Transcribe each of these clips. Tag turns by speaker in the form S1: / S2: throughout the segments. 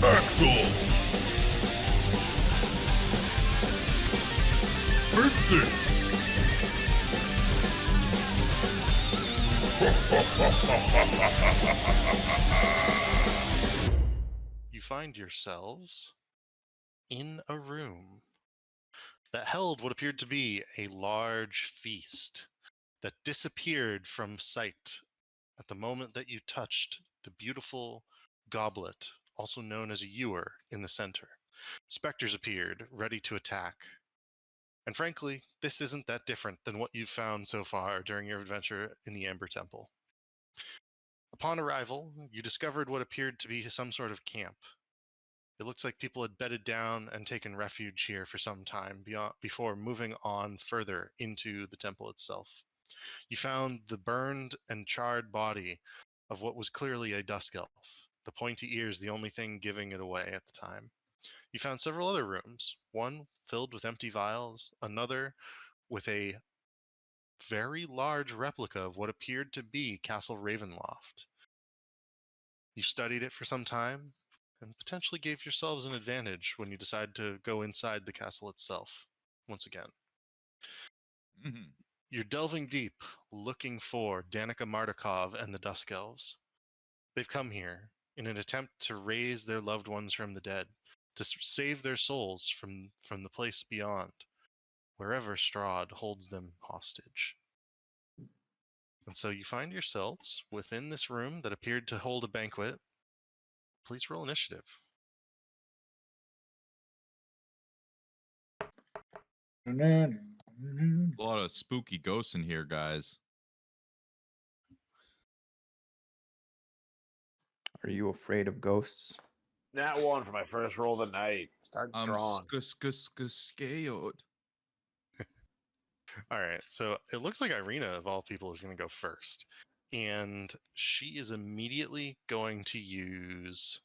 S1: Axel! Vincent!
S2: You find yourselves in a room that held what appeared to be a large feast that disappeared from sight at the moment that you touched the beautiful goblet, also known as a ewer, in the center. Specters appeared, ready to attack. And frankly, this isn't that different than what you've found so far during your adventure in the Amber Temple. Upon arrival, you discovered what appeared to be some sort of camp. It looks like people had bedded down and taken refuge here for some time before moving on further into the temple itself. You found the burned and charred body of what was clearly a dusk elf, the pointy ears the only thing giving it away at the time. You found several other rooms, one filled with empty vials, another with a very large replica of what appeared to be Castle Ravenloft. You studied it for some time, and potentially gave yourselves an advantage when you decide to go inside the castle itself once again.
S3: Mm-hmm.
S2: You're delving deep, looking for Danica Mardukov and the Dusk Elves. They've come here in an attempt to raise their loved ones from the dead, to save their souls from the place beyond, wherever Strahd holds them hostage. And so you find yourselves within this room that appeared to hold a banquet. Please roll initiative.
S3: A lot of spooky ghosts in here, guys.
S4: Are you afraid of ghosts?
S5: Nat 1 for my first roll of the night. Starting
S3: I'm
S5: strong.
S3: scared.
S2: All right, so it looks like Irina, of all people, is going to go first. And she is immediately going to use...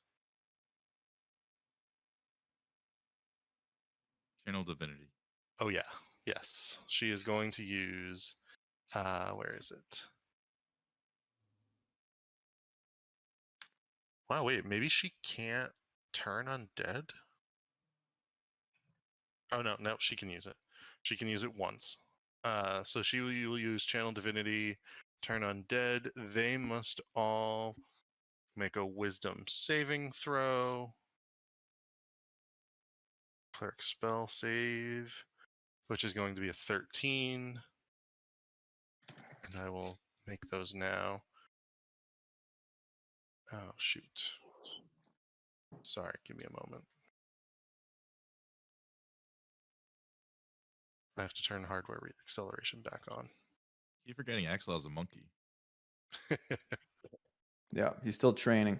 S3: Channel Divinity.
S2: Oh, yeah. Yes. She is going to use... where is it? Wow, wait, maybe she can't turn undead? Oh, no, she can use it. She can use it once. So she will use Channel Divinity, turn undead. They must all make a Wisdom saving throw. Cleric spell save, which is going to be a 13. And I will make those now. Oh, shoot. Sorry, give me a moment. I have to turn hardware acceleration back on.
S3: Keep forgetting Axel as a monkey.
S4: Yeah, he's still training.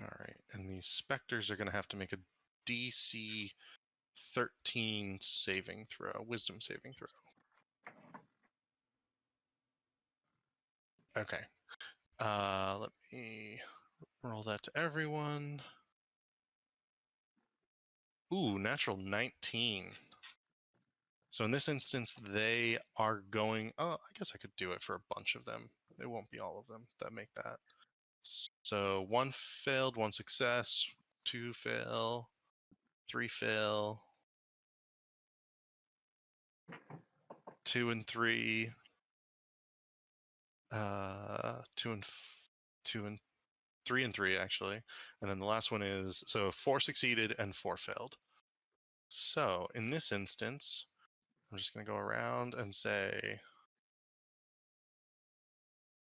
S2: All right, and these specters are going to have to make a DC 13 saving throw, Wisdom saving throw. Okay. Let me roll that to everyone. Ooh, natural 19. So in this instance, they are going... Oh, I guess I could do it for a bunch of them. It won't be all of them that make that. So 1 failed, 1 success, 2 fail, 3 fail, 2 and 3, 2 and 3 and 3 actually, and then the last one is 4 succeeded and 4 failed. So in this instance, I'm just going to go around and say,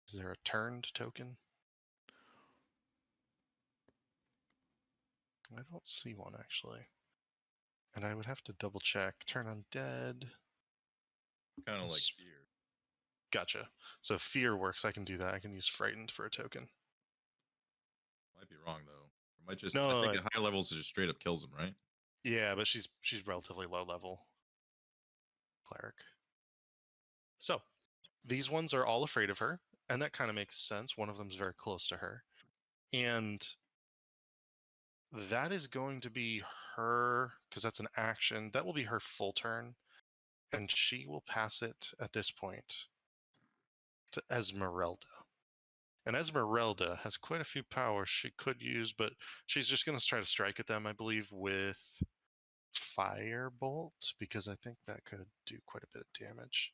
S2: is there a turned token? I don't see one actually, and I would have to double check. Turn undead.
S3: Kind of like fear.
S2: Gotcha. So if fear works, I can do that. I can use frightened for a token.
S3: Might be wrong though. It might just.
S2: No,
S3: I think at high levels it just straight up kills him, right?
S2: Yeah, but she's relatively low level cleric. So these ones are all afraid of her, and that kind of makes sense. One of them's very close to her, and that is going to be her, because that's an action, that will be her full turn. And she will pass it at this point to Esmeralda. And Esmeralda has quite a few powers she could use, but she's just going to try to strike at them, I believe, with Firebolt, because I think that could do quite a bit of damage.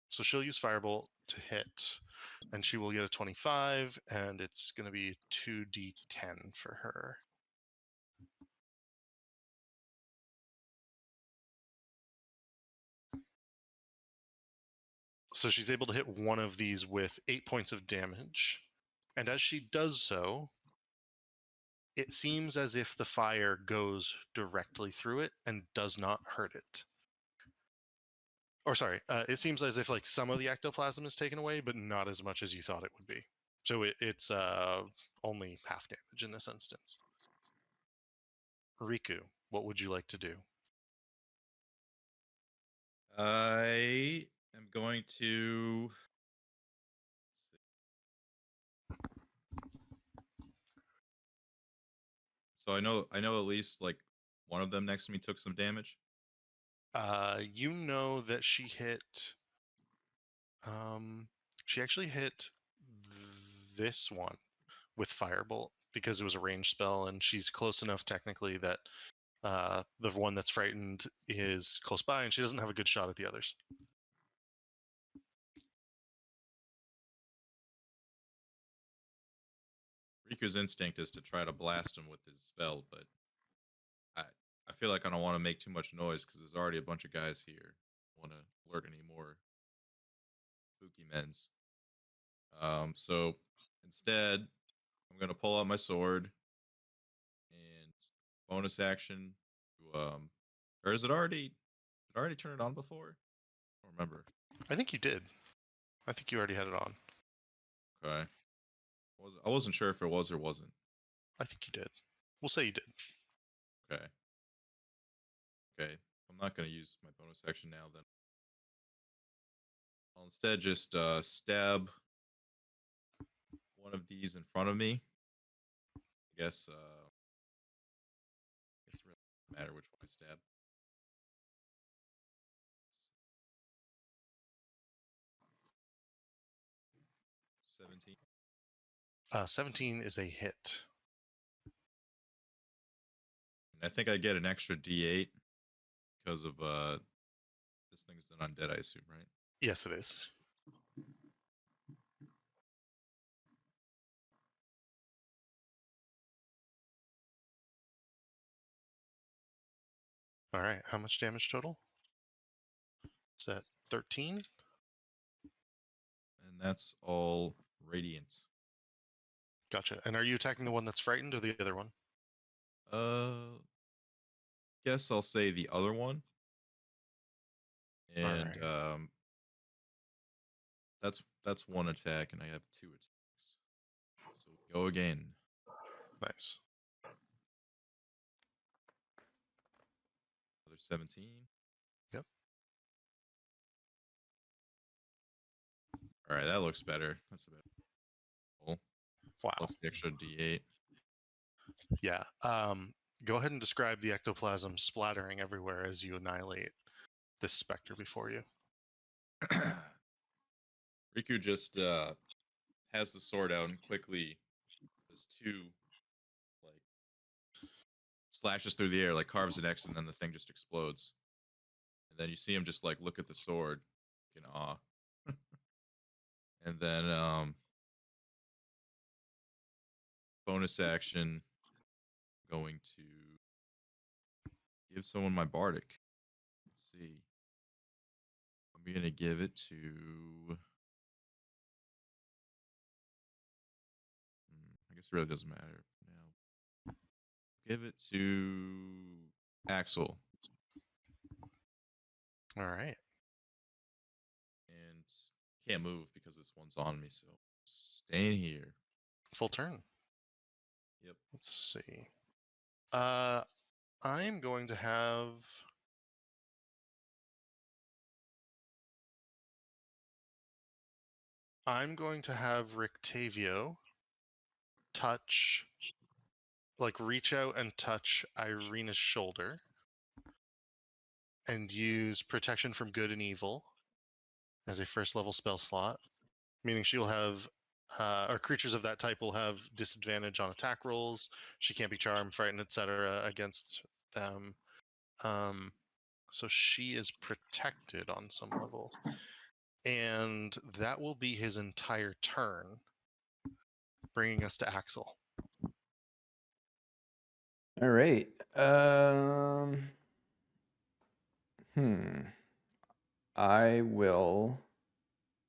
S2: So she'll use Firebolt to hit, and she will get a 25, and it's going to be 2d10 for her. So she's able to hit one of these with 8 points of damage. And as she does so, it seems as if the fire goes directly through it and does not hurt it. Or sorry, it seems as if like some of the ectoplasm is taken away, but not as much as you thought it would be. So it's only half damage in this instance. Riku, what would you like to do?
S3: I am going to. Let's see. So I know at least like one of them next to me took some damage.
S2: You know that she hit. She actually hit this one with Firebolt because it was a ranged spell, and she's close enough technically that the one that's frightened is close by, and she doesn't have a good shot at the others.
S3: Riku's instinct is to try to blast him with his spell, but I feel like I don't want to make too much noise because there's already a bunch of guys here. I want to alert any more spooky men's. So instead, I'm gonna pull out my sword and bonus action. Or is it already? Did I already turn it on before? I don't remember.
S2: I think you did. I think you already had it on.
S3: Okay. I wasn't sure if it was or wasn't.
S2: I think you did. We'll say you did.
S3: Okay. Okay. I'm not going to use my bonus action now then. I'll instead just stab one of these in front of me. I guess it really doesn't matter which one I stab. $17.
S2: 17 is a hit.
S3: And I think I get an extra D8 because of this thing's an undead, I assume, right?
S2: Yes, it is. All right, how much damage total? Is that 13?
S3: And that's all radiant.
S2: Gotcha. And are you attacking the one that's frightened or the other one?
S3: Guess I'll say the other one. And
S2: Alright.
S3: that's one attack, and I have 2 attacks. So we go again.
S2: Nice.
S3: Another 17.
S2: Yep.
S3: All right, that looks better. That's a bit. Cool.
S2: Wow.
S3: Plus the extra D8.
S2: Yeah. Go ahead and describe the ectoplasm splattering everywhere as you annihilate this specter before you.
S3: Riku just has the sword out and quickly does 2 like slashes through the air, like carves an X, and then the thing just explodes. And then you see him just like look at the sword in awe. And then bonus action, going to give someone my bardic. Let's see. I'm gonna give it to. I guess it really doesn't matter now. Give it to Axel.
S2: All right.
S3: And can't move because this one's on me, so staying here.
S2: Full turn.
S3: Yep.
S2: Let's see. I'm going to have. I'm going to have Rictavio touch like reach out and touch Irina's shoulder and use protection from good and evil as a first level spell slot, meaning she'll have or creatures of that type will have disadvantage on attack rolls. She can't be charmed, frightened, etc. against them. So she is protected on some level. And that will be his entire turn, bringing us to Axel.
S4: All right. I will.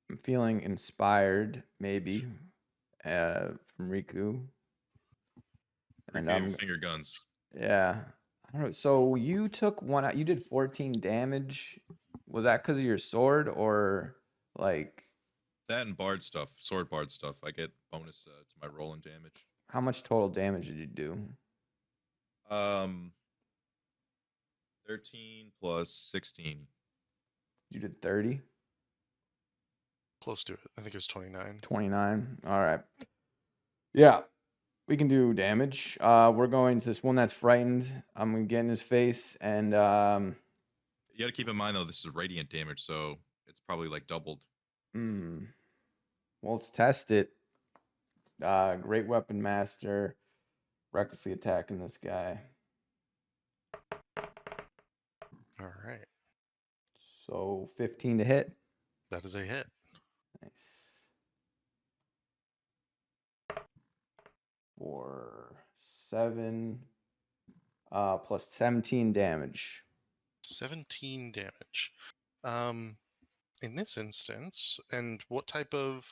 S4: I'm feeling inspired, maybe, from Riku. And
S3: Riku finger guns.
S4: yeah. I don't know. So you took one out. You did 14 damage. Was that because of your sword or like
S3: That and bard stuff, sword bard stuff. I get bonus to my rolling damage.
S4: how much total damage did you do?
S3: 13 plus 16.
S4: You did 30?
S2: Close to it. I think it was 29.
S4: 29. All right. Yeah. We can do damage. We're going to this one that's frightened. I'm gonna get in his face and
S3: You got to keep in mind though, this is radiant damage, so it's probably like doubled.
S4: well, let's test it. Great weapon master, recklessly attacking this guy.
S2: All right.
S4: So 15 to hit.
S2: That is a hit.
S4: Nice. For 7, plus 17 damage.
S2: 17 damage. In this instance, and what type of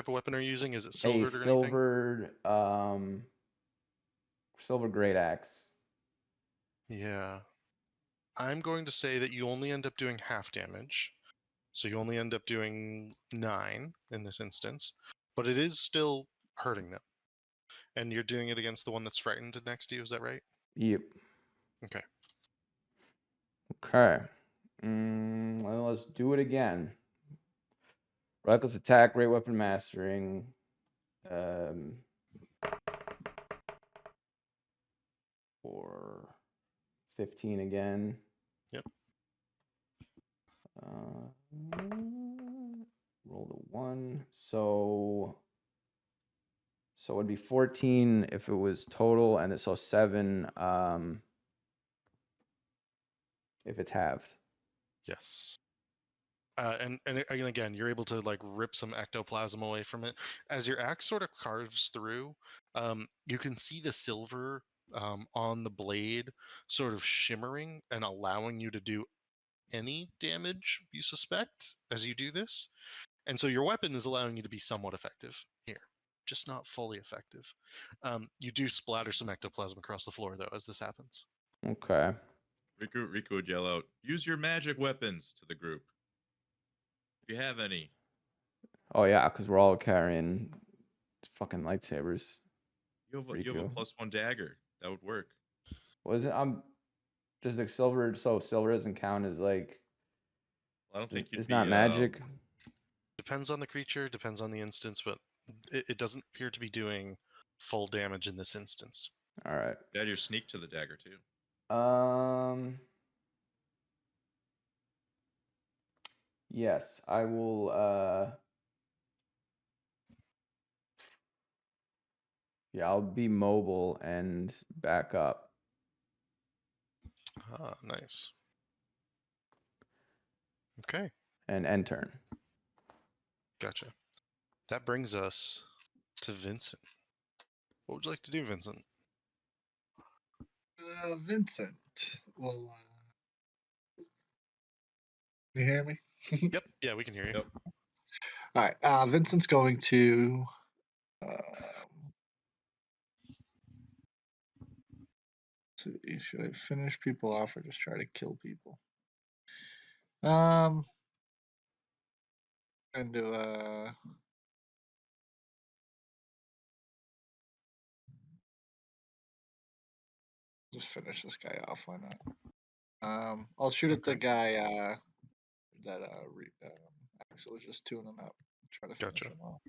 S2: weapon are you using? Is it silvered or anything?
S4: Silver great axe.
S2: Yeah. I'm going to say that you only end up doing half damage. So you only end up doing 9 in this instance, but it is still hurting them. And you're doing it against the one that's frightened next to you, is that right?
S4: Yep.
S2: Okay.
S4: Okay. Well, let's do it again. Reckless attack, great weapon mastering. For 15 again.
S2: Yep.
S4: Roll the 1. So it'd be 14 if it was total, and so 7 if it's halved.
S2: Yes. And again, you're able to like rip some ectoplasm away from it. As your axe sort of carves through, you can see the silver on the blade sort of shimmering and allowing you to do any damage you suspect as you do this. And so your weapon is allowing you to be somewhat effective here, just not fully effective. You do splatter some ectoplasm across the floor though as this happens.
S4: Okay.
S3: Riku would yell out, "Use your magic weapons!" to the group. If you have any.
S4: Oh yeah, because we're all carrying fucking lightsabers.
S3: You have a +1 dagger. That would work.
S4: Was it? Does the silver? So silver doesn't count as like.
S3: Well, I don't think
S4: it's not magic.
S2: Depends on the creature, depends on the instance, but it doesn't appear to be doing full damage in this instance.
S4: All right.
S3: You add your sneak to the dagger too.
S4: Yes, I will. Yeah, I'll be mobile and back up.
S2: Nice. Okay.
S4: And end turn.
S2: Gotcha. That brings us to Vincent. What would you like to do, Vincent?
S1: Vincent. Well, can you hear me?
S2: Yep. Yeah, we can hear you.
S3: Yep.
S1: All right. Vincent's going to. See, should I finish people off or just try to kill people? And do just finish this guy off. Why not? I'll shoot at the guy that Axel was just tuning him up. Try to finish him off.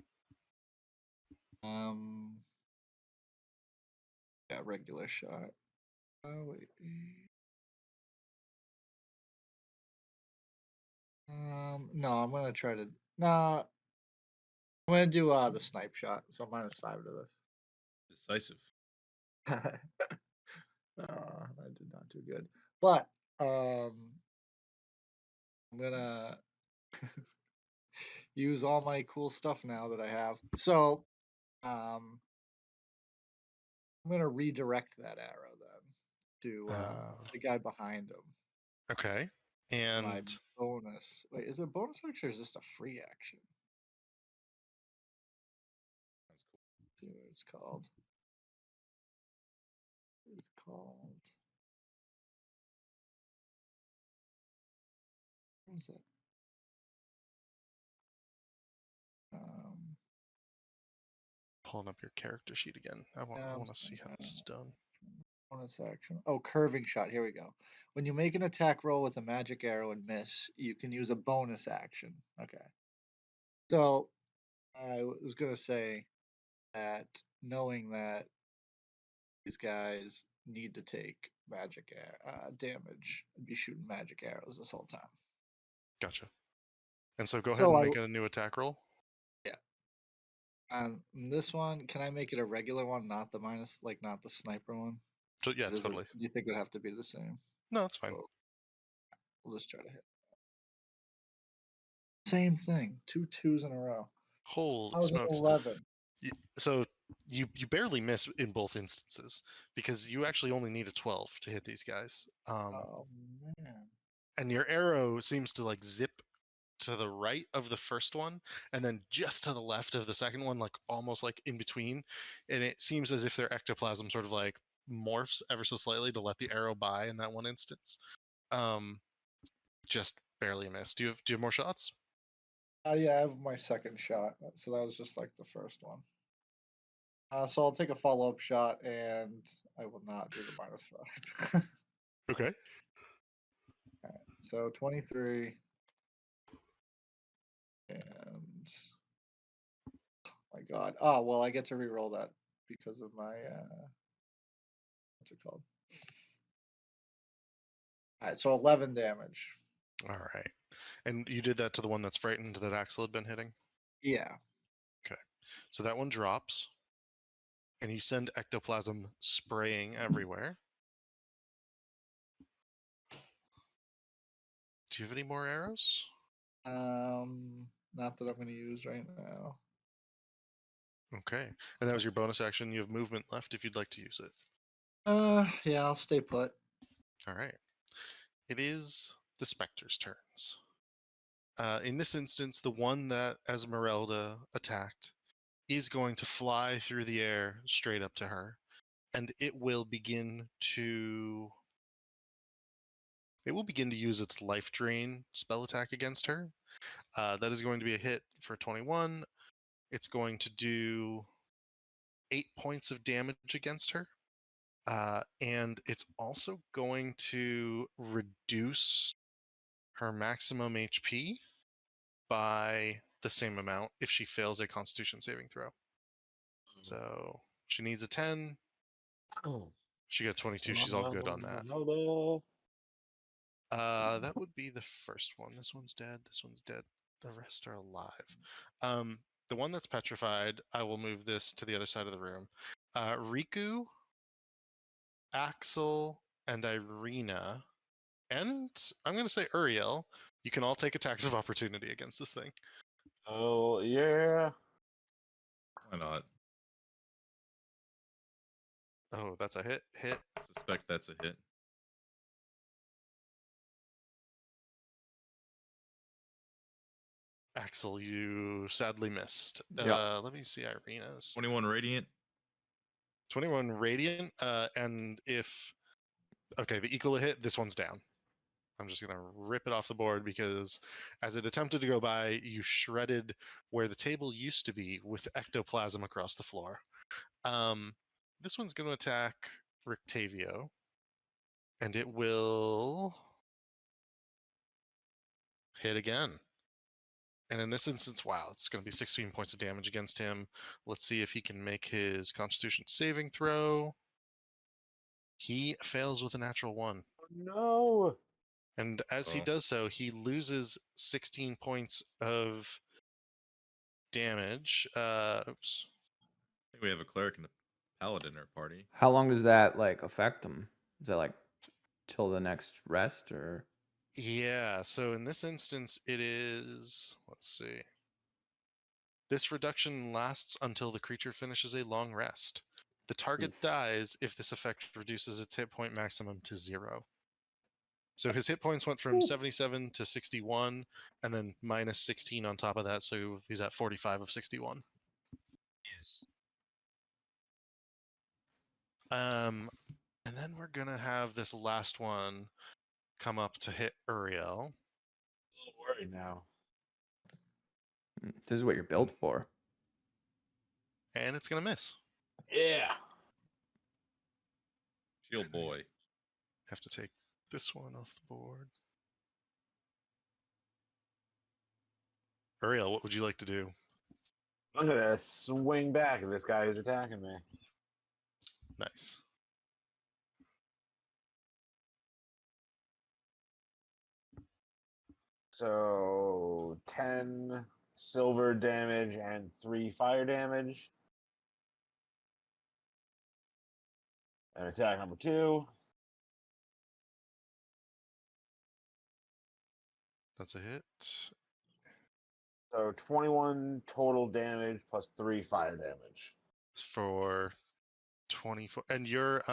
S1: Yeah, regular shot. Oh wait. No, I'm gonna try to. No, I'm gonna do the snipe shot. So -5 to this.
S3: Decisive.
S1: I did not do good, but I'm gonna use all my cool stuff now that I have. So I'm gonna redirect that arrow then to the guy behind him.
S2: Okay.
S1: It's my
S2: And
S1: bonus. Wait, is it a bonus action or is this a free action?
S3: That's cool.
S1: See what it's called. It's called. What is it? Um,
S2: pulling up your character sheet again. I want to see how this is done.
S1: bonus action. Oh, curving shot. Here we go. When you make an attack roll with a magic arrow and miss, you can use a bonus action. Okay. So I was gonna say that knowing that these guys need to take magic damage and be shooting magic arrows this whole time.
S2: Gotcha. And so go ahead
S1: So
S2: and
S1: I
S2: make a new attack roll.
S1: this one, can I make it a regular one, not the minus, like not the sniper one?
S2: So, yeah,
S1: Or does it-
S2: totally.
S1: do you think it would have to be the same?
S2: No, it's fine.
S1: So we'll just try to hit. Same thing. 2 2s in a row.
S2: Holy
S1: I was at
S2: smokes.
S1: 11.
S2: So you barely miss in both instances because you actually only need a 12 to hit these guys.
S1: Oh man.
S2: And your arrow seems to like zip to the right of the first one and then just to the left of the second one, like almost like in between. And it seems as if their ectoplasm sort of like morphs ever so slightly to let the arrow by in that one instance. Just barely missed. Do you have more shots?
S1: Yeah, I have my second shot. So that was just like the first one. So I'll take a follow-up shot and I will not do the -5.
S2: Okay.
S1: So 23 and my god. Oh well, I get to re-roll that because of my what's it called? All right, so 11 damage.
S2: All right. And you did that to the one that's frightened that Axel had been hitting?
S1: Yeah.
S2: So that one drops. And you send ectoplasm spraying everywhere. Do you have any more arrows?
S1: Not that I'm going to use right now.
S2: Okay. And that was your bonus action. You have movement left if you'd like to use it.
S1: Yeah, I'll stay put.
S2: All right. It is the Spectre's turns. In this instance, the one that Esmeralda attacked is going to fly through the air straight up to her, and it will begin to use its life drain spell attack against her. That is going to be a hit for 21. It's going to do 8 points of damage against her. And it's also going to reduce her maximum HP by the same amount if she fails a Constitution saving throw. So she needs a 10.
S5: Oh.
S2: She got 22. She's all good on that. That would be the first one. This one's dead. This one's dead. The rest are alive. The one that's petrified, I will move this to the other side of the room. Riku, Axel, and Irina, and I'm going to say Uriel, you can all take attacks of opportunity against this thing.
S5: Oh yeah.
S3: Why not?
S2: Oh, that's a hit. Hit.
S3: I suspect that's a hit.
S2: Axel, you sadly missed.
S4: Yep.
S2: Let me see Irina's.
S3: 21 radiant.
S2: 21 radiant. And if... Okay, the equal hit, this one's down. I'm just going to rip it off the board because as it attempted to go by, you shredded where the table used to be with ectoplasm across the floor. This one's going to attack Rictavio, and it will hit again. And in this instance, wow, it's going to be 16 points of damage against him. Let's see if he can make his Constitution saving throw. He fails with a natural 1.
S5: No.
S2: And as he
S3: Oh.
S2: does so, he loses 16 points of damage. Oops.
S3: I think we have a cleric and a paladin in our party.
S4: How long does that like affect them? Is that like till the next rest or?
S2: Yeah, so in this instance, it is. Let's see. This reduction lasts until the creature finishes a long rest. The target
S4: Oof.
S2: dies if this effect reduces its hit point maximum to 0. So his hit points went from 77 to 61, and then minus 16 on top of that, so he's at 45 of 61.
S5: Yes.
S2: And then we're gonna have this last one come up to hit Uriel.
S5: A little worried now.
S4: This is what you're built for.
S2: And it's gonna miss.
S5: Yeah.
S3: Shield boy.
S2: Have to take this one off the board. Uriel, what would you like to do?
S5: I'm gonna swing back at this guy who's attacking me.
S2: Nice.
S5: So 10 silver damage and 3 fire damage. And attack number 2.
S2: That's a hit.
S5: So 21 total damage plus 3 fire damage.
S2: For 24. And you're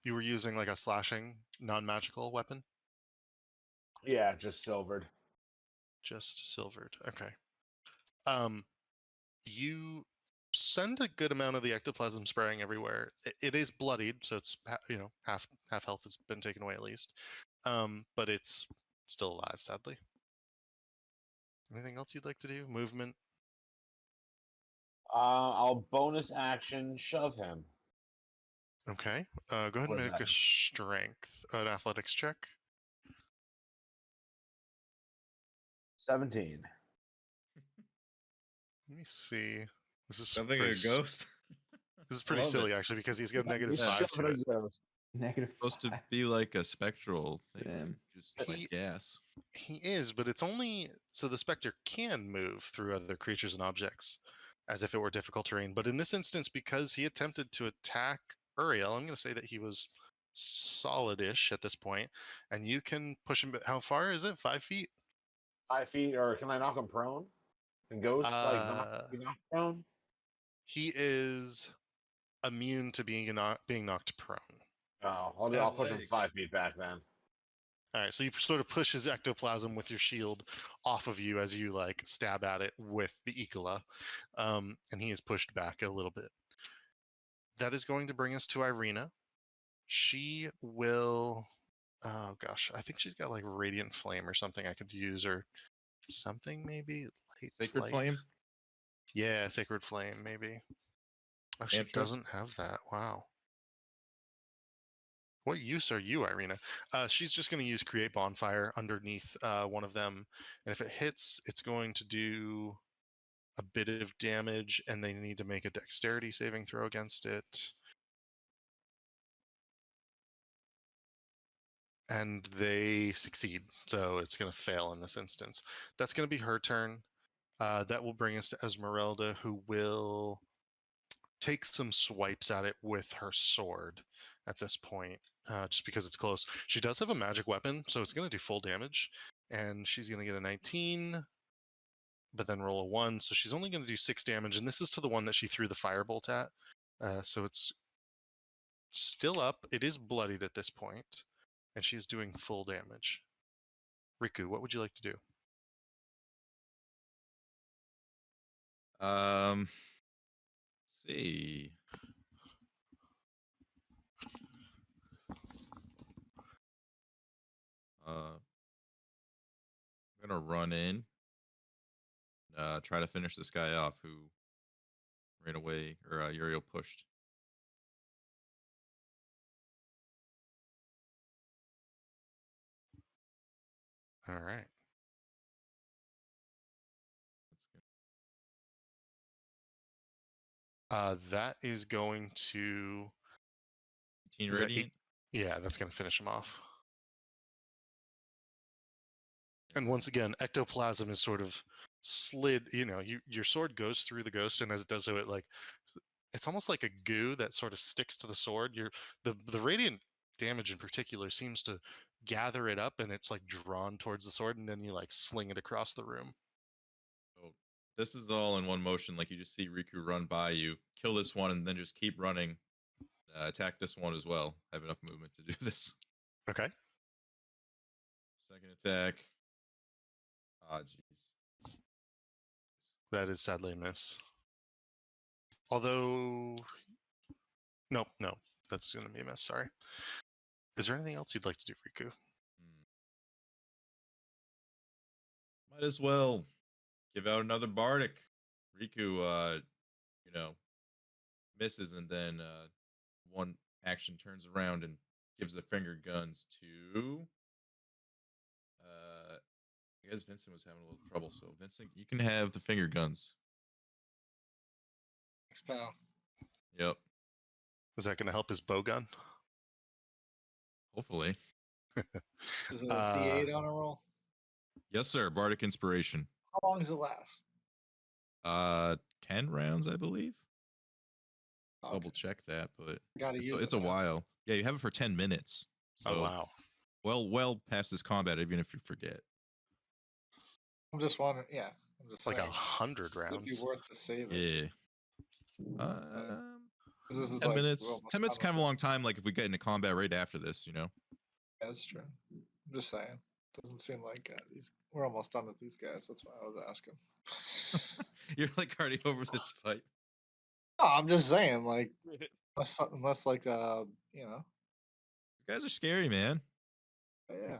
S2: you were using like a slashing non-magical weapon?
S5: Yeah, just silvered.
S2: Just silvered. Okay. You send a good amount of the ectoplasm spraying everywhere. It is bloodied, so it's half health has been taken away at least. But it's still alive, sadly. Anything else you'd like to do? Movement?
S5: I'll bonus action shove him.
S2: Okay. Go ahead and
S5: What is
S2: make a
S5: that?
S2: strength, an athletics check.
S5: 17.
S2: Let me see. This is
S3: Something
S2: pretty
S3: a ghost.
S2: This is
S3: I
S2: pretty
S3: love
S2: silly
S3: it.
S2: actually because he's got negative
S5: Just
S2: 5
S5: shove
S2: to
S5: it
S2: it.
S5: a ghost.
S4: Negative.
S3: Supposed to
S4: 5.
S3: be like a spectral thing.
S4: Damn.
S3: Just like
S2: He-
S3: gas.
S2: He is, but it's only so the specter can move through other creatures and objects as if it were difficult terrain. But in this instance, because he attempted to attack Uriel, I'm going to say that he was solid-ish at this point, and you can push him. How far is it? 5 feet?
S5: 5 feet, or can I knock him prone? Can ghosts be knocked prone?
S2: He is immune to being knocked prone.
S5: Oh,
S3: That
S5: I'll push him
S3: leg.
S5: 5 feet back then.
S2: All right, so you sort of push his ectoplasm with your shield off of you as you like stab at it with the Ecola, and he is pushed back a little bit. That is going to bring us to Irina. She will. Oh gosh, I think she's got like radiant flame or something I could use, or something maybe.
S3: Sacred flame?
S2: Yeah, sacred flame maybe. Oh, she
S3: Cantrip?
S2: doesn't have that. Wow. What use are you, Irina? She's just going to use Create Bonfire underneath one of them. And if it hits, it's going to do a bit of damage, and they need to make a dexterity saving throw against it. And they succeed, so it's going to fail in this instance. That's going to be her turn. That will bring us to Esmeralda, who will take some swipes at it with her sword at this point, just because it's close. She does have a magic weapon, so it's going to do full damage, and she's going to get a 19, but then roll a 1, so she's only going to do 6 damage, and this is to the one that she threw the firebolt at, so it's still up. It is bloodied at this point, and she's doing full damage. Riku, what would you like to do?
S3: Let's see. I'm gonna run in. Try to finish this guy off who ran away, or Uriel pushed.
S2: All right.
S3: That's good.
S2: That is going to
S3: 18
S2: Is that
S3: radiant.
S2: Yeah, that's going to finish him off. And once again, ectoplasm is sort of slid. Your sword goes through the ghost, and as it does so, it's almost like a goo that sort of sticks to the sword. The radiant damage in particular seems to gather it up, and it's like drawn towards the sword, and then you like sling it across the room.
S3: So this is all in one motion. Like you just see Riku run by you, kill this one, and then just keep running. Attack this one as well. Have enough movement to do this.
S2: Okay.
S3: Second attack. Ah, jeez.
S2: That is sadly a miss. Although, no, that's going to be a miss. Sorry. Is there anything else you'd like to do, Riku?
S3: Might as well give out another bardic. Riku, misses, and then one action turns around and gives the finger guns to. I guess Vincent was having a little trouble, so Vincent, you can have the finger guns.
S1: Thanks, pal.
S3: Yep.
S2: Is that going to help his bow gun?
S3: Hopefully.
S1: Is it a D8 on a roll?
S3: Yes, sir. Bardic inspiration.
S1: How long does it last?
S3: 10 rounds, I believe.
S1: Okay.
S3: Double check that, but
S1: Gotta use
S3: it's
S1: it
S3: a
S1: now.
S3: while. Yeah, you have it for 10 minutes. So
S2: Oh wow.
S3: well past this combat, even if you forget.
S1: I'm just wondering. Yeah, I'm just
S2: Like
S1: saying.
S2: 100
S1: It'd be
S2: rounds.
S1: worth to save it.
S3: Yeah.
S1: 'Cause this is
S3: 10
S1: like, we're
S3: minutes.
S1: almost
S3: 10 minutes is
S1: done
S3: kind of a
S1: with
S3: long time. Like if we get into combat right after this,
S1: it. That's true. I'm just saying. Doesn't seem like we're almost done with these guys. That's why I was asking.
S3: You're like already over this fight.
S1: No, I'm just saying, like, unless like,
S3: These guys are scary, man.
S1: yeah.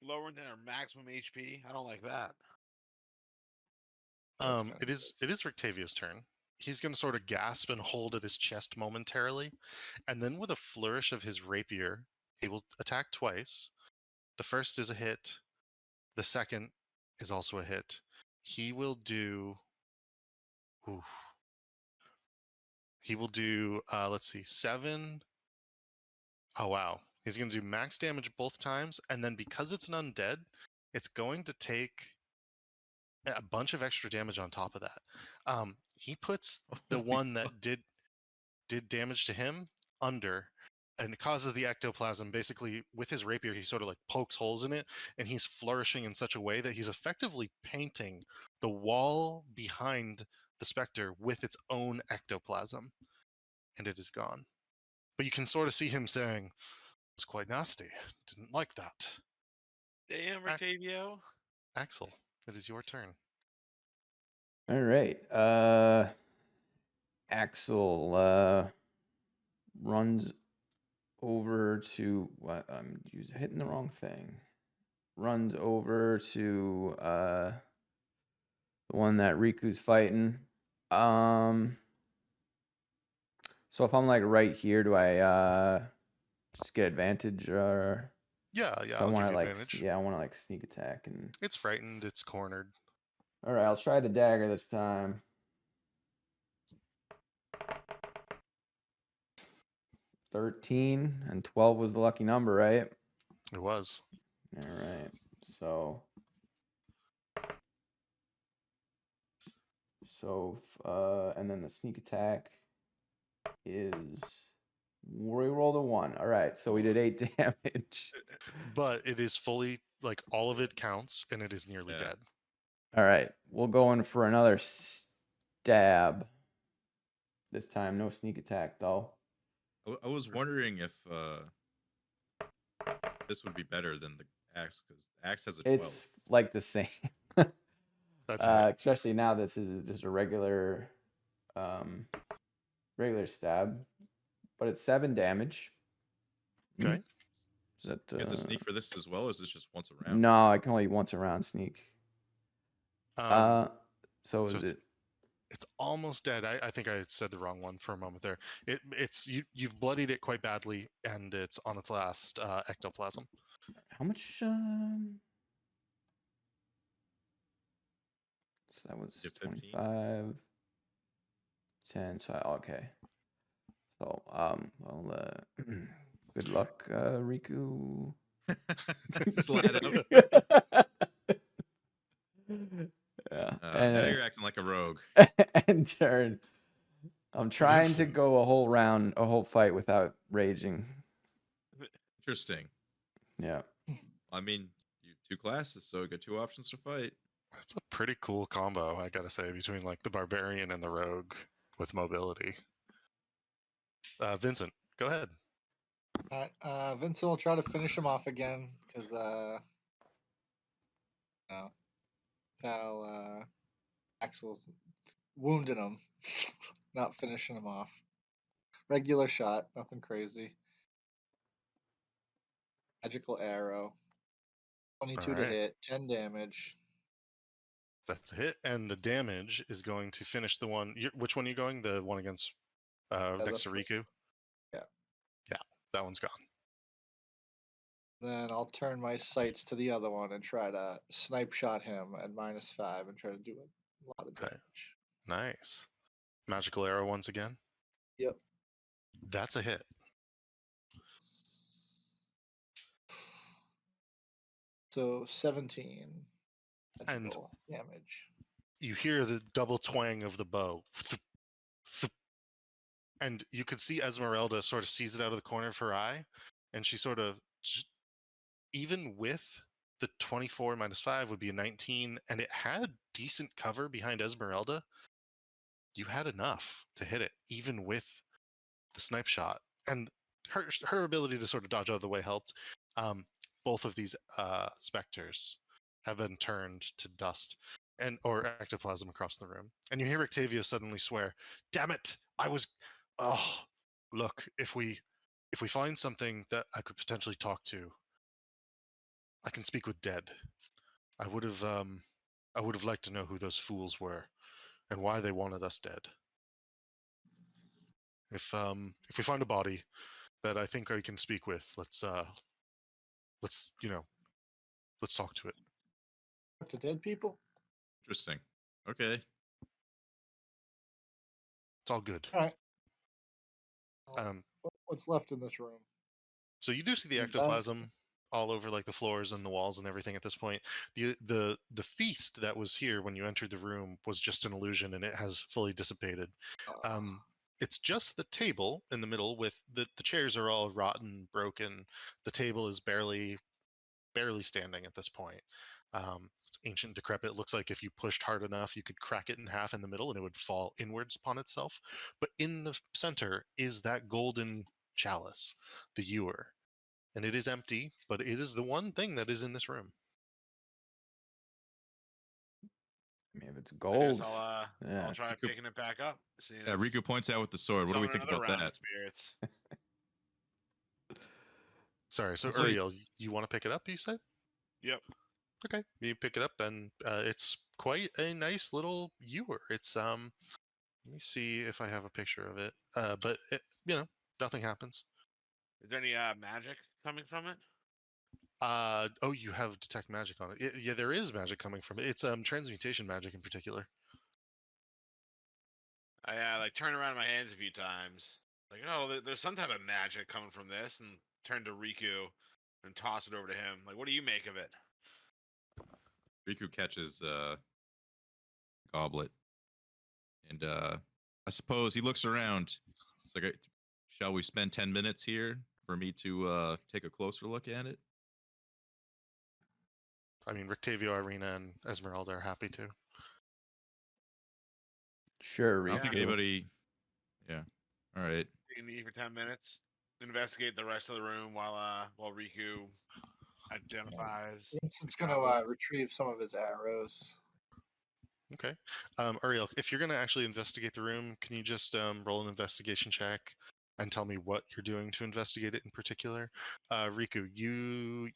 S5: Lowering their maximum HP. I don't like that.
S1: That's kinda
S2: It is Rictavio's turn. He's going to sort of gasp and hold at his chest momentarily, and then with a flourish of his rapier, he will attack twice. The first is a hit. The second is also a hit. He will do. Oof. He will do. Let's see, 7. Oh wow! He's going to do max damage both times, and then because it's an undead, it's going to take a bunch of extra damage on top of that. He puts the
S3: Holy
S2: one that
S3: fuck.
S2: did damage to him under, and it causes the ectoplasm. Basically, with his rapier, he sort of like pokes holes in it, and he's flourishing in such a way that he's effectively painting the wall behind the specter with its own ectoplasm, and it is gone. But you can sort of see him saying, "It was quite nasty. Didn't like that."
S5: Damn, Rictavio.
S2: Axel, it is your turn.
S4: All right. Axel runs over to what I'm hitting the wrong thing. Runs over to the one that Riku's fighting. So if I'm like right here, do I just get advantage or
S2: Yeah,
S4: so I
S2: I'll
S4: want
S2: give
S4: to
S2: you
S4: like
S2: advantage.
S4: I want to like sneak attack and
S2: It's frightened. It's cornered.
S4: all right, I'll try the dagger this time. 13 and 12 was the lucky number, right?
S2: It was.
S4: All right. So and then the sneak attack is we rolled a 1. All right. So we did 8 damage.
S2: But it is fully, like, all of it counts, and it is nearly
S3: Yeah.
S2: dead.
S4: All right. We'll go in for another stab. This time no sneak attack though.
S3: I was wondering if this would be better than the axe, because the axe has a 12.
S4: It's like the same.
S2: That's a hit.
S4: Especially now this is just a regular regular stab, but it's 7 damage.
S2: Okay.
S4: Is that
S3: You get the sneak for this as well, or is this just once around?
S4: No, I can only once around sneak. So
S2: so
S4: is it?
S2: It's almost dead. I think I said the wrong one for a moment there. It's you've bloodied it quite badly, and it's on its last ectoplasm.
S4: How much? So that was
S3: You have 15?
S4: 25, 10. So okay. So, well, good luck, Riku.
S3: Slide out.
S4: Yeah,
S3: Now you're acting like a rogue.
S4: and turn. I'm trying to
S2: Vincent.
S4: go a whole fight without raging.
S3: Interesting.
S4: Yeah.
S3: I mean, you have 2 classes, so you got 2 options to fight.
S2: That's a pretty cool combo, I gotta say, between like the barbarian and the rogue with mobility. Vincent, go ahead.
S1: Alright, Vincent will try to finish him off again because no, Axel's wounding him, not finishing him off. Regular shot, nothing crazy. Magical arrow. 22 to
S2: Alright.
S1: hit, 10 damage.
S2: That's a hit, and the damage is going to finish the one. Which one are you going? The one against next to
S1: the
S2: Riku?
S1: yeah.
S2: Yeah, that one's gone.
S1: Then I'll turn my sights to the other one and try to snipe shot him at -5 and try to do a lot of
S2: Okay.
S1: damage.
S2: Nice. Magical arrow once again.
S1: Yep.
S2: That's a hit.
S1: So 17
S2: And
S1: magical damage.
S2: you hear the double twang of the bow. And you can see Esmeralda sort of sees it out of the corner of her eye, and she sort of, even with the 24 -5 would be a 19, and it had decent cover behind Esmeralda, you had enough to hit it, even with the snipe shot. And her ability to sort of dodge out of the way helped. Both of these specters have been turned to dust or ectoplasm across the room. And you hear Octavio suddenly swear, "Damn it! Oh, look, if we find something that I could potentially talk to, I can speak with Dead. I would have liked to know who those fools were and why they wanted us dead. If we find a body that I think I can speak with, let's talk to it."
S1: Talk to dead people?
S3: Interesting. Okay.
S2: It's all good.
S1: Alright.
S2: Um,
S1: What's left in this room?
S2: so you do see the
S1: Done.
S2: ectoplasm all over like the floors and the walls and everything at this point. The feast that was here when you entered the room was just an illusion, and it has fully dissipated. It's just the table in the middle with the chairs are all rotten, broken. The table is barely standing at this point. It's ancient, decrepit. It looks like if you pushed hard enough, you could crack it in half in the middle and it would fall inwards upon itself. But in the center is that golden chalice, the ewer. And it is empty, but it is the one thing that is in this room.
S4: I mean, if it's
S5: I guess
S4: gold,
S5: I'll try
S3: Riku-
S5: picking it back up. Seeing
S3: Yeah,
S5: if
S3: Riku points out with the sword. What do we
S5: summon
S3: think
S5: another
S3: about
S5: round of
S3: that?
S5: spirits.
S2: Sorry, so
S3: I'd say-
S2: Uriel, you want to pick it up, you said?
S5: Yep.
S2: Okay, you pick it up, and it's quite a nice little ewer. It's let me see if I have a picture of it. But it, nothing happens.
S5: Is there any magic coming from it?
S2: Oh, you have detect magic on it. Yeah, there is magic coming from it. It's transmutation magic in particular.
S5: I like turn around my hands a few times. Like, oh, there's some type of magic coming from this, and turn to Riku and toss it over to him. Like, what do you make of it?
S3: Riku catches goblet, and I suppose he looks around. It's like, shall we spend 10 minutes here for me to take a closer look at it?
S2: I mean, Rictavio, Irina, and Esmeralda are happy to.
S4: sure.
S3: I don't think
S4: Riku.
S3: anybody. Yeah. All right.
S5: You can eat for 10 minutes. Investigate the rest of the room while Riku identifies.
S1: Vincent's gonna retrieve some of his arrows.
S2: Okay. Uriel, if you're going to actually investigate the room, can you just roll an investigation check and tell me what you're doing to investigate it in particular? Riku, you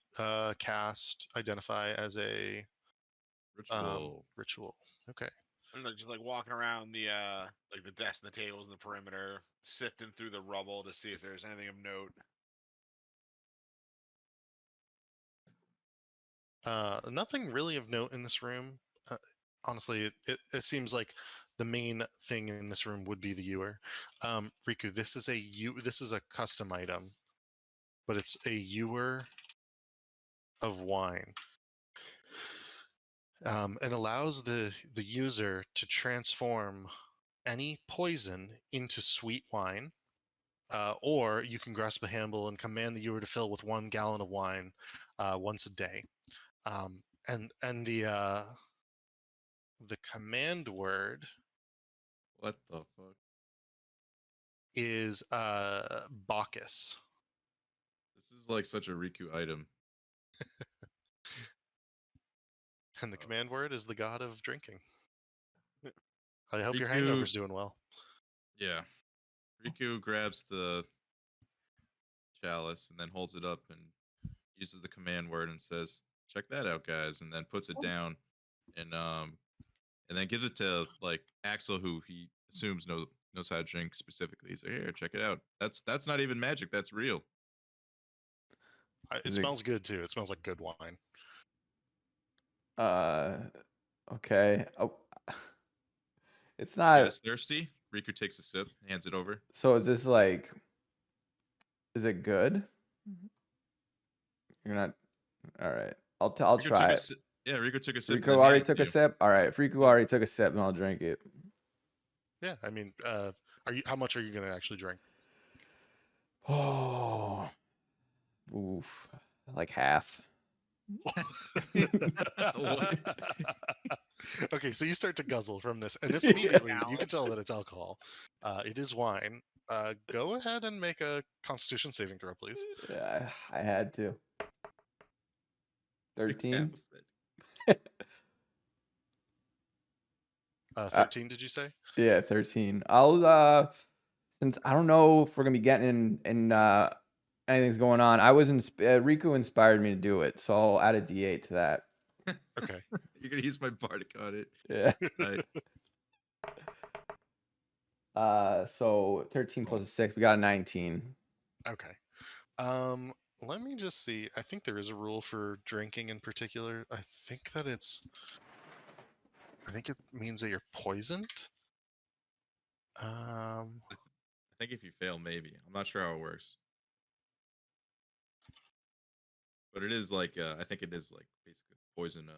S2: cast Identify as a
S3: Ritual.
S2: ritual. Okay.
S5: I'm just like walking around the like the desks and the tables and the perimeter, sifting through the rubble to see if there's anything of note.
S2: Nothing really of note in this room. Honestly, it seems like the main thing in this room would be the ewer. Riku, this is a custom item, but it's a ewer of wine. It allows the user to transform any poison into sweet wine, or you can grasp a handle and command the ewer to fill with 1 gallon of wine once a day. And the command word
S3: What the fuck?
S2: is Bacchus.
S3: This is like such a Riku item.
S2: And the
S3: Oh.
S2: command word is the god of drinking. I hope your
S3: Riku
S2: hangover's doing well.
S3: Yeah. Riku grabs the chalice and then holds it up and uses the command word and says, "Check that out, guys," and then puts it down and then gives it to like Axel, who he assumes knows how to drink specifically. He's like, "Here, check it out. That's not even magic. That's real."
S2: It
S4: Is it-
S2: smells good too. It smells like good wine.
S4: Okay. Oh, it's
S3: You
S4: not.
S3: guys thirsty? Riku takes a sip, hands it over.
S4: So is this like? Is it good? You're not. All right. I'll
S3: Riku
S4: try
S3: took a
S4: it.
S3: si- Yeah, Riku took a sip. and
S4: Riku
S3: then
S4: already
S3: handed
S4: took
S3: it
S4: a
S3: to you.
S4: sip. All right. If Riku already took a sip, then I'll drink it.
S2: Yeah, I mean, how much are you gonna actually drink?
S4: Oh. Oof. Like half.
S3: What?
S2: Okay, so you start to guzzle from this, and it's immediately you can tell that it's alcohol. It is wine. Go ahead and make a Constitution saving throw, please.
S4: Yeah, I had to.
S3: Drink
S4: 13.
S3: half of it.
S2: 13, did you say?
S4: Yeah, 13. I'll since I don't know if we're gonna be getting in anything's going on. Riku inspired me to do it, so I'll add a D8 to that.
S2: Okay.
S3: You're gonna use my bardic on it.
S4: Yeah.
S3: Right.
S4: So 13 plus a 6, we got a 19.
S2: Okay. Let me just see. I think there is a rule for drinking in particular. I think it means that you're poisoned.
S3: I think if you fail, maybe. I'm not sure how it works. But it is like I think it is like basically poison.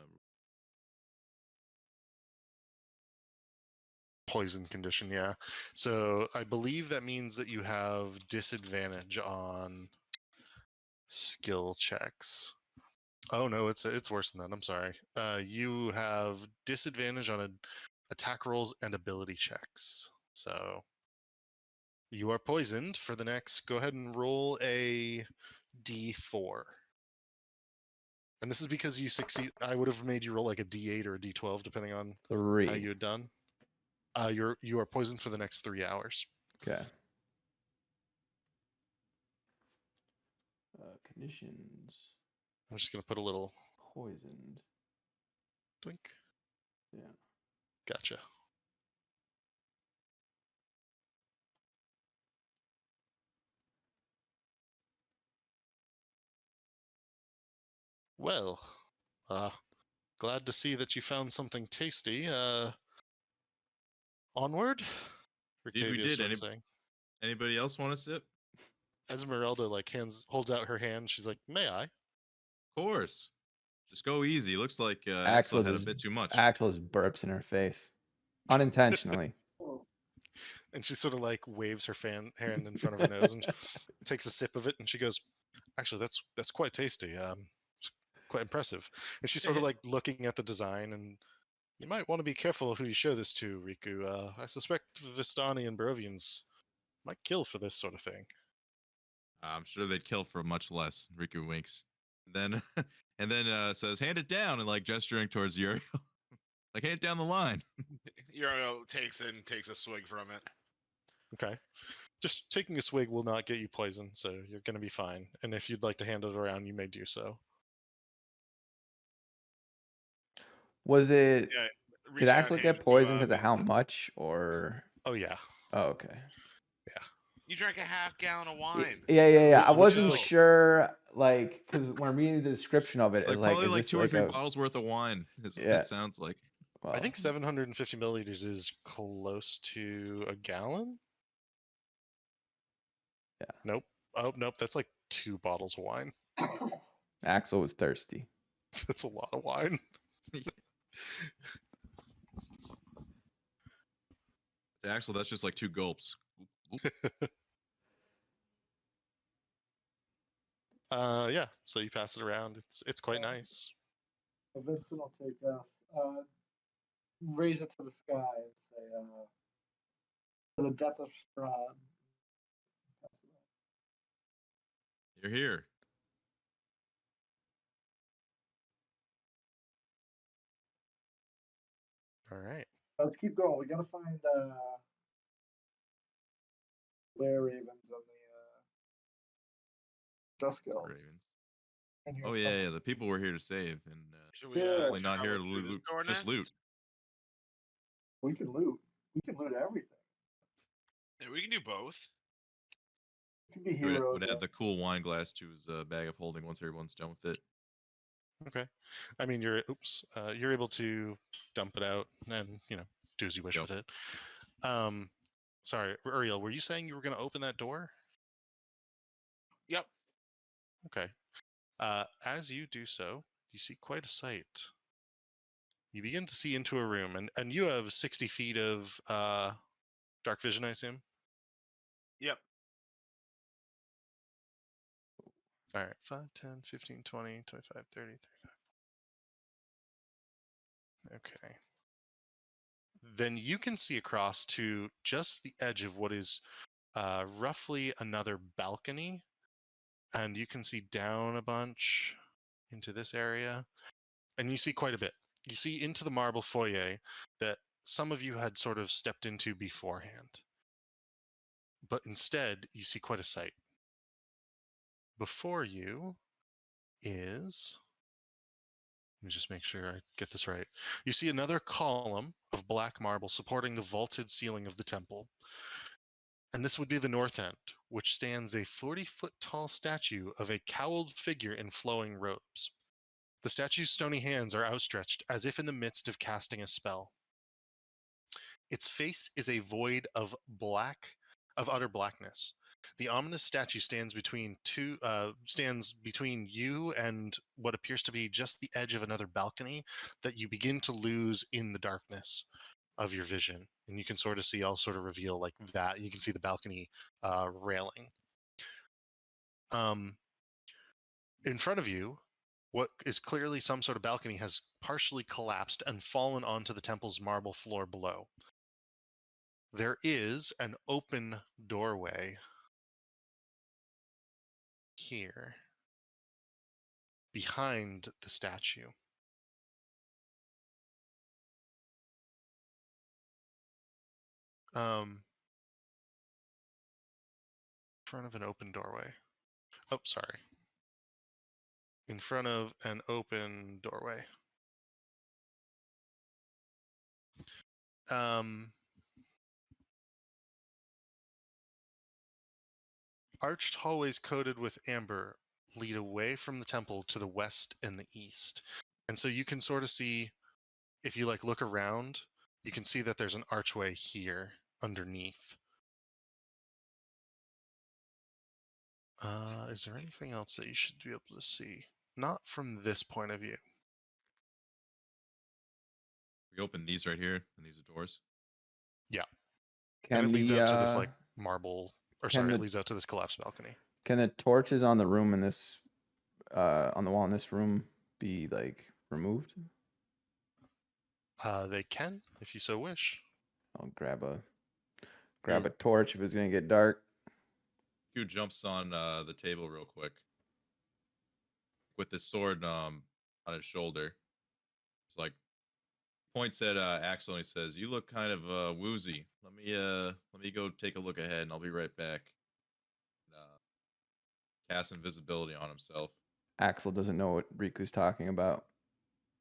S2: Poison condition, yeah. So I believe that means that you have disadvantage on skill checks. Oh no, it's worse than that. I'm sorry. You have disadvantage on attack rolls and ability checks. So you are poisoned for the next. Go ahead and roll a D4. And this is because you succeed. I would have made you roll like a D8 or a D12 depending on
S4: 3.
S2: how you had done. You are poisoned for the next 3 hours.
S4: Okay. Conditions.
S2: I'm just gonna put a little
S4: Poisoned.
S2: twink.
S4: Yeah.
S2: Gotcha. Well, glad to see that you found something tasty. Onward.
S3: Did we
S2: Rictavia
S3: did
S2: sort of
S3: any-
S2: saying.
S3: Anybody else want to sip?
S2: Esmeralda holds out her hand. She's like, "May I?"
S3: Of course. Just go easy. Looks like
S4: Axel
S3: Axel had a
S4: just-
S3: bit too much.
S4: Axel just burps in her face. Unintentionally.
S2: And she sort of like waves her hand in front of her nose and takes a sip of it, and she goes, "Actually, that's quite tasty. It's quite impressive." And she's sort of like looking at the design, and you might want to be careful who you show this to, Riku. I suspect Vistani and Barovians might kill for this sort of thing.
S3: I'm sure they'd kill for much less. Riku winks. And then says, "Hand it down," and like gesturing towards Uriel. Like, hand it down the line.
S5: Uriel takes a swig from it.
S2: Okay. Just taking a swig will not get you poisoned, so you're going to be fine. And if you'd like to hand it around, you may do so.
S4: Was it?
S5: Yeah,
S4: Did
S5: reach out
S4: Axel
S5: and
S4: get
S5: hand
S4: poisoned
S5: you,
S4: because of how much, or?
S2: Oh yeah.
S4: Oh, okay.
S5: You drank a half gallon of wine.
S4: Yeah. I
S2: Which is
S4: wasn't
S2: like-
S4: sure, like, because when I'm reading the description of it,
S3: Like
S4: it's like,
S3: probably
S4: is
S3: like
S4: this
S3: 2 or
S4: like
S3: 3
S4: a?
S3: bottles worth of wine. Is what
S4: Yeah.
S3: it sounds like.
S4: Well,
S2: I think 750 milliliters is close to a gallon.
S4: Yeah.
S2: Nope. Oh, nope. That's like 2 bottles of wine.
S4: Axel was thirsty.
S2: That's a lot of wine.
S3: Axel, that's just like 2 gulps. Oop, oop.
S2: Yeah. So you pass it around. It's quite nice.
S1: Vincent will take raise it to the sky and say, "To the death of Strahd."
S3: You're here.
S2: All right.
S1: Let's keep going. We gotta find Were Ravens on the Dusk Elves.
S3: Ravens.
S1: in here
S3: Oh
S1: somewhere.
S3: yeah, the people we're here to save, and
S5: Should we
S1: Yeah.
S3: definitely not here to
S5: travel through this
S3: loot.
S5: door
S3: Just loot.
S5: next?
S1: We can loot. We can loot everything.
S5: Yeah, we can do both.
S1: We can be
S3: Would,
S1: heroes.
S3: would add the cool wine glass to his bag of holding once everyone's done with it.
S2: Okay. I mean, you're able to dump it out and do as you wish
S3: Yep.
S2: with it. Sorry, Uriel, were you saying you were going to open that door?
S5: Yep.
S2: Okay. As you do so, you see quite a sight. You begin to see into a room, and you have 60 feet of dark vision, I assume?
S5: Yep.
S2: All right, 5, 10, 15, 20, 25, 30, 35. Okay. Then you can see across to just the edge of what is roughly another balcony. And you can see down a bunch into this area. And you see quite a bit. You see into the marble foyer that some of you had sort of stepped into beforehand. But instead, you see quite a sight. Before you is... Let me just make sure I get this right. You see another column of black marble supporting the vaulted ceiling of the temple. And this would be the north end, which stands a 40-foot tall statue of a cowled figure in flowing robes. The statue's stony hands are outstretched as if in the midst of casting a spell. Its face is a void of utter blackness. The ominous statue stands between you and what appears to be just the edge of another balcony that you begin to lose in the darkness of your vision. And you can sort of see, I'll sort of reveal like that. You can see the balcony railing. In front of you, what is clearly some sort of balcony has partially collapsed and fallen onto the temple's marble floor below. There is an open doorway here behind the statue. In front of an open doorway. Oh, sorry. In front of an open doorway. Arched hallways coated with amber lead away from the temple to the west and the east. And so you can sort of see, if you like look around, you can see that there's an archway here underneath. Is there anything else that you should be able to see? Not from this point of view.
S3: We open these right here, and these are doors.
S2: Yeah.
S4: Can
S2: And it leads
S4: the,
S2: out to this like marble, or
S4: can
S2: sorry, it
S4: the-
S2: leads out to this collapsed balcony.
S4: can the torches on the room in this on the wall in this room be like removed?
S2: They can, if you so wish.
S4: I'll grab a torch if it's gonna get dark.
S3: Q jumps on the table real quick with his sword on his shoulder. It's like points at Axel and he says, "You look kind of woozy. Let me go take a look ahead, and I'll be right back." Cast invisibility on himself.
S4: Axel doesn't know what Riku's talking about.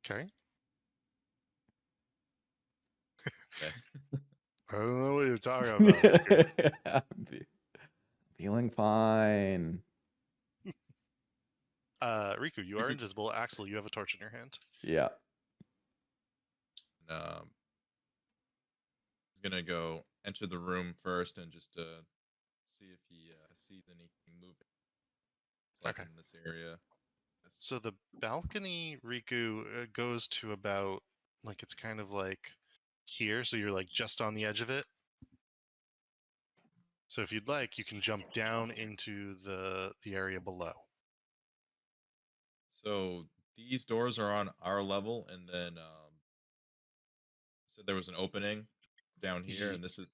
S2: Okay.
S3: Okay.
S2: I don't know what you're talking about.
S4: I'm feeling fine.
S2: Riku, you are invisible. Axel, you have a torch in your hand.
S4: Yeah.
S3: he's gonna go enter the room first and just see if he sees anything moving. It's like
S2: Okay.
S3: in this area.
S2: So the balcony, Riku, goes to about like it's kind of like here, so you're like just on the edge of it. So if you'd like, you can jump down into the area below.
S3: So these doors are on our level, and then so there was an opening down here,
S2: Ye-
S3: and this is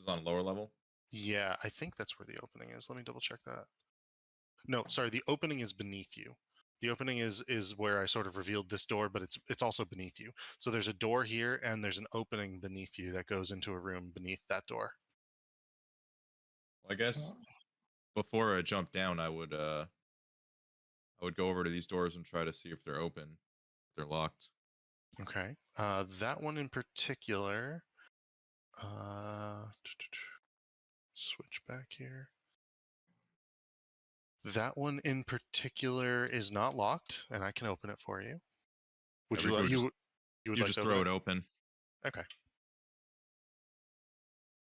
S3: on lower level.
S2: Yeah, I think that's where the opening is. Let me double check that. No, sorry, the opening is beneath you. The opening is where I sort of revealed this door, but it's also beneath you. So there's a door here, and there's an opening beneath you that goes into a room beneath that door.
S3: Well, I guess before I jump down, I would go over to these doors and try to see if they're open, if they're locked.
S2: Okay. That one in particular. Switch back here. That one in particular is not locked, and I can open it for you. Would
S3: Yeah,
S2: you
S3: Rico,
S2: like
S3: just-
S2: you would
S3: You
S2: like
S3: just
S2: to
S3: throw
S2: open
S3: it open.
S2: Okay.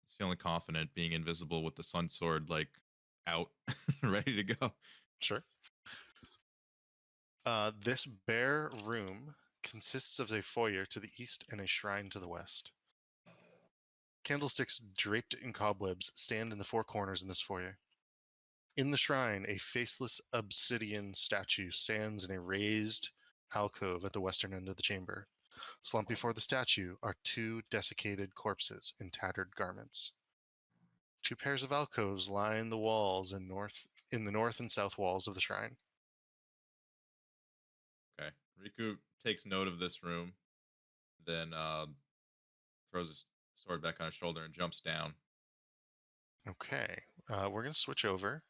S3: He's feeling confident being invisible with the sun sword like out, ready to go.
S2: Sure. This bare room consists of a foyer to the east and a shrine to the west. Candlesticks draped in cobwebs stand in the four corners in this foyer. In the shrine, a faceless obsidian statue stands in a raised alcove at the western end of the chamber. Slumped before the statue are two desiccated corpses in tattered garments. Two pairs of alcoves line the walls in the north and south walls of the shrine.
S3: Okay. Riku takes note of this room, then throws his sword back on his shoulder and jumps down.
S2: Okay, we're going to switch over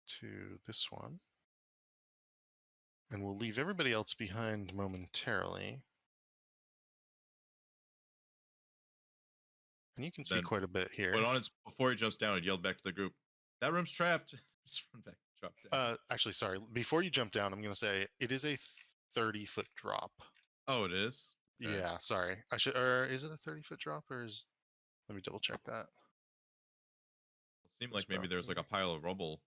S2: to this one. And we'll leave everybody else behind momentarily. And you can see
S3: Then-
S2: quite a bit here.
S3: But before he jumps down, he yelled back to the group, "That room's trapped." Just run back, drop down.
S2: Actually, sorry. Before you jump down, I'm going to say it is a 30-foot drop.
S3: Oh, it is? Okay.
S2: Yeah, sorry. Or is it a 30-foot drop, or is? Let me double check that.
S3: It seemed like maybe there's like a pile of rubble.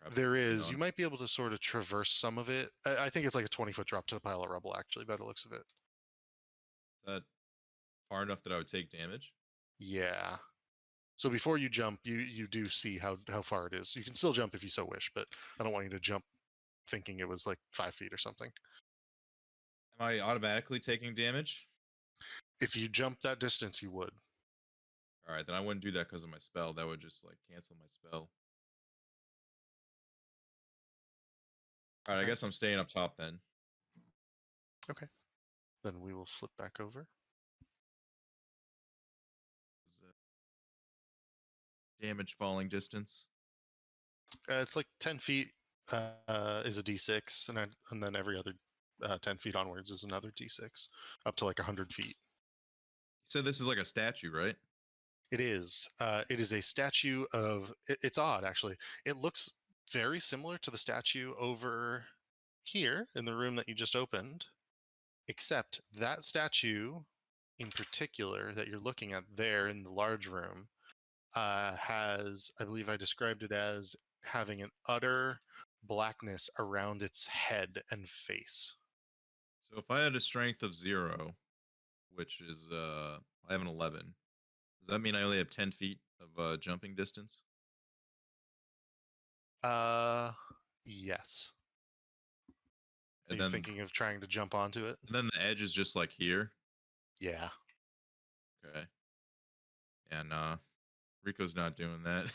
S3: perhaps
S2: There
S3: to lean
S2: is. You
S3: on.
S2: might be able to sort of traverse some of it. I think it's like a 20-foot drop to the pile of rubble, actually, by the looks of it.
S3: Is that far enough that I would take damage?
S2: Yeah. So before you jump, you do see how far it is. You can still jump if you so wish, but I don't want you to jump thinking it was like 5 feet or something.
S3: Am I automatically taking damage?
S2: If you jump that distance, you would.
S3: All right, then I wouldn't do that because of my spell. That would just like cancel my spell. All right, I
S2: Okay.
S3: guess I'm staying up top then.
S2: Then we will flip back over.
S3: Is damage falling distance?
S2: It's like 10 feet is a d6, and then every other 10 feet onwards is another d6, up to like 100 feet.
S3: You said this is like a statue, right?
S2: It is. It is a statue of. It's odd, actually. It looks very similar to the statue over here in the room that you just opened, except that statue in particular that you're looking at there in the large room has, I believe I described it as having an utter blackness around its head and face.
S3: So if I had a strength of 0, which is I have an 11, does that mean I only have 10 feet of jumping distance?
S2: Yes. Are
S3: And
S2: you
S3: then
S2: thinking of trying to jump onto it?
S3: and then the edge is just like here.
S2: Yeah.
S3: Okay. And Rico's not doing that.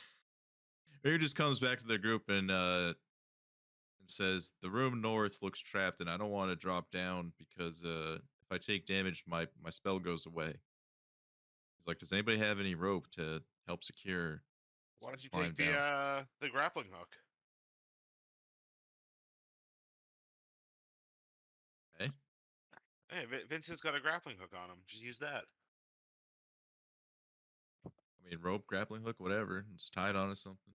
S3: Rico just comes back to the group and says, "The room north looks trapped, and I don't want to drop down because if I take damage, my spell goes away." He's like, "Does anybody have any rope to help secure?"
S5: Why don't you
S3: climb
S5: take
S3: down?
S5: the grappling hook?
S3: Okay.
S5: Hey, Vincent's got a grappling hook on him. Just use that.
S3: I mean, rope, grappling hook, whatever. It's tied onto something.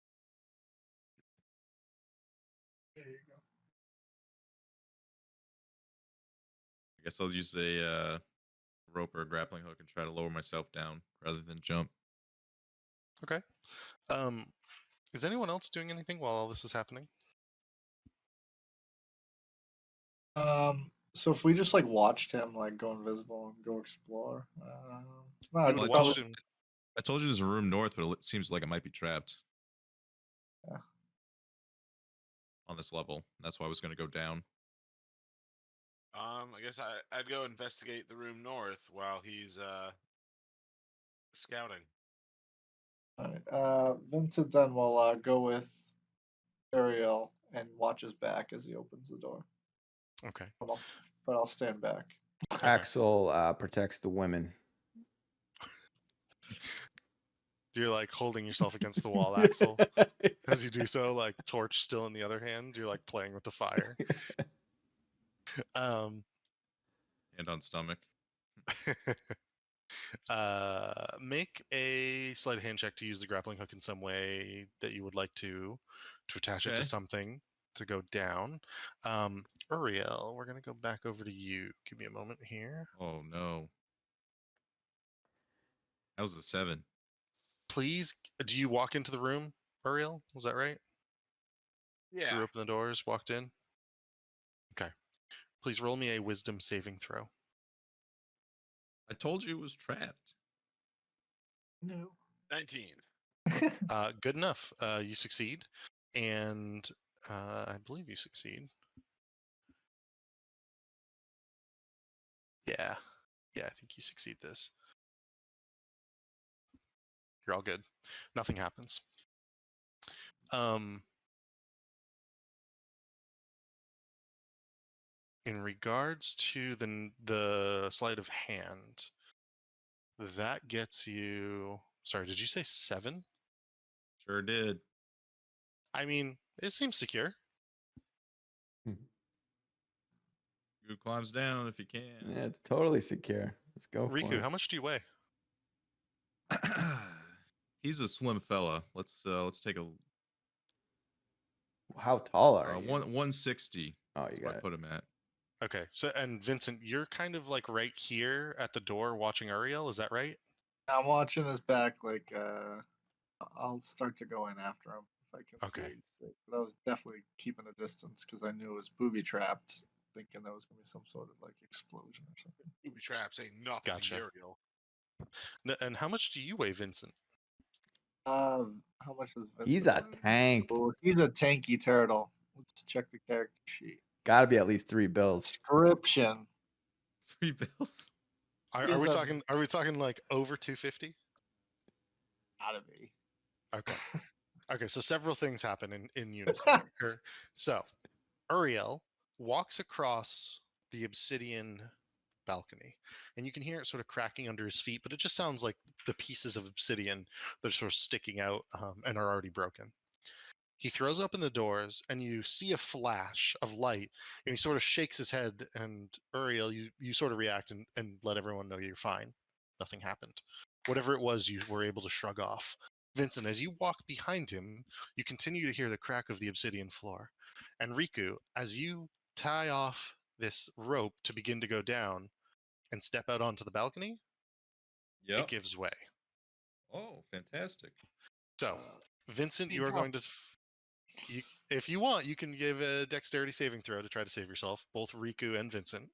S1: There you go.
S3: guess I'll use a rope or a grappling hook and try to lower myself down rather than jump.
S2: Okay. Is anyone else doing anything while all this is happening?
S1: So if we just like watched him like go invisible and go explore, no,
S2: You
S1: we'd
S2: watched
S1: probably,
S2: him.
S3: I told you there's a room north, but it seems like it might be trapped.
S1: Yeah.
S3: On this level. That's why I was going to go down.
S5: I guess I'd go investigate the room north while he's scouting.
S1: Alright, Vincent then will go with Ariel and watch his back as he opens the door.
S2: Okay.
S1: But I'll stand back.
S4: Axel protects the women.
S2: You're like holding yourself against the wall, Axel. As you do so, like torch still in the other hand, you're like playing with the fire.
S3: Hand on stomach.
S2: Make a sleight of hand check to use the grappling hook in some way that you would like to attach it to
S3: Okay.
S2: something to go down. Uriel, we're gonna go back over to you. Give me a moment here.
S3: Oh no. That was a 7.
S2: Please, do you walk into the room, Uriel? Was that right?
S5: Yeah.
S2: Threw open the doors, walked in. Okay. Please roll me a wisdom saving throw.
S3: I told you it was trapped.
S1: No.
S5: 19.
S2: Good enough. You succeed, and I believe you succeed. Yeah, I think you succeed this. You're all good. Nothing happens. In regards to the sleight of hand, that gets you. Sorry, did you say 7?
S3: Sure did.
S2: I mean, it seems secure.
S3: Who climbs down if you can?
S4: Yeah, it's totally secure. Let's go for
S2: Riku,
S4: it.
S2: how much do you weigh?
S3: He's a slim fella. Let's take a
S4: How tall are you?
S3: 160.
S4: Oh,
S3: That's
S4: you
S3: where
S4: got
S3: I
S4: it.
S3: put him at.
S2: Okay, so and Vincent, you're kind of like right here at the door watching Uriel. Is that right?
S1: I'm watching his back. Like, I'll start to go in after him if I can
S2: Okay.
S1: see. But I was definitely keeping a distance because I knew it was booby trapped, thinking there was gonna be some sort of like explosion or something.
S5: Booby traps ain't nothing
S2: Gotcha.
S5: to Uriel.
S2: And how much do you weigh, Vincent?
S1: How much is Vincent?
S4: He's a
S1: weigh?
S4: tank.
S1: Oh, he's a tanky turtle. Let's check the character sheet.
S4: Gotta be at least 3 bills.
S1: Description.
S3: 3 bills.
S2: Are
S1: He's
S2: we
S1: a-
S2: talking? Are we talking like over 250?
S1: Gotta be.
S2: Okay. Okay, so several things happen in unison here. So, Uriel walks across the obsidian balcony, and you can hear it sort of cracking under his feet, but it just sounds like the pieces of obsidian that are sort of sticking out and are already broken. He throws open the doors, and you see a flash of light, and he sort of shakes his head, and Uriel, you sort of react and let everyone know you're fine. Nothing happened. Whatever it was, you were able to shrug off. Vincent, as you walk behind him, you continue to hear the crack of the obsidian floor. And Riku, as you tie off this rope to begin to go down and step out onto the balcony, it
S3: Yep.
S2: gives way.
S3: Oh, fantastic.
S2: So, Vincent,
S1: Hey,
S2: you are
S1: drop.
S2: going to, if you want, you can give a dexterity saving throw to try to save yourself, both Riku and Vincent.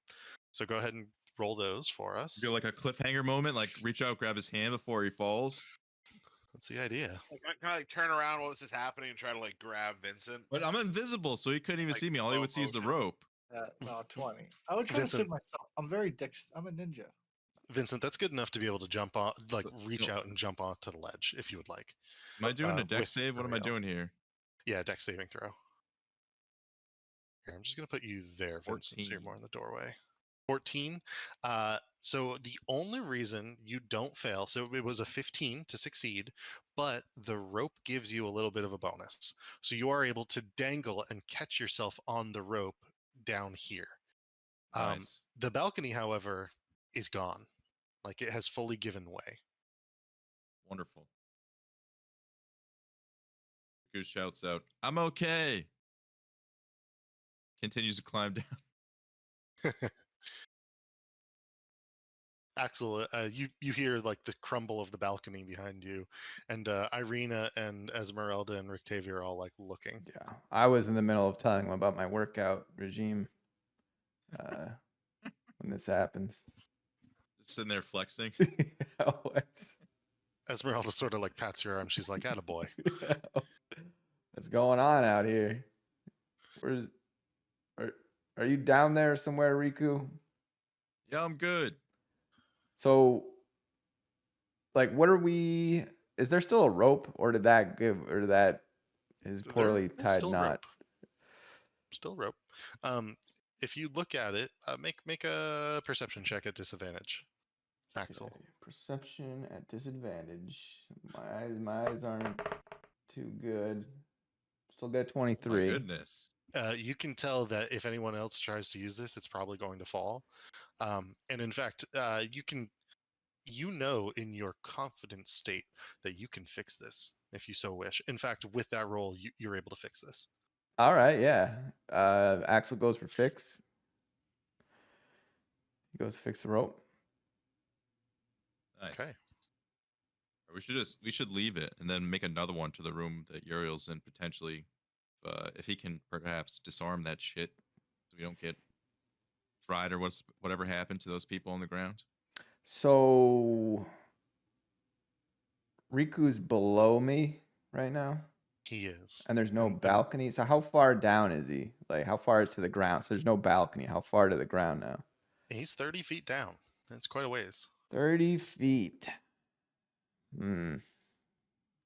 S2: So go ahead and roll those for us.
S3: Do like a cliffhanger moment, like reach out, grab his hand before he falls.
S2: That's the idea.
S5: Like, I kind of like turn around while this is happening and try to like grab Vincent.
S3: But I'm invisible, so he couldn't even
S5: Like
S3: see me. All he would see is the
S5: slow motion.
S3: rope.
S1: No, 20. I would try to
S2: Vincent.
S1: save myself. I'm very I'm a ninja.
S2: Vincent, that's good enough to be able to jump on, like reach
S3: So-
S2: out and jump onto the ledge if you would like.
S3: Am I doing a
S2: with
S3: deck save? What am I
S2: Uriel.
S3: doing here?
S2: Yeah, dex saving throw. Here, I'm just going to put you there, Vincent, so you're
S3: 14.
S2: more in the doorway. 14. So the only reason you don't fail, so it was a 15 to succeed, but the rope gives you a little bit of a bonus. So you are able to dangle and catch yourself on the rope down here.
S3: Nice.
S2: The balcony, however, is gone. Like it has fully given way.
S3: Wonderful. Goose shouts out, "I'm okay." Continues to climb down.
S2: Axel, you hear like the crumble of the balcony behind you, and Irina and Esmeralda and Rictavia are all like looking.
S4: Yeah, I was in the middle of telling him about my workout regime when this happens.
S3: Just sitting there flexing.
S4: What's
S2: Esmeralda sort of like pats your arm. She's like, "Attaboy."
S4: what's going on out here? Where's are you down there somewhere, Riku?
S3: Yeah, I'm good.
S4: So, like, what are we? Is there still a rope, or did that is poorly
S2: There's
S4: tied
S2: still
S4: knot?
S2: rope. Still rope. If you look at it, make a perception check at disadvantage, Axel.
S4: Okay, perception at disadvantage. My eyes aren't too good. Still got
S3: Oh my
S4: 23.
S3: goodness.
S2: You can tell that if anyone else tries to use this, it's probably going to fall. And in fact, you know in your confident state that you can fix this if you so wish. In fact, with that roll, you're able to fix this.
S4: All right, yeah. Axel goes for fix. He goes to fix the rope.
S3: Nice.
S2: Okay.
S3: We should leave it and then make another one to the room that Uriel's in potentially, if he can perhaps disarm that shit, so we don't get fried or whatever happened to those people on the ground.
S4: So Riku's below me right now,
S2: He is.
S4: and there's no
S2: And-
S4: balcony. So how far down is he? Like how far is to the ground? So there's no balcony. How far to the ground now?
S2: He's 30 feet down. That's quite a ways.
S4: 30 feet.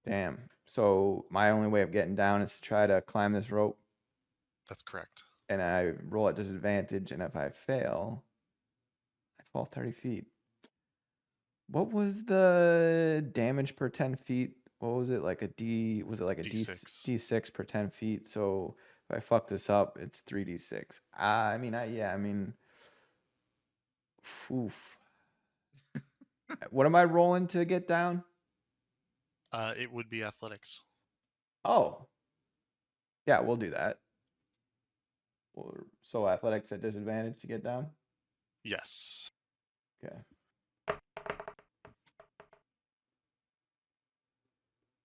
S4: Damn. So my only way of getting down is to try to climb this rope,
S2: That's correct.
S4: and I roll at disadvantage, and if I fail, I fall 30 feet. What was the damage per 10 feet? What was it like was it like a
S2: D6.
S4: D6 per 10 feet? So if I fuck this up, it's 3d6. I mean, oof. What am I rolling to get down?
S2: It would be athletics.
S4: Oh, yeah, we'll do that. So athletics at disadvantage to get down?
S2: Yes.
S4: Okay.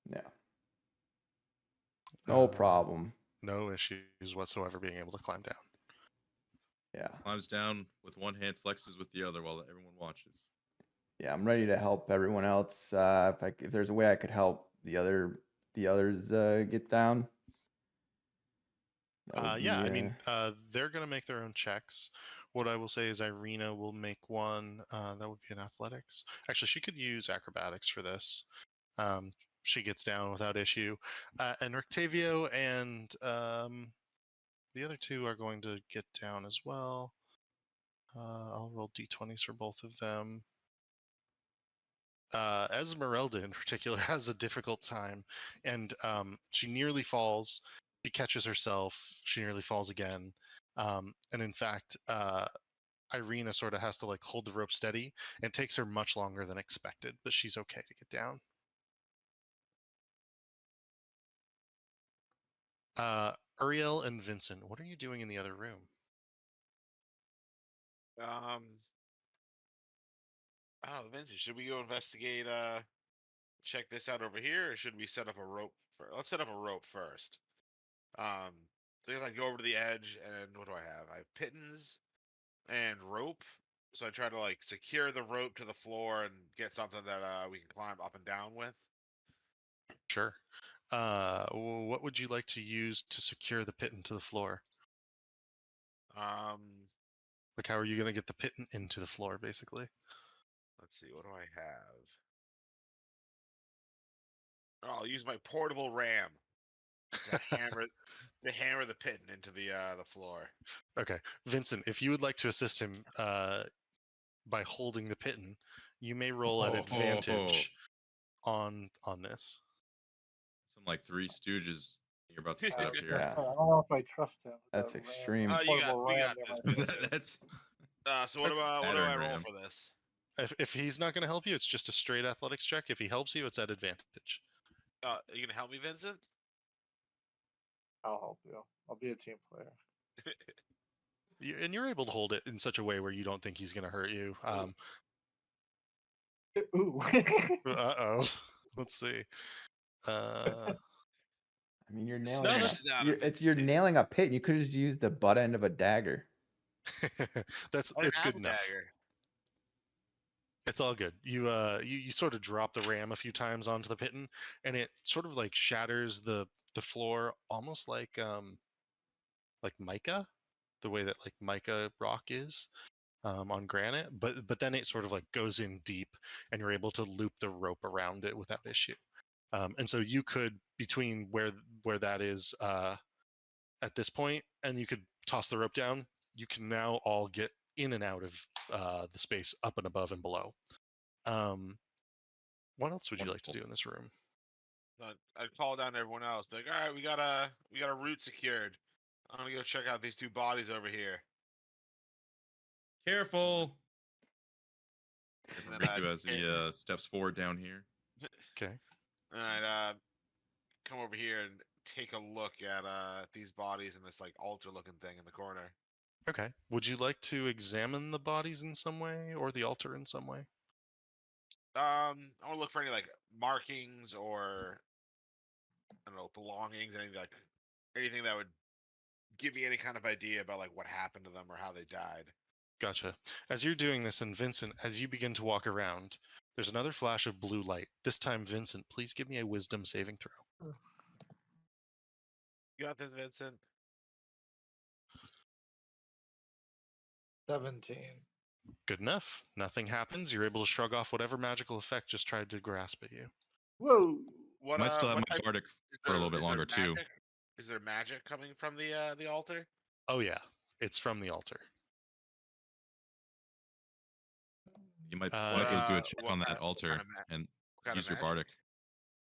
S4: Yeah. No
S2: Uh,
S4: problem.
S2: No issues whatsoever being able to climb down.
S4: Yeah.
S3: Climbs down with one hand, flexes with the other while everyone watches.
S4: Yeah, I'm ready to help everyone else. If there's a way I could help the others get down. that would
S2: Yeah,
S4: be,
S2: I mean, they're going to make their own checks. What I will say is Irina will make one. That would be an athletics. Actually, she could use acrobatics for this. She gets down without issue. And Rictavio and the other two are going to get down as well. I'll roll d20s for both of them. Esmeralda in particular has a difficult time, and she nearly falls. She catches herself. She nearly falls again, and in fact, Irina sort of has to like hold the rope steady. And it takes her much longer than expected, but she's okay to get down. Uriel and Vincent, what are you doing in the other room?
S5: Oh, Vincent, should we go investigate? Check this out over here, or should we set up a rope? Let's set up a rope first. So I go over to the edge, and what do I have? I have pittons and rope. So I try to like secure the rope to the floor and get something that we can climb up and down with.
S2: Sure. What would you like to use to secure the piton to the floor? Like, how are you going to get the piton into the floor, basically?
S5: Let's see, what do I have? Oh, I'll use my portable ram to hammer the piton into the floor.
S2: Okay, Vincent, if you would like to assist him by holding the piton, you may roll at advantage on this.
S3: Some like Three Stooges you're about to set up here.
S4: Yeah.
S1: I don't know if I trust him. with
S4: That's
S1: that ram.
S4: extreme.
S5: You got
S1: Portable ram
S5: this,
S1: in my
S5: Vincent.
S3: That's
S5: So what do I
S3: Pattern
S5: roll
S3: ram.
S5: for this?
S2: If he's not going to help you, it's just a straight athletics check. If he helps you, it's at advantage.
S5: Are you gonna help me, Vincent?
S1: I'll help you. I'll be a team player.
S2: And you're able to hold it in such a way where you don't think he's going to hurt you.
S1: Ooh.
S2: Uh-oh. Let's see.
S4: I mean, you're
S5: So
S4: nailing
S2: that's
S5: not
S4: you're,
S5: a
S4: it's you're
S5: Vince
S4: nailing a pit. You could have just used the butt end of a dagger.
S2: that's
S5: I don't
S2: it's
S5: have
S2: good
S5: a
S2: enough.
S5: dagger.
S2: It's all good. You sort of drop the ram a few times onto the pitten, and it sort of like shatters the floor, almost like mica, the way that like mica rock is on granite. But then it sort of like goes in deep, and you're able to loop the rope around it without issue. And so you could, between where that is at this point, and you could toss the rope down. You can now all get in and out of the space up and above and below. What else would you like to
S3: Wonderful.
S2: do in this room?
S5: I'd call down to everyone else. Be like, all right, we got a route secured. I'm gonna go check out these two bodies over here.
S3: Careful.
S5: And then
S3: Riku as he steps forward down here.
S2: Okay.
S5: and I'd come over here and take a look at these bodies and this like altar looking thing in the corner.
S2: Okay. Would you like to examine the bodies in some way or the altar in some way?
S5: I want to look for any like markings or I don't know belongings, anything that would give me any kind of idea about like what happened to them or how they died.
S2: Gotcha. As you're doing this, and Vincent, as you begin to walk around, there's another flash of blue light. This time, Vincent, please give me a wisdom saving throw.
S5: You got this, Vincent.
S1: 17.
S2: Good enough. Nothing happens. You're able to shrug off whatever magical effect just tried to grasp at you.
S1: Whoa.
S5: What
S3: Might still have
S5: what
S3: my
S5: type,
S3: bardic
S5: is
S3: for a little bit
S5: is there
S3: longer too.
S5: magic? Is there magic coming from the altar?
S2: Oh yeah, it's from the altar.
S3: You might
S2: Uh,
S3: want to go do a check
S5: what
S3: on that
S5: kind- what
S3: altar
S5: kind of ma-
S3: and
S5: What kind
S3: use
S5: of
S3: your
S5: magic?
S3: bardic.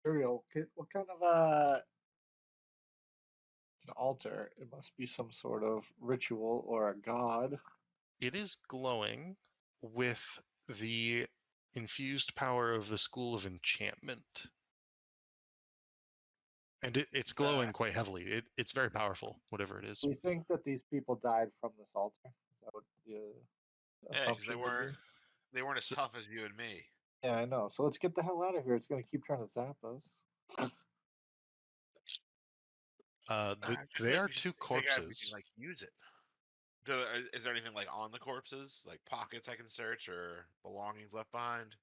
S1: Ariel, what kind of an altar? It must be some sort of ritual or a god.
S2: It is glowing with the infused power of the School of Enchantment. And it's glowing quite heavily. It's very powerful, whatever it is.
S1: Do you think that these people died from this altar? Is that what the
S5: Yeah, because
S1: assumption would be?
S5: they weren't as
S2: So-
S5: tough as you and me.
S1: Yeah, I know. So let's get the hell out of here. It's gonna keep trying to zap us.
S5: I
S2: They
S5: feel like
S2: are
S5: we should
S2: two
S5: figure out if we can,
S2: corpses.
S5: like use it. Is there anything like on the corpses, like pockets I can search or belongings left behind?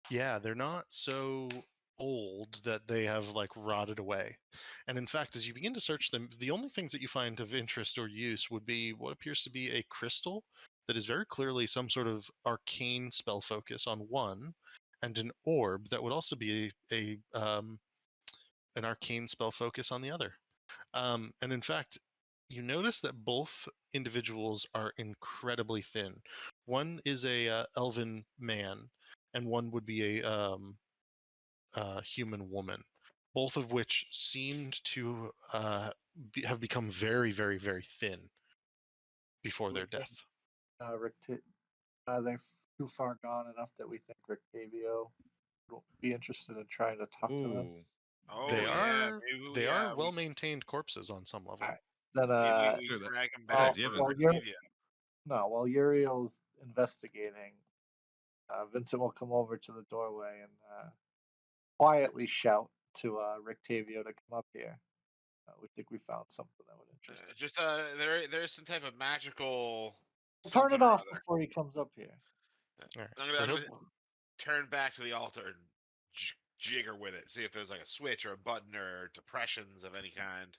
S2: Yeah, they're not so old that they have like rotted away. And in fact, as you begin to search them, the only things that you find of interest or use would be what appears to be a crystal that is very clearly some sort of arcane spell focus on one, and an orb that would also be an arcane spell focus on the other. And in fact, you notice that both individuals are incredibly thin. One is a elven man, and one would be a human woman. Both of which seemed to have become very, very, very thin before their
S1: We think,
S2: death.
S1: they're too far gone enough that we think Rictavio will be interested in trying to talk to them.
S3: Ooh.
S5: Oh
S2: They
S5: yeah,
S2: are
S5: maybe
S2: they
S5: yeah,
S2: are well maintained corpses on some level.
S1: Alright. Then
S5: maybe we
S3: Sure, that-
S5: drag him
S3: good
S5: back.
S3: idea,
S5: for
S3: Vincent.
S5: Rictavia.
S1: no, while Uriel's investigating, Vincent will come over to the doorway and quietly shout to Rictavio to come up here. We think we found something that would interest him.
S5: Just there's some type of magical.
S1: Turn
S5: something
S1: it
S5: or
S1: off
S5: other.
S1: before he comes up here.
S2: All right,
S5: I'm
S2: so
S5: gonna
S2: he'll,
S5: turn back to the altar and jigger with it. See if there's like a switch or a button or depressions of any kind.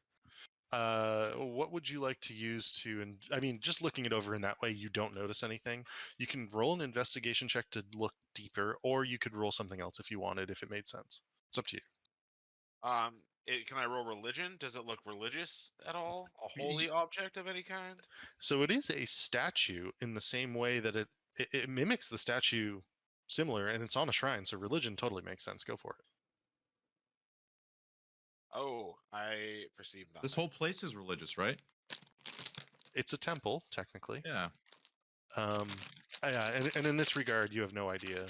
S2: what would you like to use to? And I mean, just looking it over in that way, you don't notice anything. You can roll an investigation check to look deeper, or you could roll something else if you wanted, if it made sense. It's up to you.
S5: Can I roll religion? Does it look religious at all? A
S2: Ye-
S5: holy object of any kind?
S2: So it is a statue in the same way that it mimics the statue similar, and it's on a shrine. So religion totally makes sense. Go for it.
S5: Oh, I perceive nothing.
S3: This whole place is religious, right?
S2: It's a temple, technically.
S3: Yeah.
S2: Yeah, and in this regard, you have no idea.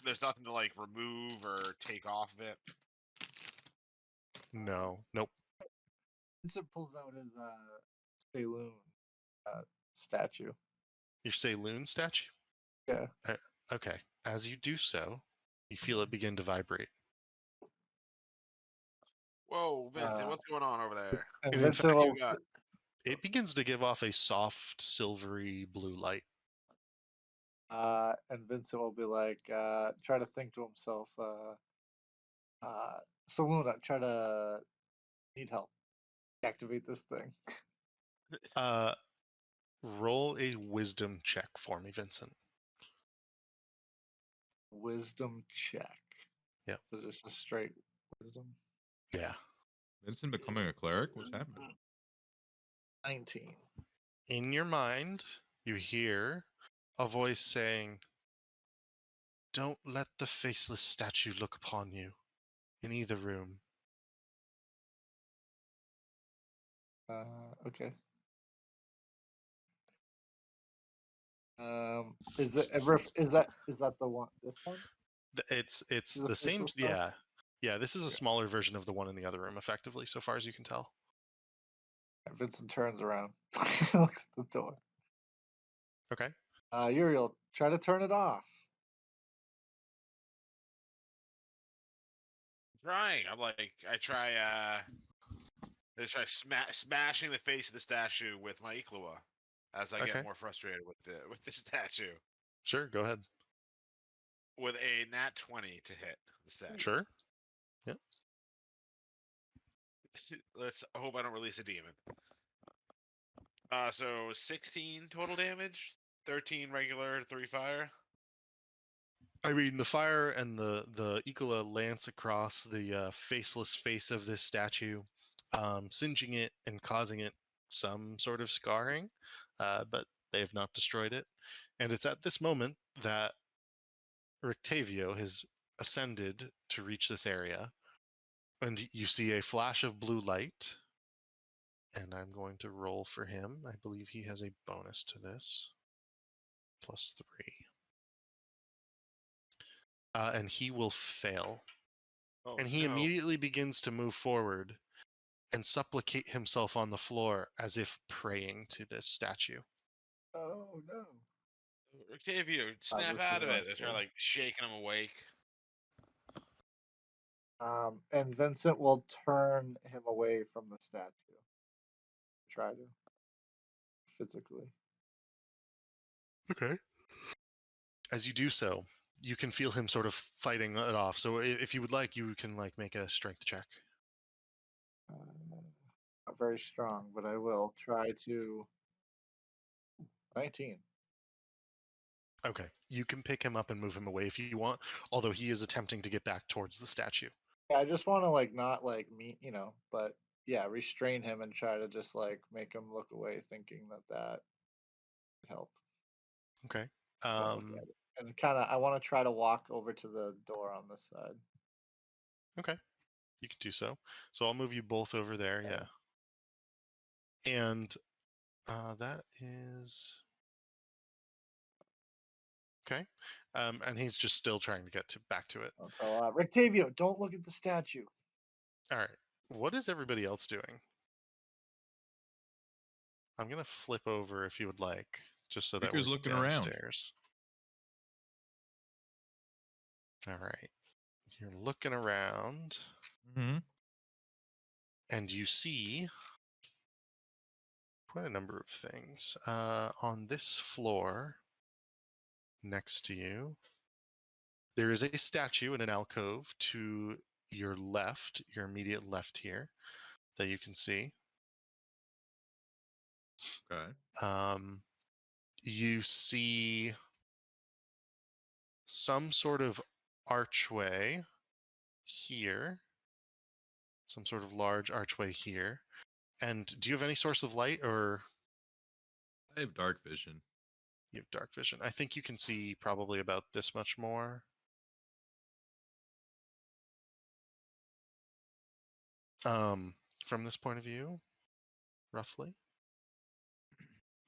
S5: There's nothing to like remove or take off of it.
S2: No, nope.
S1: Vincent pulls out his Saloon statue.
S2: Your Saloon statue.
S1: Yeah.
S2: Okay. As you do so, you feel it begin to vibrate.
S5: Whoa, Vincent,
S1: Uh,
S5: what's going on over there?
S1: And
S2: And in
S1: Vincent
S2: fact,
S5: What you
S1: will,
S5: got?
S2: it begins to give off a soft, silvery blue light.
S1: and Vincent will be like, try to think to himself, Saluna, try to need help. Activate this thing.
S2: Roll a wisdom check for me, Vincent.
S1: Wisdom check.
S2: Yep.
S1: So just a straight wisdom.
S2: Yeah.
S3: Vincent becoming a cleric? What's happening?
S1: 19.
S2: In your mind, you hear a voice saying, "Don't let the faceless statue look upon you in either room."
S1: Okay. Is it ever? Is that the one? This one?
S2: It's
S1: Is the
S2: the same.
S1: faceless statue?
S2: Yeah. This is a
S1: Okay.
S2: smaller version of the one in the other room, effectively, so far as you can tell.
S1: And Vincent turns around, looks at the door.
S2: Okay.
S1: Uriel, try to turn it off.
S5: Trying. I try smashing the face of the statue with my Iklua as I
S2: Okay.
S5: get more frustrated with the statue.
S2: Sure. Go ahead.
S5: With a nat 20 to hit the statue.
S2: Sure.
S5: Let's hope I don't release a demon. So 16 total damage, 13 regular, 3 fire.
S2: I mean, the fire and the Ikola lance across the faceless face of this statue, singeing it and causing it some sort of scarring, but they have not destroyed it. And it's at this moment that Rictavio has ascended to reach this area, and you see a flash of blue light. And I'm going to roll for him. I believe he has a bonus to this, +3. And he will fail.
S5: Oh,
S2: And he
S5: no.
S2: immediately begins to move forward and supplicate himself on the floor as if praying to this statue.
S1: Oh no.
S5: Octavio, snap
S1: this
S5: out
S1: is
S5: of it. I try
S1: helpful.
S5: shaking him awake.
S1: And Vincent will turn him away from the statue. Try to physically.
S2: Okay. As you do so, you can feel him sort of fighting it off. So if you would like, you can make a strength check.
S1: Not very strong, but I will try to. 19.
S2: Okay. You can pick him up and move him away if you want, although he is attempting to get back towards the statue.
S1: Yeah, I just want to not me, but yeah, restrain him and try to just make him look away, thinking that would help.
S2: Okay.
S1: Don't look at it. And I want to try to walk over to the door on this side.
S2: Okay. You can do so. So I'll move you both over there.
S1: Yeah.
S2: Yeah. And that is okay. And he's just still trying to get back to it.
S1: So, Rictavio, don't look at the statue.
S2: All right. What is everybody else doing? I'm gonna flip over if you would like, just so that we're
S3: Ricker's looking around.
S2: downstairs. All right. You're looking around,
S3: Mm-hmm.
S2: and you see quite a number of things. On this floor, next to you, there is a statue in an alcove to your left, your immediate left here, that you can see.
S3: Okay.
S2: You see some sort of archway here, some sort of large archway here. And do you have any source of light, or
S3: I have dark vision.
S2: you have dark vision? I think you can see probably about this much more. From this point of view, roughly.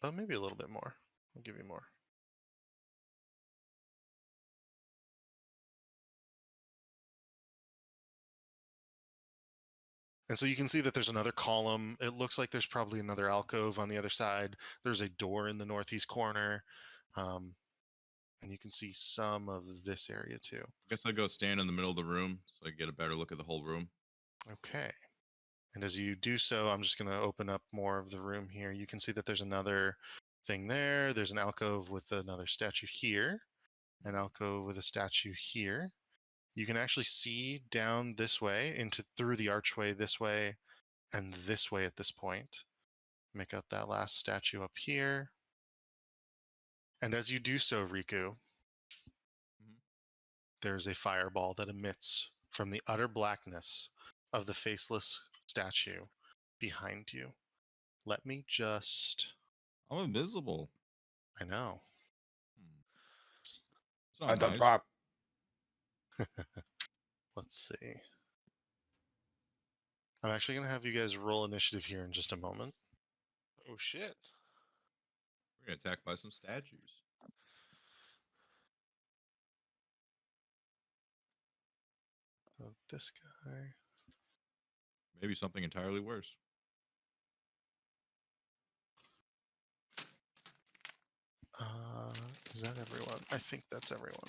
S2: Oh, maybe a little bit more. I'll give you more. And so you can see that there's another column. It looks like there's probably another alcove on the other side. There's a door in the northeast corner. And you can see some of this area too.
S3: I guess I go stand in the middle of the room so I get a better look at the whole room.
S2: Okay. And as you do so, I'm just going to open up more of the room here. You can see that there's another thing there. There's an alcove with another statue here, an alcove with a statue here. You can actually see down this way into through the archway this way and this way at this point. Make out that last statue up here. And as you do so, Riku, there's a fireball that emits from the utter blackness of the faceless statue behind you. Let me just...
S3: I'm invisible.
S2: I know.
S3: It's not nice.
S4: drop.
S2: Let's see. I'm actually going to have you guys roll initiative here in just a moment.
S5: Oh shit.
S3: We're gonna attack by some statues.
S2: So this guy.
S3: Maybe something entirely worse.
S2: Is that everyone? I think that's everyone.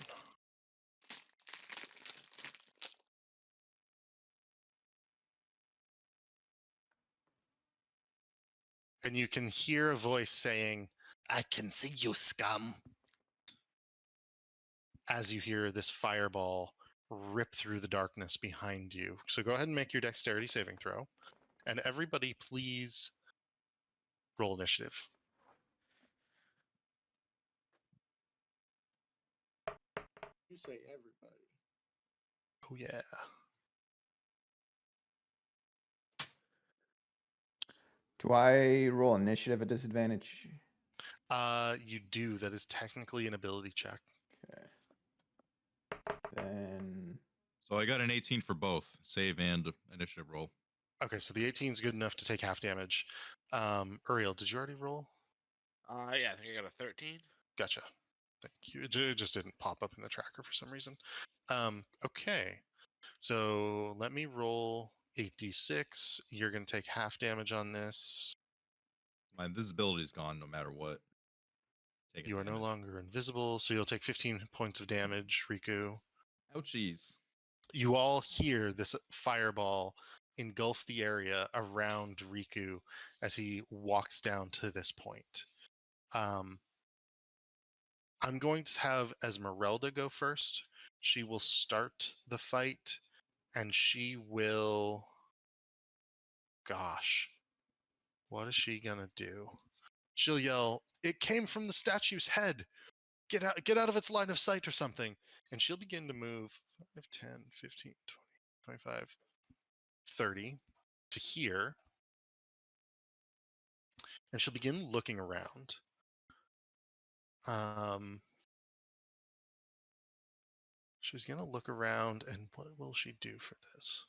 S2: And you can hear a voice saying, "I can see you, scum," as you hear this fireball rip through the darkness behind you. So go ahead and make your dexterity saving throw. And everybody, please roll initiative.
S1: You say everybody.
S2: Oh, yeah.
S4: Do I roll initiative at disadvantage?
S2: You do. That is technically an ability check.
S4: Okay. Then
S3: So I got an 18 for both save and initiative roll.
S2: Okay, so the 18 is good enough to take half damage. Uriel, did you already roll?
S5: Yeah, I think I got a 13.
S2: Gotcha. Thank you. It just didn't pop up in the tracker for some reason. Okay, so let me roll 8d6. You're going to take half damage on this.
S3: My invisibility is gone no matter what. Taking
S2: You are no
S3: damage.
S2: longer invisible, so you'll take 15 points of damage, Riku.
S3: Ouchies.
S2: You all hear this fireball engulf the area around Riku as he walks down to this point. I'm going to have Esmeralda go first. She will start the fight, and she will... Gosh. What is she gonna do? She'll yell, "It came from the statue's head! Get out of its line of sight," or something. And she'll begin to move 5, 10, 15, 20, 25, 30 to here. And she'll begin looking around. She's going to look around, and what will she do for this?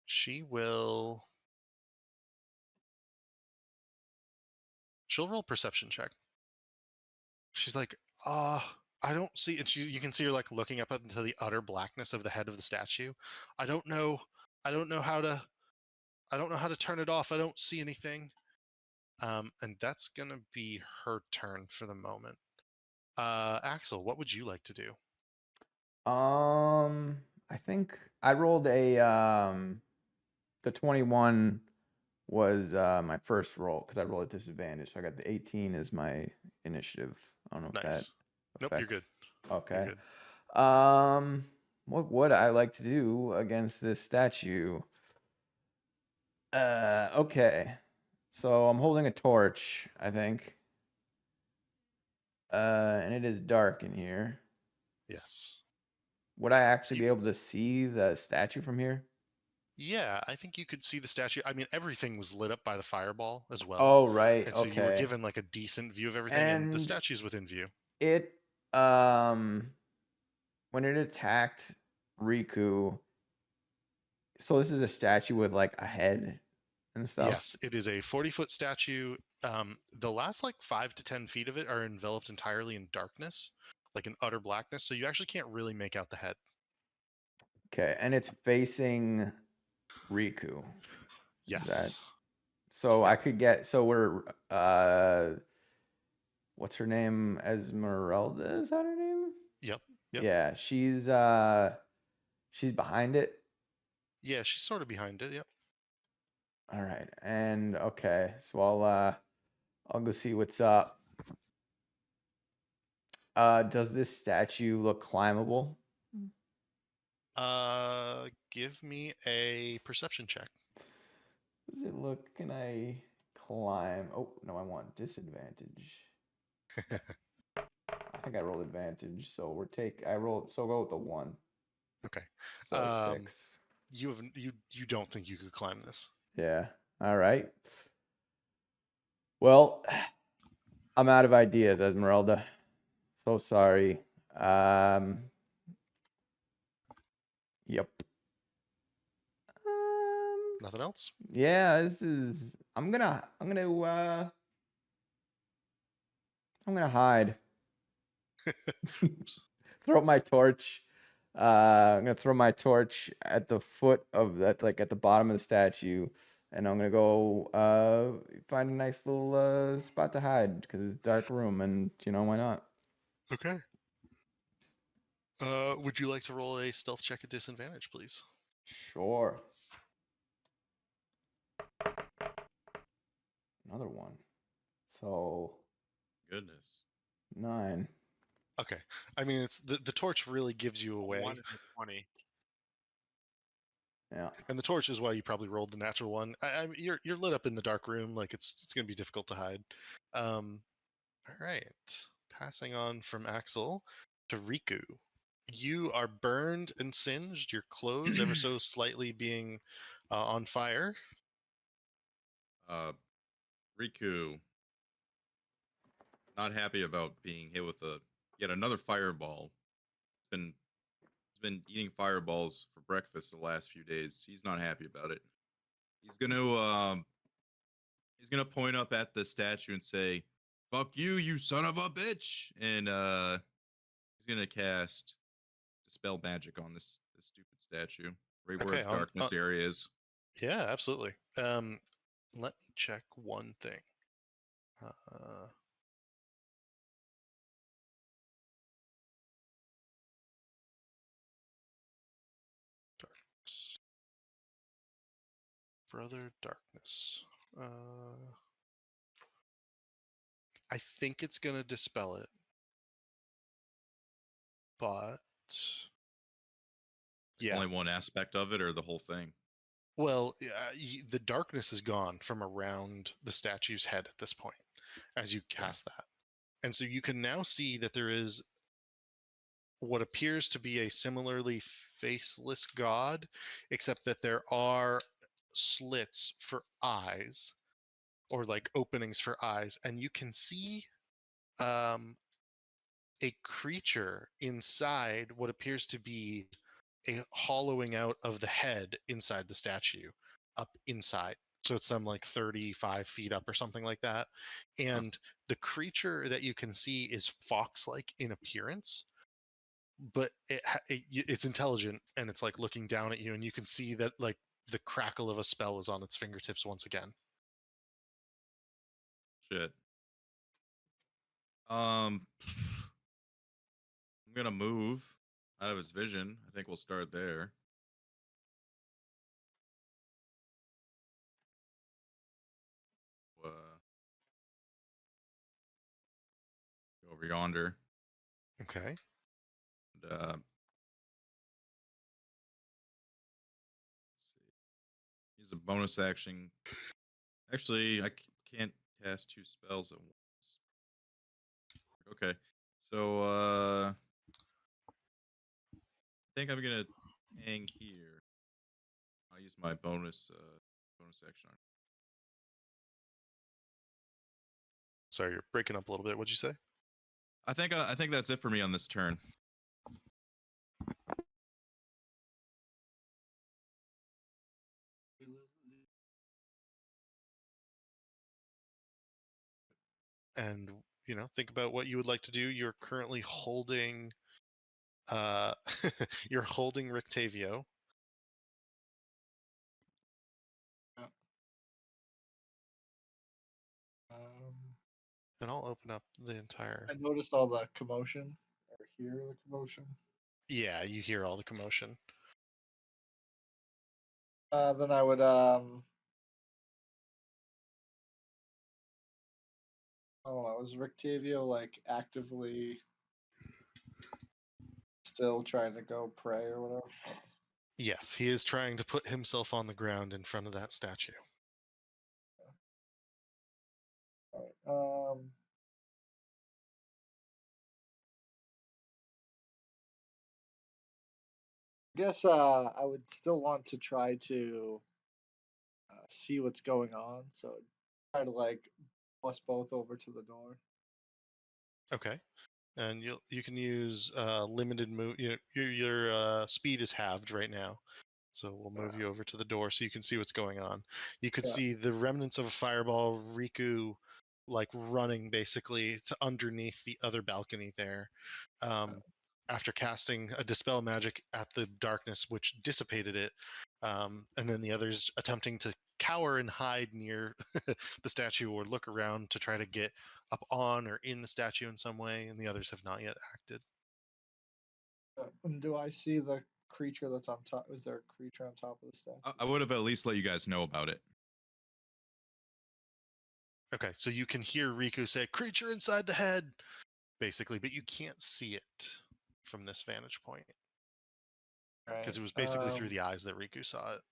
S2: She'll roll a perception check. She's like, I don't see it. You can see her like looking up into the utter blackness of the head of the statue. I don't know how to turn it off. I don't see anything. And that's going to be her turn for the moment. Axel, what would you like to do?
S4: I think I rolled the 21 was my first roll because I rolled at disadvantage. So I got the 18 as my initiative. I don't know if
S2: Nice.
S4: that
S2: Nope, you're good.
S4: Okay.
S2: You're good.
S4: What would I like to do against this statue? Okay. So I'm holding a torch, I think. And it is dark in here.
S2: Yes.
S4: Would I actually be able to see the statue from here?
S2: Yeah, I think you could see the statue. I mean, everything was lit up by the fireball as well.
S4: Oh, right.
S2: And so you were
S4: Okay.
S2: given like a decent view of everything, and the
S4: And
S2: statue's within view.
S4: it when it attacked Riku, so this is a statue with like a head and stuff.
S2: Yes, it is a 40-foot statue. The last like 5 to 10 feet of it are enveloped entirely in darkness, like in utter blackness, so you actually can't really make out the head.
S4: Okay, and it's facing Riku.
S2: Yes.
S4: So I could get, so we're what's her name? Esmeralda, is that her name?
S2: Yep. Yep.
S4: Yeah, she's behind it.
S2: Yeah, she's sort of behind it. Yep.
S4: All right, and okay, so I'll go see what's up. Does this statue look climbable?
S2: Give me a perception check.
S4: Does it look? Can I climb? Oh no, I want disadvantage. I think I rolled advantage, so go with the 1.
S2: Okay.
S4: So 6.
S2: You don't think you could climb this?
S4: Yeah. All right. Well, I'm out of ideas, Esmeralda. So sorry. Yep.
S2: Nothing else?
S4: Yeah, I'm gonna hide. Throw up my torch. I'm gonna throw my torch at the foot of that, like at the bottom of the statue, and I'm gonna go find a nice little spot to hide because it's a dark room, and why not?
S2: Okay. Would you like to roll a stealth check at disadvantage, please?
S4: Sure. Another one. So
S3: Goodness.
S4: 9.
S2: Okay. I mean, it's the torch really gives you away,
S5: 1 and a 20.
S4: Yeah.
S2: and the torch is why you probably rolled the natural one. You're lit up in the dark room, like it's going to be difficult to hide. All right. Passing on from Axel to Riku. You are burned and singed. Your clothes ever so slightly being on fire.
S3: Riku, not happy about being hit with yet another fireball. He's been eating fireballs for breakfast the last few days. He's not happy about it. He's gonna point up at the statue and say, "Fuck you, you son of a bitch!" And he's gonna cast Dispel Magic on this stupid statue, right where
S2: Okay,
S3: the darkness area is.
S2: Yeah, absolutely. Let me check one thing. Darkness. Brother Darkness. I think it's gonna dispel it, but yeah.
S3: Only one aspect of it, or the whole thing?
S2: Well, the darkness is gone from around the statue's head at this point as you cast that. And so you can now see that there is what appears to be a similarly faceless god, except that there are slits for eyes, or like openings for eyes, and you can see a creature inside what appears to be a hollowing out of the head inside the statue, up inside. So it's some like 35 feet up or something like that. And the creature that you can see is fox-like in appearance, but it's intelligent, and it's like looking down at you, and you can see that like the crackle of a spell is on its fingertips once again.
S3: Shit. I'm gonna move out of his vision. I think we'll start there. Go over yonder.
S2: Okay.
S3: And, let's see. Use a bonus action. Actually, I can't cast 2 spells at once. Okay. So, I think I'm gonna hang here. I'll use my bonus action.
S2: Sorry, you're breaking up a little bit. What'd you say?
S3: I think that's it for me on this turn.
S2: And think about what you would like to do. You're currently holding you're holding Rictavio. and I'll open up the entire.
S1: I noticed all the commotion, or hear the commotion.
S2: Yeah, you hear all the commotion.
S1: Then I would I don't know, is Rictavio like actively still trying to go pray or whatever?
S2: Yes, he is trying to put himself on the ground in front of that statue.
S1: Alright, I guess I would still want to try to see what's going on, so try to like bust both over to the door.
S2: Okay, and you can use limited move. Your speed is halved right now, so we'll move you over to the door so you can see what's going on. You could
S1: Yeah.
S2: see the remnants of a fireball. Riku, like running basically to underneath the other balcony there. After casting a dispel magic at the darkness, which dissipated it, and then the others attempting to cower and hide near the statue or look around to try to get up on or in the statue in some way, and the others have not yet acted.
S1: And do I see the creature that's on top? Is there a creature on top of the statue?
S3: I would have at least let you guys know about it.
S2: Okay, so you can hear Riku say, "Creature inside the head," basically, but you can't see it from this vantage point because it was basically through the eyes that Riku saw it.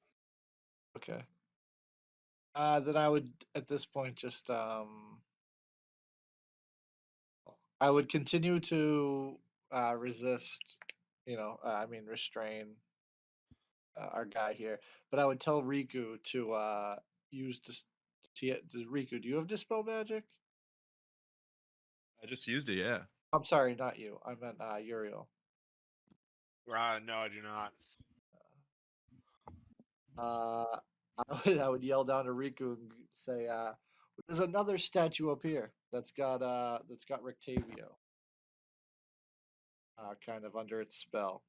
S1: Okay. Then I would at this point just I would continue to resist, restrain our guy here, but I would tell Riku to use Riku, do you have dispel magic?
S3: I just used it, yeah.
S1: I'm sorry, not you. I meant Uriel.
S5: No, I do not.
S1: I would yell down to Riku and say, "There's another statue up here that's got Rictavio, kind of under its spell.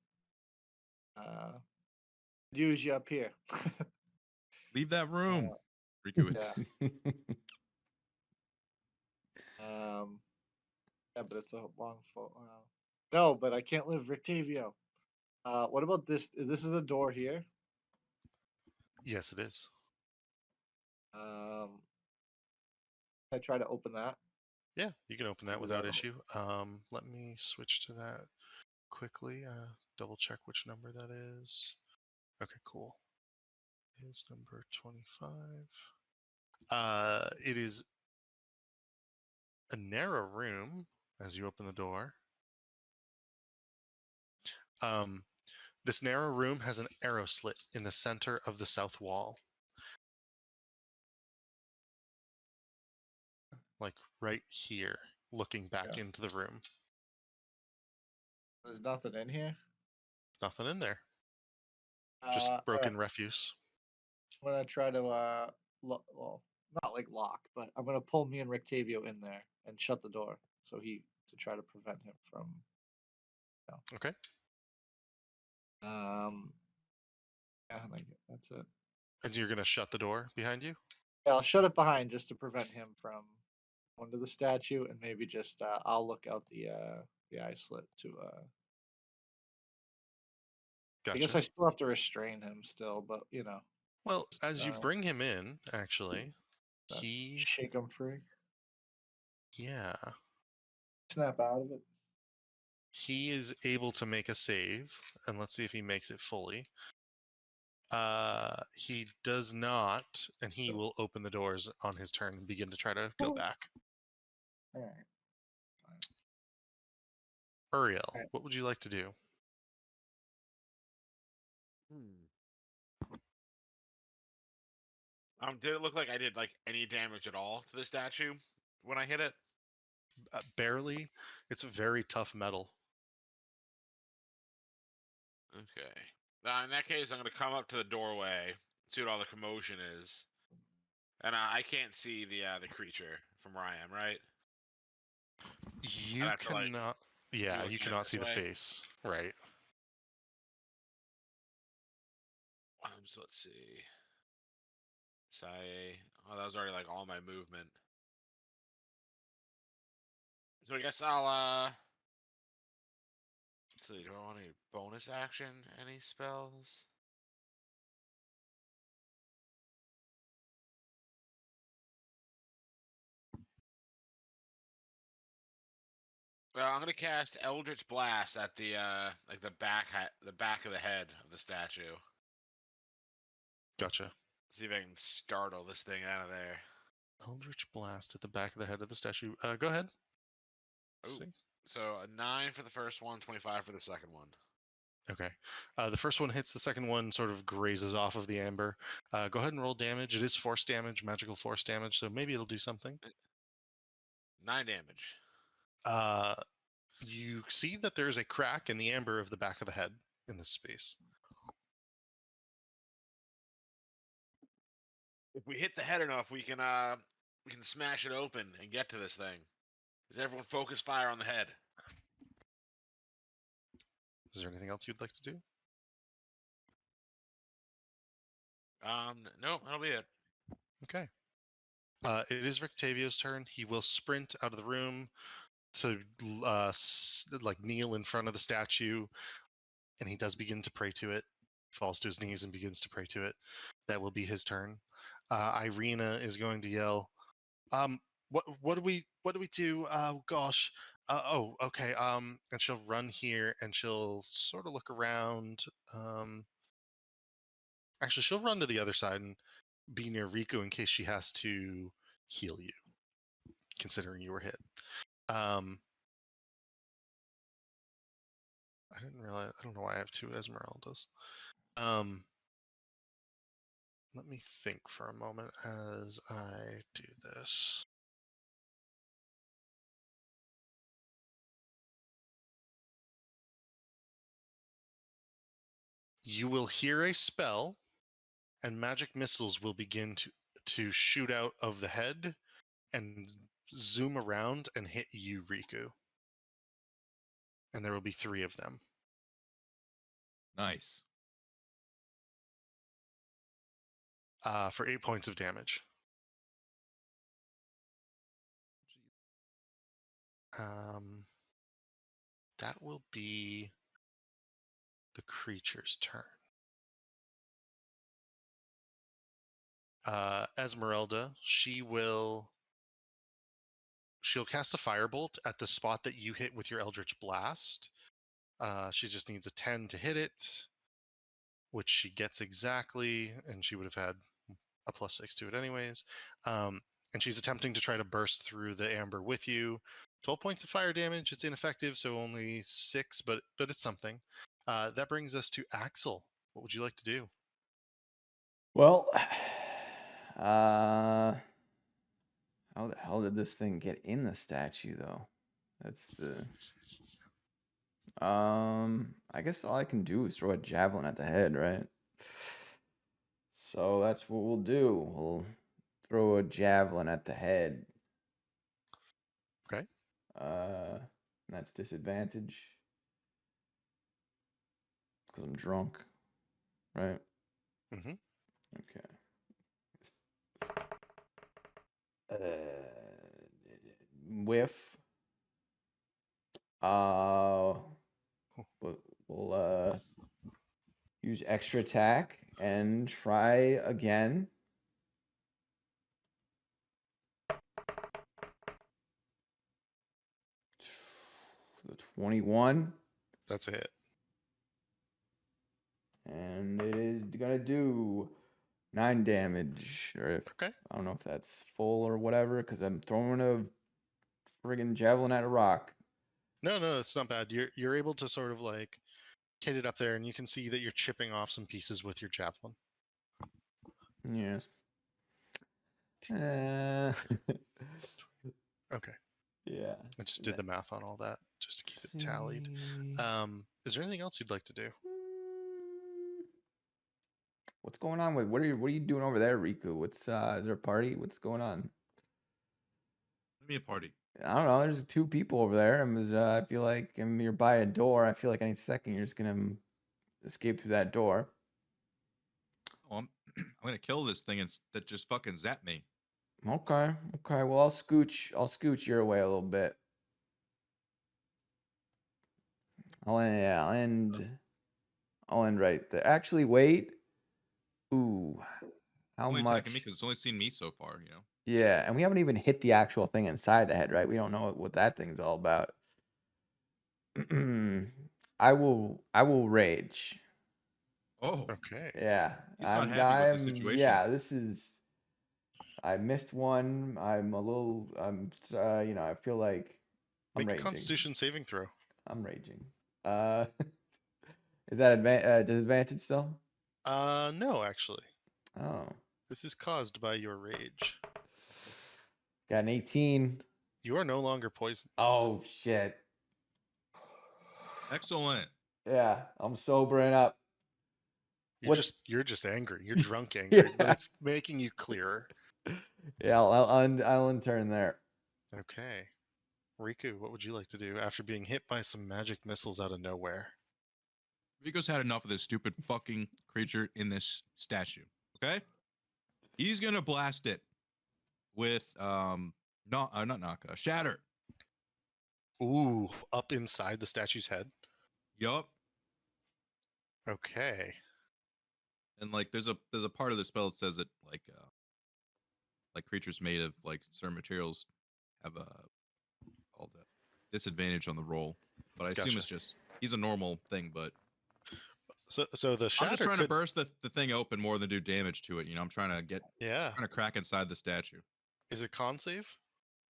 S1: Use you up here."
S3: Leave that room. Riku would
S1: yeah.
S3: say.
S1: Yeah, but it's a long fall. No, but I can't live Rictavio. What about this? This is a door here.
S2: Yes, it is.
S1: I try to open that.
S2: Yeah, you can open that without
S1: Yeah.
S2: issue. Let me switch to that quickly. Double check which number that is. Okay, cool. Is number 25. It is a narrow room as you open the door. This narrow room has an arrow slit in the center of the south wall. Like right here, looking back into the room.
S1: There's nothing in here.
S2: Nothing in there. Just broken refuse.
S1: I'm gonna try to well, not like lock, but I'm gonna pull me and Rictavio in there and shut the door to try to prevent him from.
S2: Okay.
S1: Yeah, that's it.
S2: And you're gonna shut the door behind you?
S1: Yeah, I'll shut it behind just to prevent him from going to the statue, and maybe just I'll look out the eye slit to.
S2: Gotcha.
S1: I guess I still have to restrain him still, but
S2: Well, as you bring him in, actually, he
S1: shake him free.
S2: Yeah.
S1: Snap out of it.
S2: He is able to make a save, and let's see if he makes it fully. He does not, and he will open the doors on his turn and begin to try to go back.
S1: All right.
S2: Uriel, what would you like to do?
S5: Did it look like I did like any damage at all to the statue when I hit it?
S2: Barely. It's very tough metal.
S5: Okay. Now, in that case, I'm going to come up to the doorway, see what all the commotion is. And I can't see the creature from where I am, right?
S2: You cannot. Yeah, you cannot see the face. Right.
S5: So let's see. Oh, that was already like all my movement. So I guess let's see, do I want any bonus action? Any spells? Well, I'm gonna cast Eldritch Blast at the like the back of the head of the statue.
S2: Gotcha.
S5: See if I can startle this thing out of there.
S2: Eldritch Blast at the back of the head of the statue. Go ahead. Let's
S5: Ooh.
S2: see.
S5: So a 9 for the first one, 25 for the second one.
S2: Okay. The first one hits, the second one sort of grazes off of the amber. Go ahead and roll damage. It is force damage, magical force damage, so maybe it'll do something.
S5: 9 damage.
S2: You see that there's a crack in the amber of the back of the head in this space.
S5: If we hit the head enough, we can smash it open and get to this thing. Does everyone focus fire on the head?
S2: Is there anything else you'd like to do?
S5: No, that'll be it.
S2: Okay. It is Rictavio's turn. He will sprint out of the room to like kneel in front of the statue, and he does begin to pray to it. Falls to his knees and begins to pray to it. That will be his turn. Irina is going to yell, what do we do? Oh gosh. Okay. And she'll run here and she'll sort of look around. Actually, she'll run to the other side and be near Riku in case she has to heal you, considering you were hit. I didn't realize. I don't know why I have 2 Esmeraldas. Let me think for a moment as I do this. You will hear a spell, and magic missiles will begin to shoot out of the head and zoom around and hit you, Riku. And there will be 3 of them.
S3: Nice.
S2: For 8 points of damage. That will be the creature's turn. Esmeralda, she'll cast a firebolt at the spot that you hit with your Eldritch Blast. She just needs a 10 to hit it, which she gets exactly, and she would have had a +6 to it anyways. And she's attempting to try to burst through the amber with you. 12 points of fire damage. It's ineffective, so only 6, but it's something. That brings us to Axel. What would you like to do?
S4: Well, how the hell did this thing get in the statue though? That's the I guess all I can do is throw a javelin at the head, right? So that's what we'll do. We'll throw a javelin at the head.
S2: Okay.
S4: That's disadvantage. Because I'm drunk. Right?
S2: Mm-hmm.
S4: Okay. Whiff. We'll use extra attack and try again. The 21.
S2: That's a hit.
S4: And it is gonna do 9 damage. Or if,
S2: Okay.
S4: I don't know if that's full or whatever, because I'm throwing a friggin' javelin at a rock.
S2: No, it's not bad. You're able to sort of like hit it up there, and you can see that you're chipping off some pieces with your javelin.
S4: Yes.
S2: Okay.
S4: Yeah.
S2: I just did the math on all that just to keep it tallied. Is there anything else you'd like to do?
S4: What's going on with what are you doing over there, Riku? What's is there a party? What's going on?
S3: Give me a party.
S4: I don't know. There's 2 people over there. I feel like you're by a door. I feel like any second you're just gonna escape through that door.
S3: Oh, I'm gonna kill this thing and that just fucking zap me.
S4: Okay. Well, I'll scooch your way a little bit. I'll end right there. Actually, wait. Ooh, how
S3: Only attacking me
S4: much?
S3: because it's only seen me so far.
S4: Yeah, and we haven't even hit the actual thing inside the head, right? We don't know what that thing's all about. I will rage.
S3: Oh,
S2: Okay.
S4: Yeah,
S3: he's not happy with the situation.
S4: yeah, I missed one. I feel like I'm
S2: Make a
S4: raging.
S2: Constitution saving throw.
S4: I'm raging. Uh, is that disadvantage still?
S2: No, actually.
S4: Oh,
S2: This is caused by your rage.
S4: got an 18.
S2: You are no longer poisoned.
S4: Oh shit.
S3: Excellent.
S4: Yeah, I'm sobering up.
S2: You're just angry. You're drunk angry, but
S4: Yeah.
S2: it's making you clearer.
S4: Yeah, I'll intern there.
S2: Okay. Riku, what would you like to do after being hit by some magic missiles out of nowhere?
S3: Rico's had enough of this stupid fucking creature in this statue. Okay, he's gonna blast it with not Naka, Shatter.
S2: Ooh, up inside the statue's head?
S3: Yup.
S2: Okay.
S3: And like there's a part of the spell that says that like creatures made of like certain materials have a called a disadvantage on the roll. But I assume
S2: Gotcha.
S3: it's just he's a normal thing, but
S2: So the shatter
S3: I'm just trying to
S2: could,
S3: burst the thing open more than do damage to it. I'm trying to
S2: yeah.
S3: trying to crack inside the statue.
S2: Is it con save?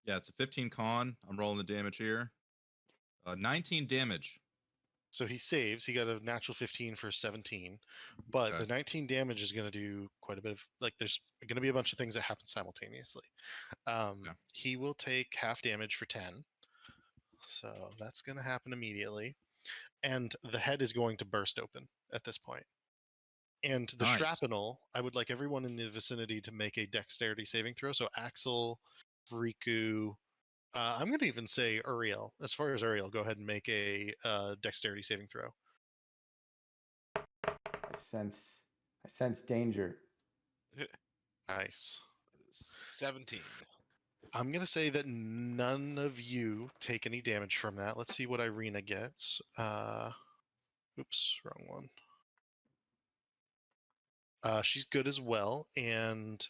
S3: Yeah, it's a 15 con. I'm rolling the damage here. 19 damage.
S2: So he saves. He got a natural 15 for 17, but
S3: Okay.
S2: the 19 damage is going to do quite a bit of like. There's going to be a bunch of things that happen simultaneously.
S3: Okay.
S2: He will take half damage for 10, so that's going to happen immediately, and the head is going to burst open at this point. And the
S3: Nice.
S2: shrapnel, I would like everyone in the vicinity to make a dexterity saving throw. So Axel, Riku, I'm going to even say Uriel. As far as Uriel, go ahead and make a dexterity saving throw.
S4: I sense danger.
S2: Nice.
S5: 17.
S2: I'm going to say that none of you take any damage from that. Let's see what Irina gets. Oops, wrong one. She's good as well, and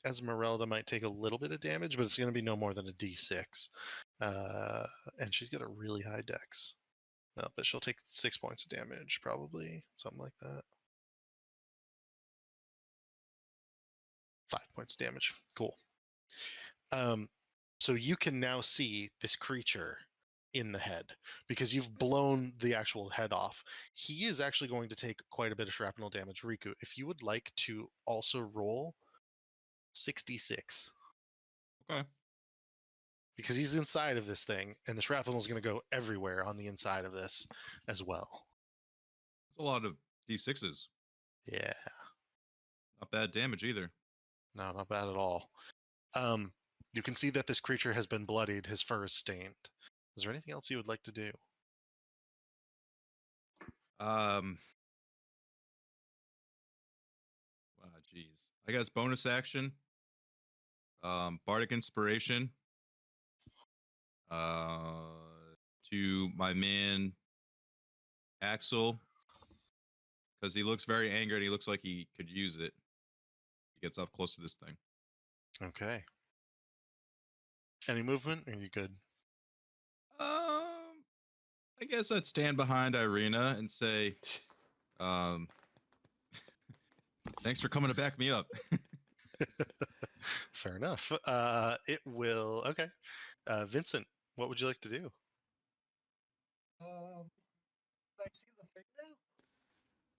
S2: Esmeralda might take a little bit of damage, but it's going to be no more than a D6. And she's got a really high dex. No, but she'll take 6 points of damage, probably. Something like that. 5 points damage. Cool. So you can now see this creature in the head because you've blown the actual head off. He is actually going to take quite a bit of shrapnel damage. Riku, if you would like to also roll 66.
S3: Okay.
S2: Because he's inside of this thing, and the shrapnel is going to go everywhere on the inside of this as well.
S3: That's a lot of D6s.
S2: Yeah.
S3: Not bad damage either.
S2: No, not bad at all. You can see that this creature has been bloodied. His fur is stained. Is there anything else you would like to do?
S3: Jeez. I guess bonus action. Bardic Inspiration. To my man Axel, because he looks very angry and he looks like he could use it. He gets up close to this thing.
S2: Okay. Any movement? Or are you good?
S3: I guess I'd stand behind Irina and say, thanks for coming to back me up.
S2: Fair enough. It will. Okay. Vincent, what would you like to do?
S1: I see the thing now.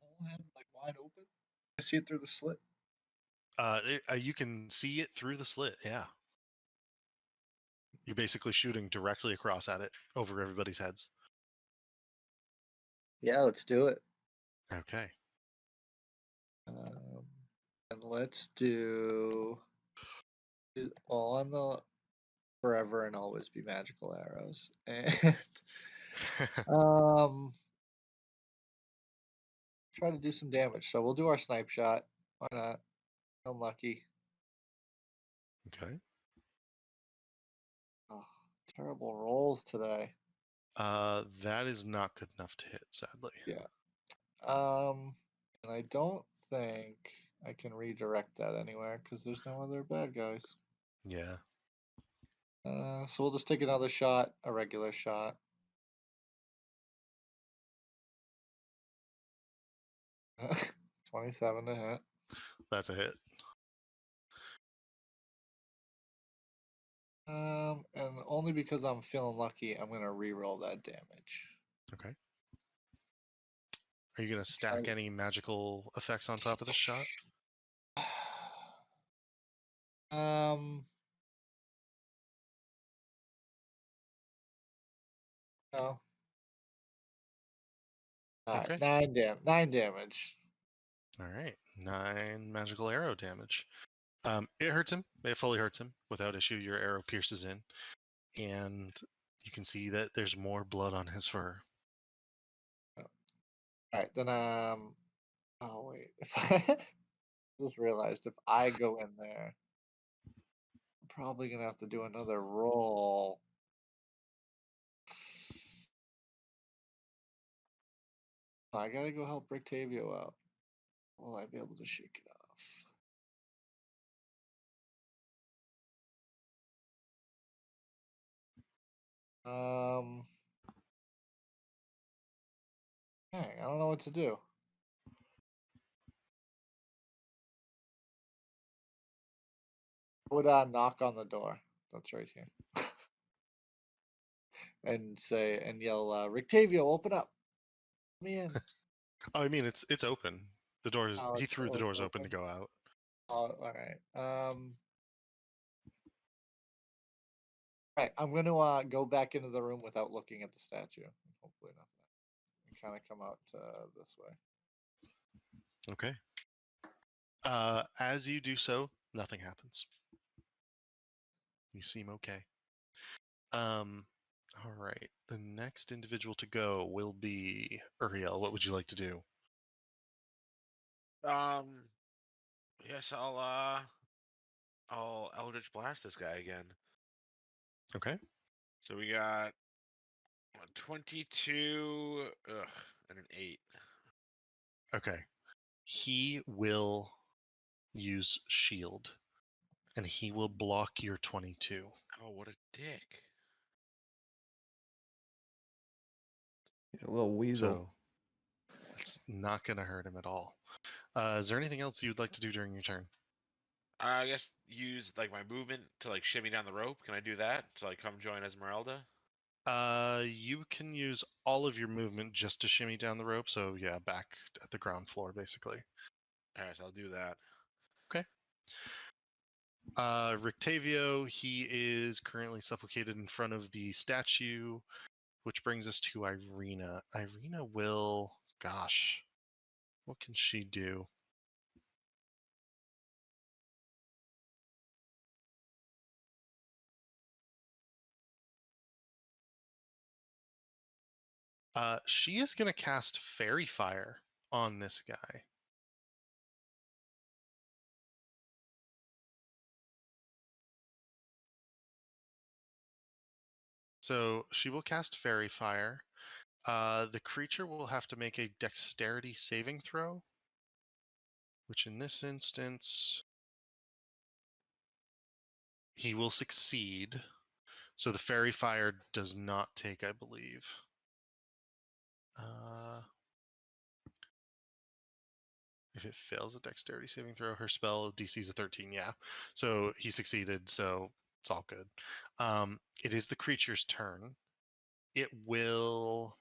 S1: Whole head like wide open. I see it through the slit.
S2: You can see it through the slit. Yeah. You're basically shooting directly across at it over everybody's heads.
S1: Yeah, let's do it.
S2: Okay.
S1: And let's do on the forever and always be magical arrows. And try to do some damage. So we'll do our snipe shot. Why not? Unlucky.
S2: Okay.
S1: Oh, terrible rolls today.
S2: That is not good enough to hit, sadly.
S1: Yeah. And I don't think I can redirect that anywhere because there's no other bad guys.
S2: Yeah.
S1: So we'll just take another shot, a regular shot. $27 to hit.
S2: That's a hit.
S1: And only because I'm feeling lucky, I'm gonna re-roll that damage.
S2: Okay. Are you going to stack any magical effects on top of this shot?
S1: Um. No. Alright,
S2: Okay.
S1: 9 damage.
S2: All right. 9 magical arrow damage. It hurts him. It fully hurts him without issue. Your arrow pierces in, and you can see that there's more blood on his fur.
S1: Alright, then oh wait. If I just realized if I go in there, I'm probably gonna have to do another roll. I gotta go help Rictavio out. Will I be able to shake it off? Dang, I don't know what to do. I would knock on the door. That's right here. And say and yell, Rictavio, open up. Let me in.
S2: Oh, I mean, it's open. The doors.
S1: Oh,
S2: He
S1: it's,
S2: threw the
S1: oh, it's
S2: doors open to
S1: open.
S2: go out.
S1: Oh, all right. Right. I'm going to go back into the room without looking at the statue. Hopefully nothing. And kind of come out this way.
S2: Okay. As you do so, nothing happens. You seem okay. All right. The next individual to go will be Uriel. What would you like to do?
S5: Yes, I'll Eldritch Blast this guy again.
S2: Okay.
S5: So we got a 22, and an 8.
S2: Okay. He will use shield, and he will block your 22.
S5: Oh, what a dick!
S4: He's a little weasel.
S2: So it's not going to hurt him at all. Is there anything else you'd like to do during your turn?
S5: I guess use like my movement to like shimmy down the rope. Can I do that to like come join Esmeralda?
S2: You can use all of your movement just to shimmy down the rope. So yeah, back at the ground floor, basically.
S5: All right, so I'll do that.
S2: Okay. Rictavio, he is currently supplicated in front of the statue, which brings us to Irina. Irina will, gosh, what can she do? She is going to cast Fairy Fire on this guy. So she will cast Fairy Fire. The creature will have to make a Dexterity saving throw, which in this instance, he will succeed. So the Fairy Fire does not take, I believe. If it fails a Dexterity saving throw, her spell DC is a 13. Yeah, so he succeeded. So it's all good. It is the creature's turn. It will.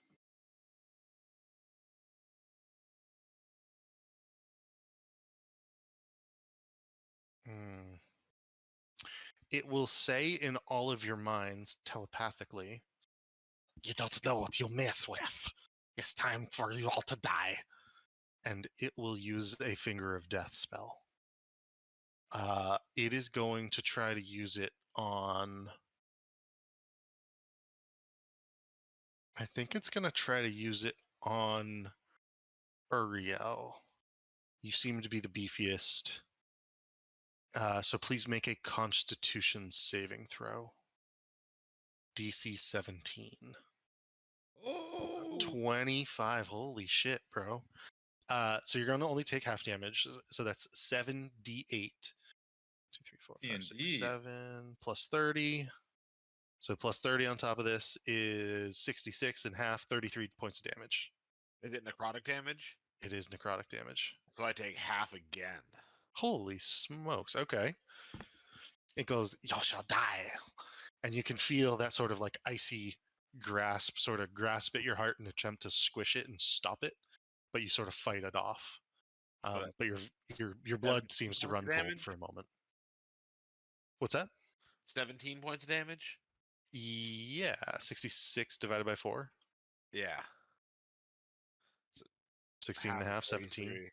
S2: It will say in all of your minds telepathically, "You don't know what you mess with. It's time for you all to die." And it will use a Finger of Death spell. It is going to try to use it on. I think it's going to try to use it on Uriel. You seem to be the beefiest. So please make a Constitution saving throw. DC 17. 25. Holy shit, bro. So you're going to only take half damage. So that's 7d8. 2, 3, 4, 5, 6,
S3: Indeed.
S2: 7 plus 30. So plus 30 on top of this is 66 and half, 33 points of damage.
S5: Is it necrotic damage?
S2: It is necrotic damage.
S5: So I take half again.
S2: Holy smokes. Okay. It goes, you shall die. And you can feel that sort of like icy grasp sort of grasp at your heart and attempt to squish it and stop it, but you sort of fight it off. But your blood seems to run cold
S5: damage?
S2: for a moment. What's that?
S5: 17 points of damage?
S2: Yeah, 66 divided by 4.
S5: Yeah.
S2: 16 and a
S5: Half
S2: half,
S5: of
S2: 17.
S5: 33,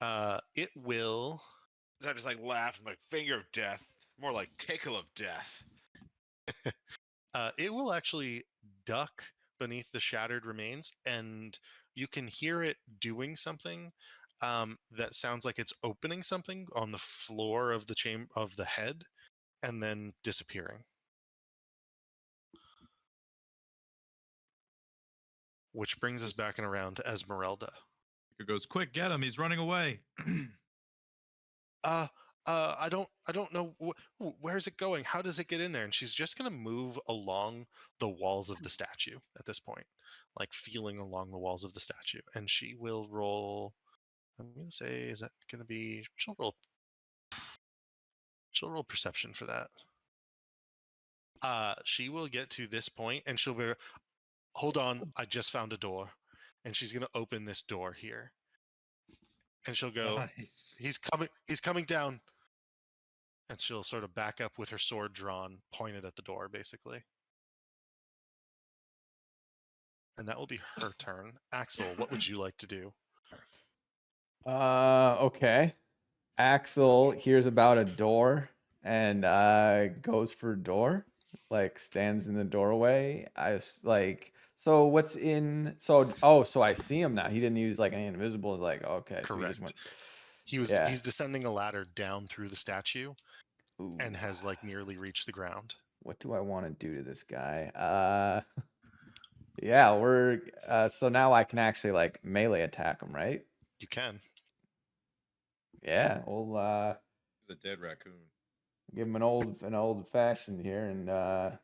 S2: Yeah. It will.
S5: I just like laugh, like finger of death. More like tickle of death.
S2: It will actually duck beneath the shattered remains, and you can hear it doing something that sounds like it's opening something on the floor of the chamber of the head, and then disappearing. Which brings us back and around to Esmeralda.
S3: It goes, quick, get him! He's running away.
S2: I don't know where's it going. How does it get in there? And she's just gonna move along the walls of the statue at this point, like feeling along the walls of the statue. And she will roll. I'm gonna say, is that gonna be? She'll roll perception for that. She will get to this point, and she'll be, hold on, I just found a door, and she's gonna open this door here, and she'll go,
S3: Nice.
S2: he's coming down. And she'll sort of back up with her sword drawn, pointed at the door, basically. And that will be her turn. Axel, what would you like to do?
S4: Okay. Axel hears about a door and goes for door, like stands in the doorway. So what's in? So I see him now. He didn't use like any invisible. Like okay, so he just
S2: Correct.
S4: went.
S2: He's descending a ladder down through the statue
S4: Ooh,
S2: and has like nearly reached the ground.
S4: what do I want to do to this guy? Yeah, we're so now I can actually like melee attack him, right?
S2: You can.
S4: Yeah, we'll
S3: He's a dead raccoon.
S4: give him an old fashioned here and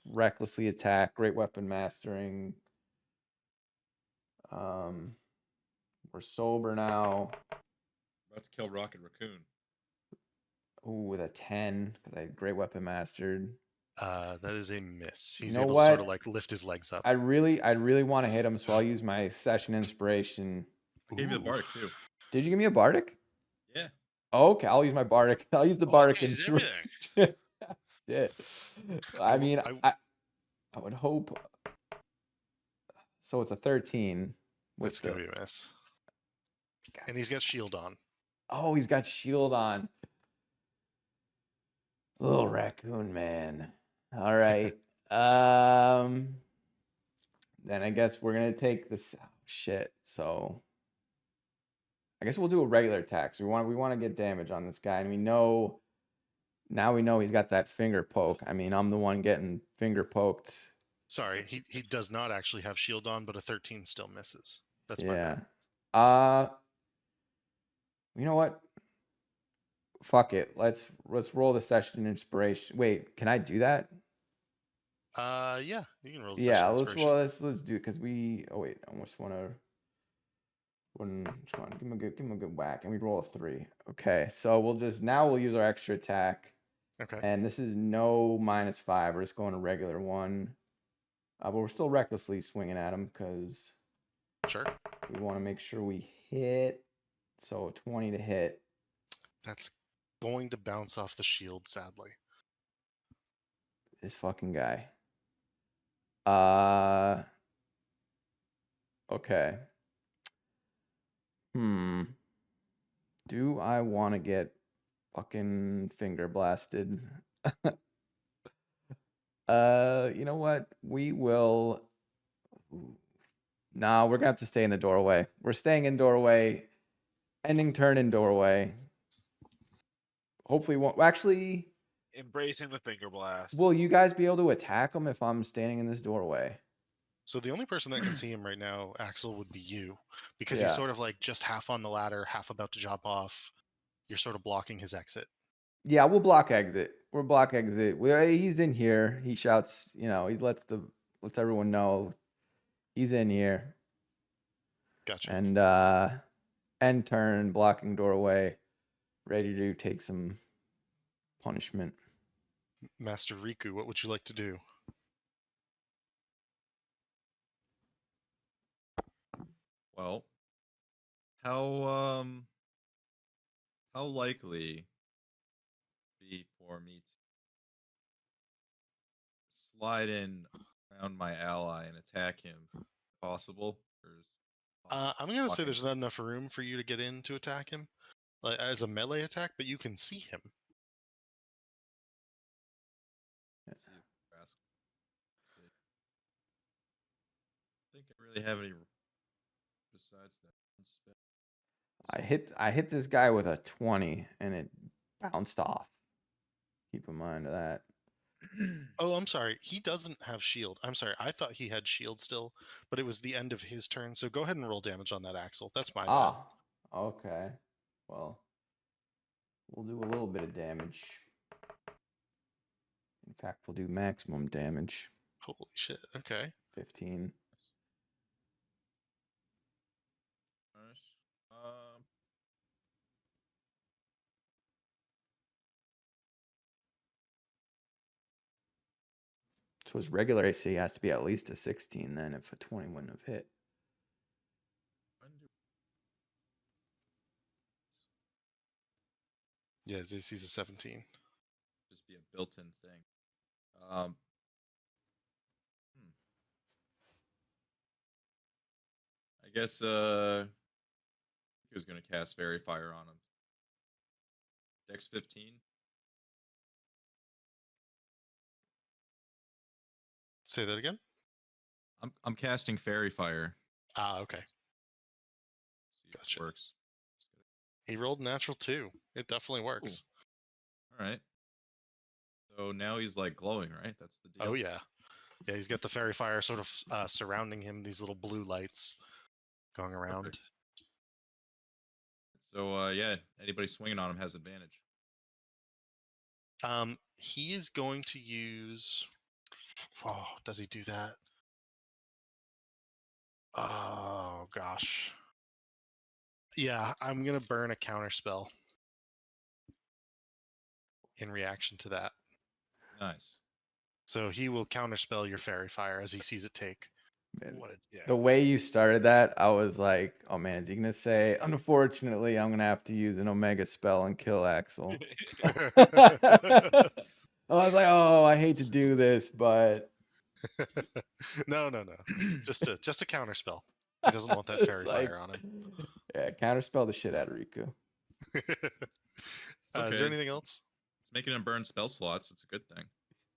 S4: recklessly attack, great weapon mastering. We're sober now.
S3: About to kill Rocket Raccoon.
S4: Ooh, with a 10 because I had great weapon mastered.
S2: That is a miss. He's
S4: know
S2: able to sort of
S4: what?
S2: like lift his legs up.
S4: I really want to hit him, so I'll use my session inspiration.
S3: I gave you the
S2: Ooh.
S3: bark too.
S4: Did you give me a bardic?
S3: Yeah.
S4: Okay, I'll use my bardic. I'll use the bardic
S5: Changes
S4: inspiration.
S5: everything.
S4: Yeah. I mean,
S2: I-
S4: I would hope. So it's a 13.
S2: That's gonna be a miss. And he's got shield on.
S4: Oh, he's got shield on. Little raccoon man. All right. Then I guess we're gonna take this shit. So I guess we'll do a regular attack. So we want to get damage on this guy, and we know he's got that finger poke. I mean, I'm the one getting finger poked.
S2: Sorry, he does not actually have shield on, but a 13 still misses. That's my
S4: Yeah.
S2: bad.
S4: You know what? Fuck it. Let's roll the session inspiration. Wait, can I do that?
S2: Yeah, you can roll the
S4: Yeah,
S2: session inspiration.
S4: let's do it because we. Oh wait, I almost want to. Give him a good whack, and we roll a 3. Okay, so we'll use our extra attack,
S2: Okay.
S4: and this is no -5. We're just going a regular 1, but we're still recklessly swinging at him because
S2: Sure.
S4: we want to make sure we hit. So 20 to hit.
S2: That's going to bounce off the shield, sadly.
S4: This fucking guy. Okay. Do I want to get fucking finger blasted? You know what? We will. Nah, we're gonna have to stay in the doorway. We're staying in doorway. Ending turn in doorway. Hopefully, won't actually.
S5: Embracing the finger blast.
S4: Will you guys be able to attack him if I'm standing in this doorway?
S2: So the only person that can see him right now, Axel, would be you, because he's
S4: Yeah.
S2: sort of like just half on the ladder, half about to jump off. You're sort of blocking his exit.
S4: Yeah, we'll block exit. We're block exit. He's in here. He shouts, he lets everyone know he's in here.
S2: Gotcha.
S4: And end turn, blocking doorway, ready to take some punishment.
S2: Master Riku, what would you like to do?
S3: Well, how likely be for me to slide in around my ally and attack him? Possible? Or is
S2: I'm gonna say
S3: blocking?
S2: there's not enough room for you to get in to attack him, like as a melee attack, but you can see him.
S3: Let's see if rascal- let's see. I think I really have any besides that one spell.
S4: I hit this guy with a 20 and it bounced off. Keep in mind of that.
S2: Oh, I'm sorry. He doesn't have shield. I'm sorry. I thought he had shield still, but it was the end of his turn. So go ahead and roll damage on that, Axel. That's my bad.
S4: Ah, okay. Well, we'll do a little bit of damage. In fact, we'll do maximum damage.
S2: Holy shit. Okay.
S4: 15.
S3: Nice.
S4: So his regular AC has to be at least a 16 then if a 20 wouldn't have hit.
S3: when do-
S2: Yeah, his AC's a 17.
S3: Just be a built-in thing. Hmm. I guess he was gonna cast Fairy Fire on him. Dex 15.
S2: Say that again?
S3: I'm casting Fairy Fire.
S2: Ah, okay.
S3: See if
S2: Gotcha.
S3: it works.
S2: He rolled natural 2. It definitely works.
S3: All right. So now he's like glowing, right? That's the deal.
S2: Oh, yeah. Yeah, he's got the fairy fire sort of surrounding him, these little blue lights going around.
S3: Perfect. So yeah, anybody swinging on him has advantage.
S2: He is going to use. Oh, does he do that? Oh gosh. Yeah, I'm gonna burn a counter spell in reaction to that.
S3: Nice.
S2: So he will counterspell your fairy fire as he sees it take.
S4: Man,
S5: What a dick.
S4: the way you started that, I was like, oh man, is he going to say, unfortunately, I'm going to have to use an Omega spell and kill Axel? I was like, oh, I hate to do this, but
S2: No. Just a counterspell. He doesn't want that
S4: it's
S2: fairy
S4: like,
S2: fire on him.
S4: Yeah, counterspell the shit out of Riku.
S2: Is there
S3: Okay.
S2: anything else?
S3: It's making him burn spell slots. It's a good thing.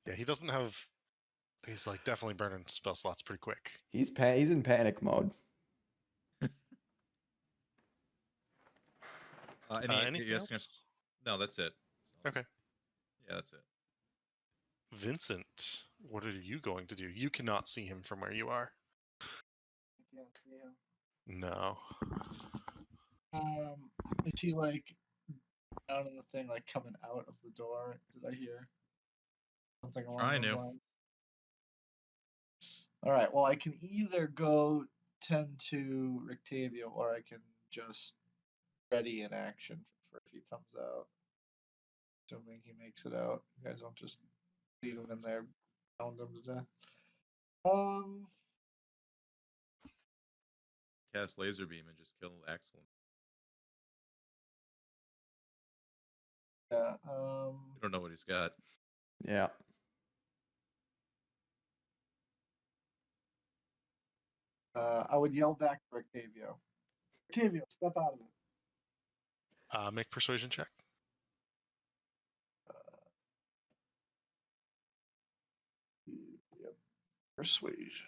S2: Yeah, he doesn't have. He's like definitely burning spell slots pretty quick.
S4: He's in panic mode.
S2: Anything
S3: yes,
S2: else?
S3: No, that's it.
S2: Okay.
S3: Yeah, that's it.
S2: Vincent, what are you going to do? You cannot see him from where you are. No.
S1: Is he like down in the thing, like coming out of the door? Did I hear something along
S3: Trying
S1: those
S3: to.
S1: lines? All right. Well, I can either go tend to Rictavio, or I can just ready in action for if he comes out. Assuming he makes it out. You guys don't just leave him in there, pound him to death.
S3: Cast laser beam and just kill Axel.
S1: Yeah.
S3: You don't know what he's got.
S4: Yeah.
S1: I would yell back to Rictavio. Rictavio, step out of it.
S2: Make persuasion check.
S1: Yep. Persuasion.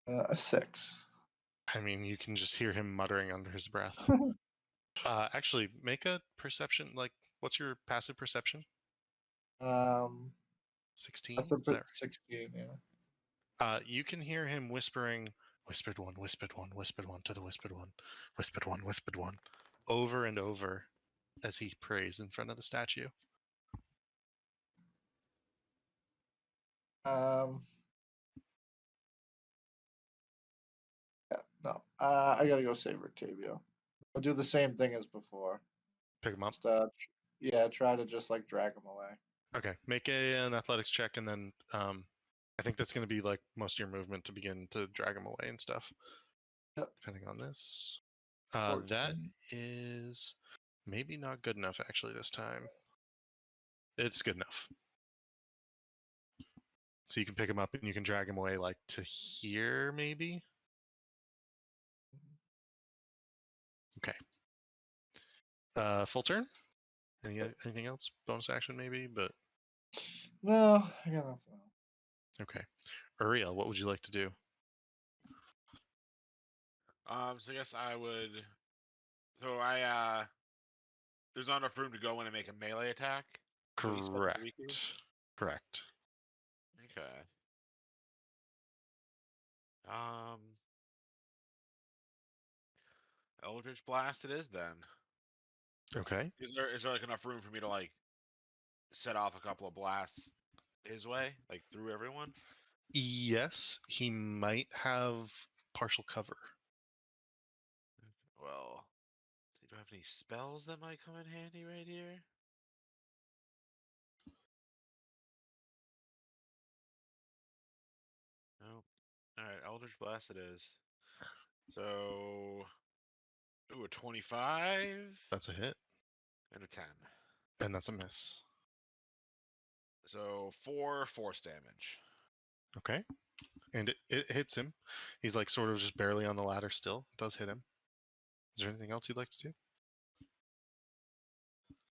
S1: A 6.
S2: I mean, you can just hear him muttering under his breath. Actually, make a perception. Like, what's your passive perception? 16.
S1: That's a
S2: Is that
S1: bit 16. Yeah.
S2: right? You can hear him whispering, "Whispered one, whispered one, whispered one to the whispered one, whispered one, whispered one," over and over as he prays in front of the statue.
S1: Yeah, no. I gotta go save Rictavio. I'll do the same thing as before.
S2: Pick him up.
S1: Just, yeah, try to just like drag him away.
S2: Okay, make an athletics check, and then I think that's going to be like most of your movement to begin to drag him away and stuff.
S1: Yep.
S2: Depending on this, that
S1: 14.
S2: is maybe not good enough actually this time. It's good enough. So you can pick him up and you can drag him away like to here maybe. Okay. Full turn. Anything else? Bonus action maybe, but
S1: No, I got nothing else.
S2: okay. Uriel, what would you like to do?
S5: So I guess I would. So there's not enough room to go in and make a melee attack. So he spent the
S2: Correct.
S5: Riku?
S2: Correct.
S5: Okay. Eldritch Blast it is then.
S2: Okay.
S5: Is there like enough room for me to like set off a couple of blasts his way, like through everyone?
S2: Yes, he might have partial cover.
S5: Well, do I have any spells that might come in handy right here? Nope. Alright, Eldritch Blast it is. So, ooh, a 25
S2: That's a hit,
S5: and a 10.
S2: and that's a miss.
S5: So 4 force damage.
S2: Okay. And it hits him. He's like sort of just barely on the ladder still. It does hit him. Is there anything else you'd like to do?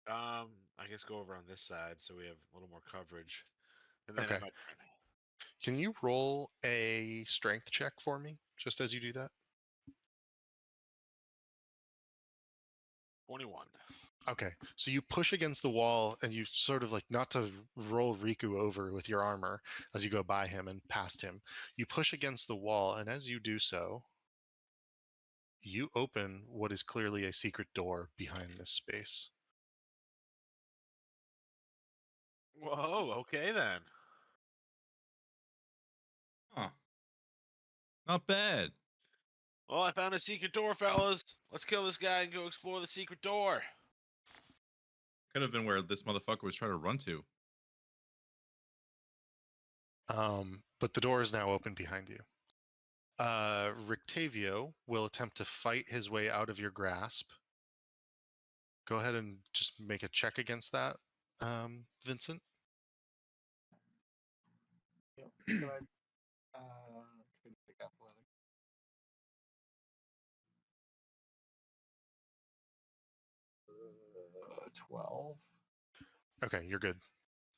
S5: I guess go over on this side so we have a little more coverage. And then
S2: Okay.
S5: I might
S2: Can you roll a strength check for me, just as you do that?
S5: 21.
S2: Okay, so you push against the wall and you sort of like, not to roll Riku over with your armor as you go by him and past him, you push against the wall, and as you do so, you open what is clearly a secret door behind this space.
S5: Whoa, okay then.
S3: Huh. Not bad.
S5: Well, I found a secret door, fellas. Let's kill this guy and go explore the secret door.
S3: Could have been where this motherfucker was trying to run to.
S2: But the door is now open behind you. Rictavio will attempt to fight his way out of your grasp. Go ahead and just make a check against that, Vincent.
S1: Yep. Can I, can I take athletic? Uh, 12.
S2: Okay, you're good.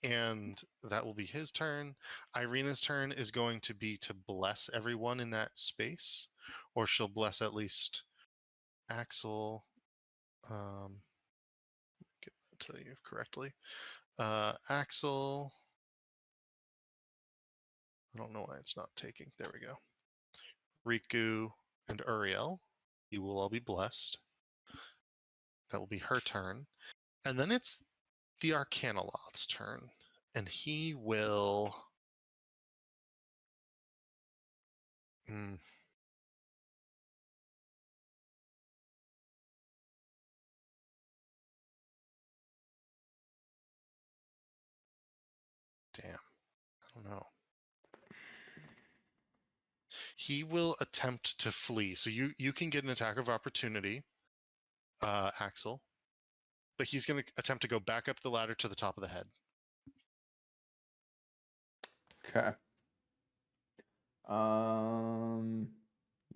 S2: And that will be his turn. Irina's turn is going to be to bless everyone in that space, or she'll bless at least Axel. Get that to you correctly. Axel. I don't know why it's not taking. There we go. Riku and Uriel. You will all be blessed. That will be her turn. And then it's the Arcanoloth's turn. And he will... Damn. I don't know. He will attempt to flee. So you can get an attack of opportunity, Axel. But he's going to attempt to go back up the ladder to the top of the head.
S4: Okay.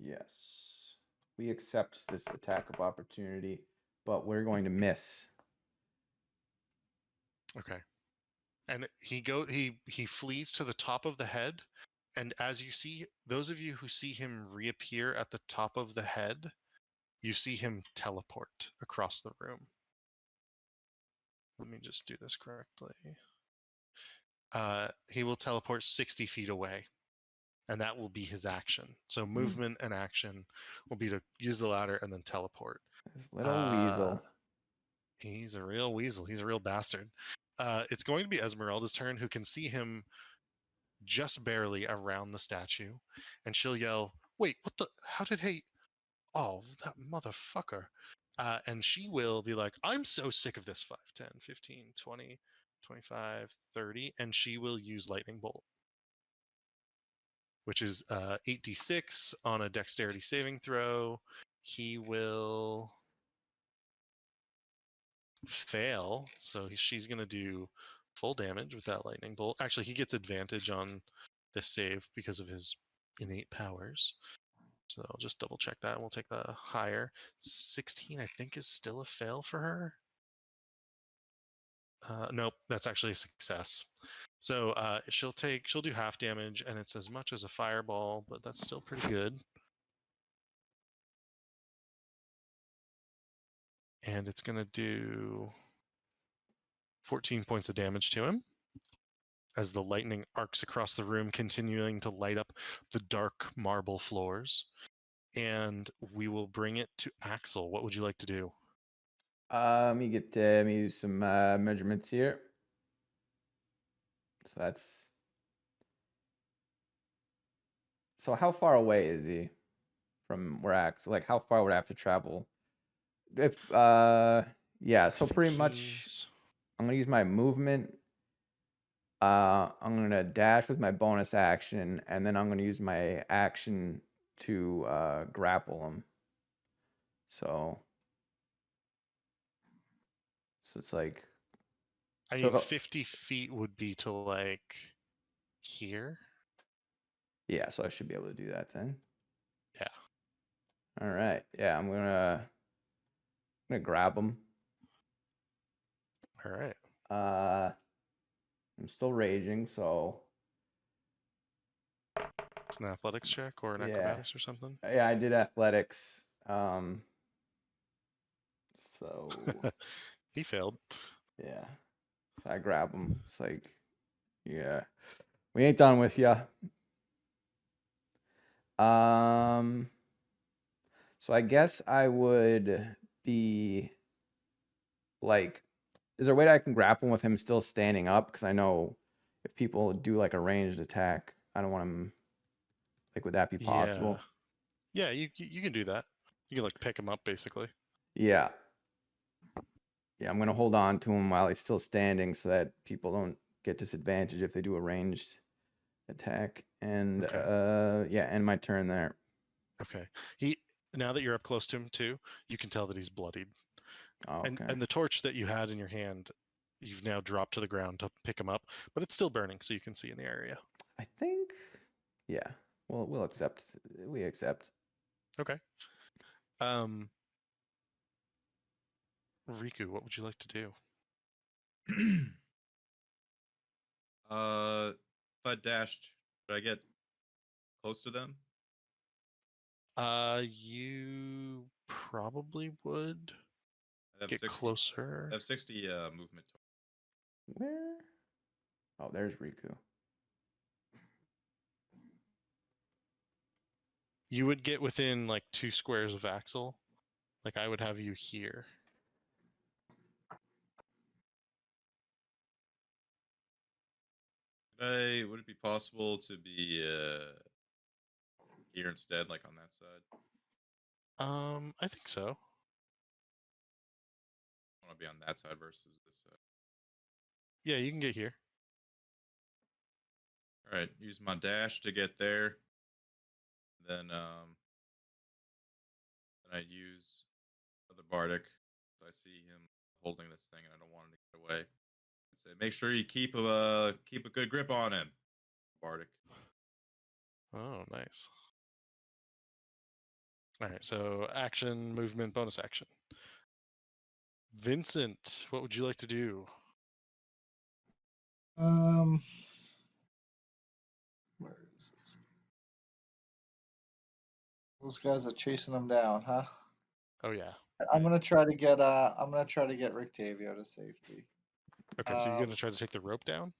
S4: Yes. We accept this attack of opportunity, but we're going to miss.
S2: Okay. And he flees to the top of the head, And as you see, those of you who see him reappear at the top of the head, you see him teleport across the room. Let me just do this correctly. He will teleport 60 feet away, and that will be his action. So movement and action will be to use the ladder and then teleport.
S4: This little weasel.
S2: He's a real weasel. He's a real bastard. It's going to be Esmeralda's turn, who can see him just barely around the statue, and she'll yell, "Wait, what the? How did he? Oh, that motherfucker!" And she will be like, "I'm so sick of this 5, 10, 15, 20, 25, 30," and she will use Lightning Bolt, which is 8d6 on a dexterity saving throw. He will fail, so she's going to do full damage with that Lightning Bolt. Actually, he gets advantage on this save because of his innate powers. So I'll just double check that, and we'll take the higher. 16, I think, is still a fail for her. Nope, that's actually a success. So she'll do half damage, and it's as much as a fireball, but that's still pretty good. And it's going to do 14 points of damage to him as the lightning arcs across the room, continuing to light up the dark marble floors. And we will bring it to Axel. What would you like to do?
S4: Let me use some measurements here. So how far away is he from where Axel? Like, how far would I have to travel? If yeah, so pretty much I'm gonna use my movement. I'm gonna dash with my bonus action, and then I'm gonna use my action to grapple him. So it's like,
S2: I mean, 50 feet would be to like here.
S4: Yeah, so I should be able to do that then.
S2: Yeah.
S4: All right. Yeah, I'm gonna grab him.
S2: All right.
S4: I'm still raging, so
S2: it's an athletics check or an acrobatics or something.
S4: Yeah, I did athletics. So
S2: he failed.
S4: Yeah. So I grab him. It's like, yeah, we ain't done with ya. So I guess I would be like, is there a way that I can grapple with him still standing up? Because I know if people do like a ranged attack, I don't want him. Like, would that be possible?
S2: Yeah, you can do that. You can like pick him up basically.
S4: Yeah. Yeah, I'm gonna hold on to him while he's still standing so that people don't get disadvantage if they do a ranged attack. And yeah, end my turn there.
S2: Okay. Now that you're up close to him too, you can tell that he's bloodied.
S4: Oh, okay.
S2: And the torch that you had in your hand, you've now dropped to the ground to pick him up, but it's still burning, so you can see in the area.
S4: I think, yeah. We'll accept. We accept.
S2: Okay. Riku, what would you like to do?
S3: If I dashed, should I get close to them?
S2: You probably would get
S3: 60,
S2: closer.
S3: I have 60 movement.
S4: Where? Oh, there's Riku.
S2: You would get within like 2 squares of Axel. Like I would have you here.
S3: Would it be possible to be here instead, like on that side?
S2: I think so.
S3: I want to be on that side versus this side.
S2: Yeah, you can get here.
S3: All right, use my dash to get there. Then I use another bardic. So I see him holding this thing, and I don't want him to get away. And say, make sure you keep a good grip on him, bardic.
S2: Oh, nice. All right, so action, movement, bonus action. Vincent, what would you like to do?
S1: Where Those guys are chasing him down, huh?
S2: Oh yeah.
S1: I'm gonna try to get Rick Tavio to safety.
S2: Okay, so you're
S1: Um,
S2: gonna try to take the rope down?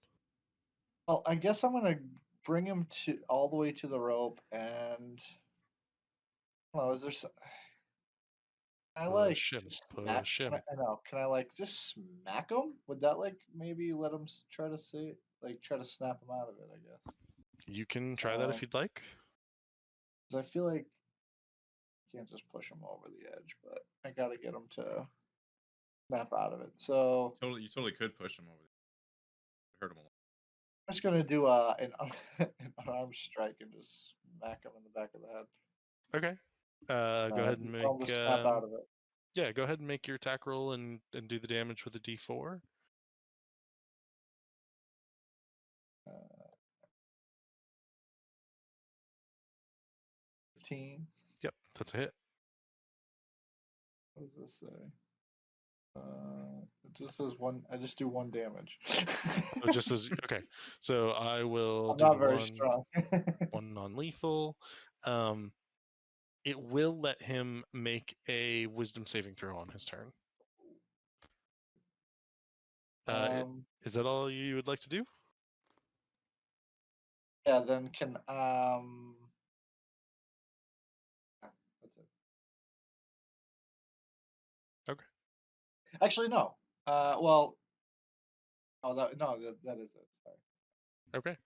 S1: Well, I guess I'm gonna bring him to all the way to the rope, and is there? I like
S2: Push him.
S1: just smack.
S2: Push
S1: Can I,
S2: him.
S1: I know. Can I like just smack him? Would that like maybe let him try to say try to snap him out of it? I guess.
S2: You can try that if you'd like.
S1: 'Cause I feel like I can't just push him over the edge, but I gotta get him to snap out of it. So
S3: You totally could push him over. Hurt him a lot.
S1: I'm just gonna do an an unarmed strike and just smack him in the back of the head.
S2: Okay. Go ahead and
S1: Just tell him
S2: make
S1: to snap out of it.
S2: yeah, go ahead and make your attack roll and do the damage with a D4.
S1: 15.
S2: Yep, that's a hit.
S1: What does this say? It just says one. I just do 1 damage.
S2: Oh, just as okay. So I will
S1: I'm
S2: do
S1: not
S2: the
S1: very
S2: one
S1: strong.
S2: one non-lethal. It will let him make a wisdom saving throw on his turn. Is that all you would like to do?
S1: Yeah. Then can That's it.
S2: Okay.
S1: Actually, no. Well. Oh, that is it. Sorry.
S2: Okay.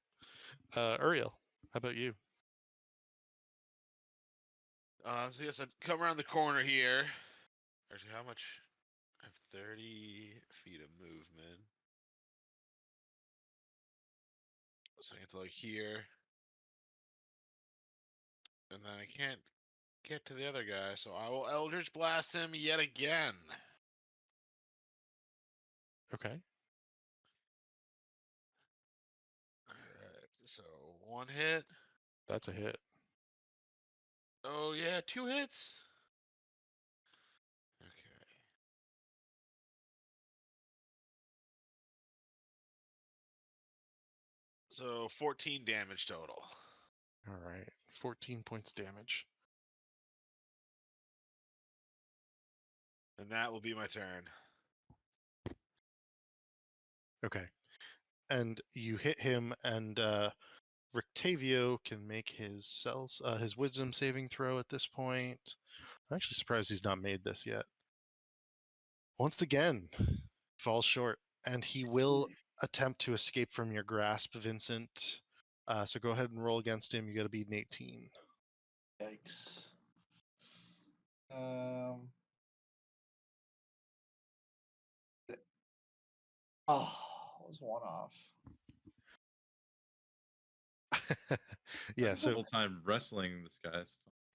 S2: Uriel, how about you?
S5: So yes, I'd come around the corner here. Actually, how much? I have 30 feet of movement. So I get to like here. And then I can't get to the other guy, so I will Eldritch Blast him yet again.
S2: Okay.
S5: Alright, so 1 hit.
S2: That's a hit.
S5: Oh yeah, 2 hits. Okay. So 14 damage total.
S2: All right. 14 points damage.
S5: And that will be my turn.
S2: Okay. And you hit him, and Rictavio can make his wisdom saving throw at this point. I'm actually surprised he's not made this yet. Once again, falls short, and he will attempt to escape from your grasp, Vincent. So go ahead and roll against him. You got to beat an 18.
S1: Yikes. It was 1 off.
S2: Yeah,
S3: The
S2: so
S3: whole time wrestling this guy.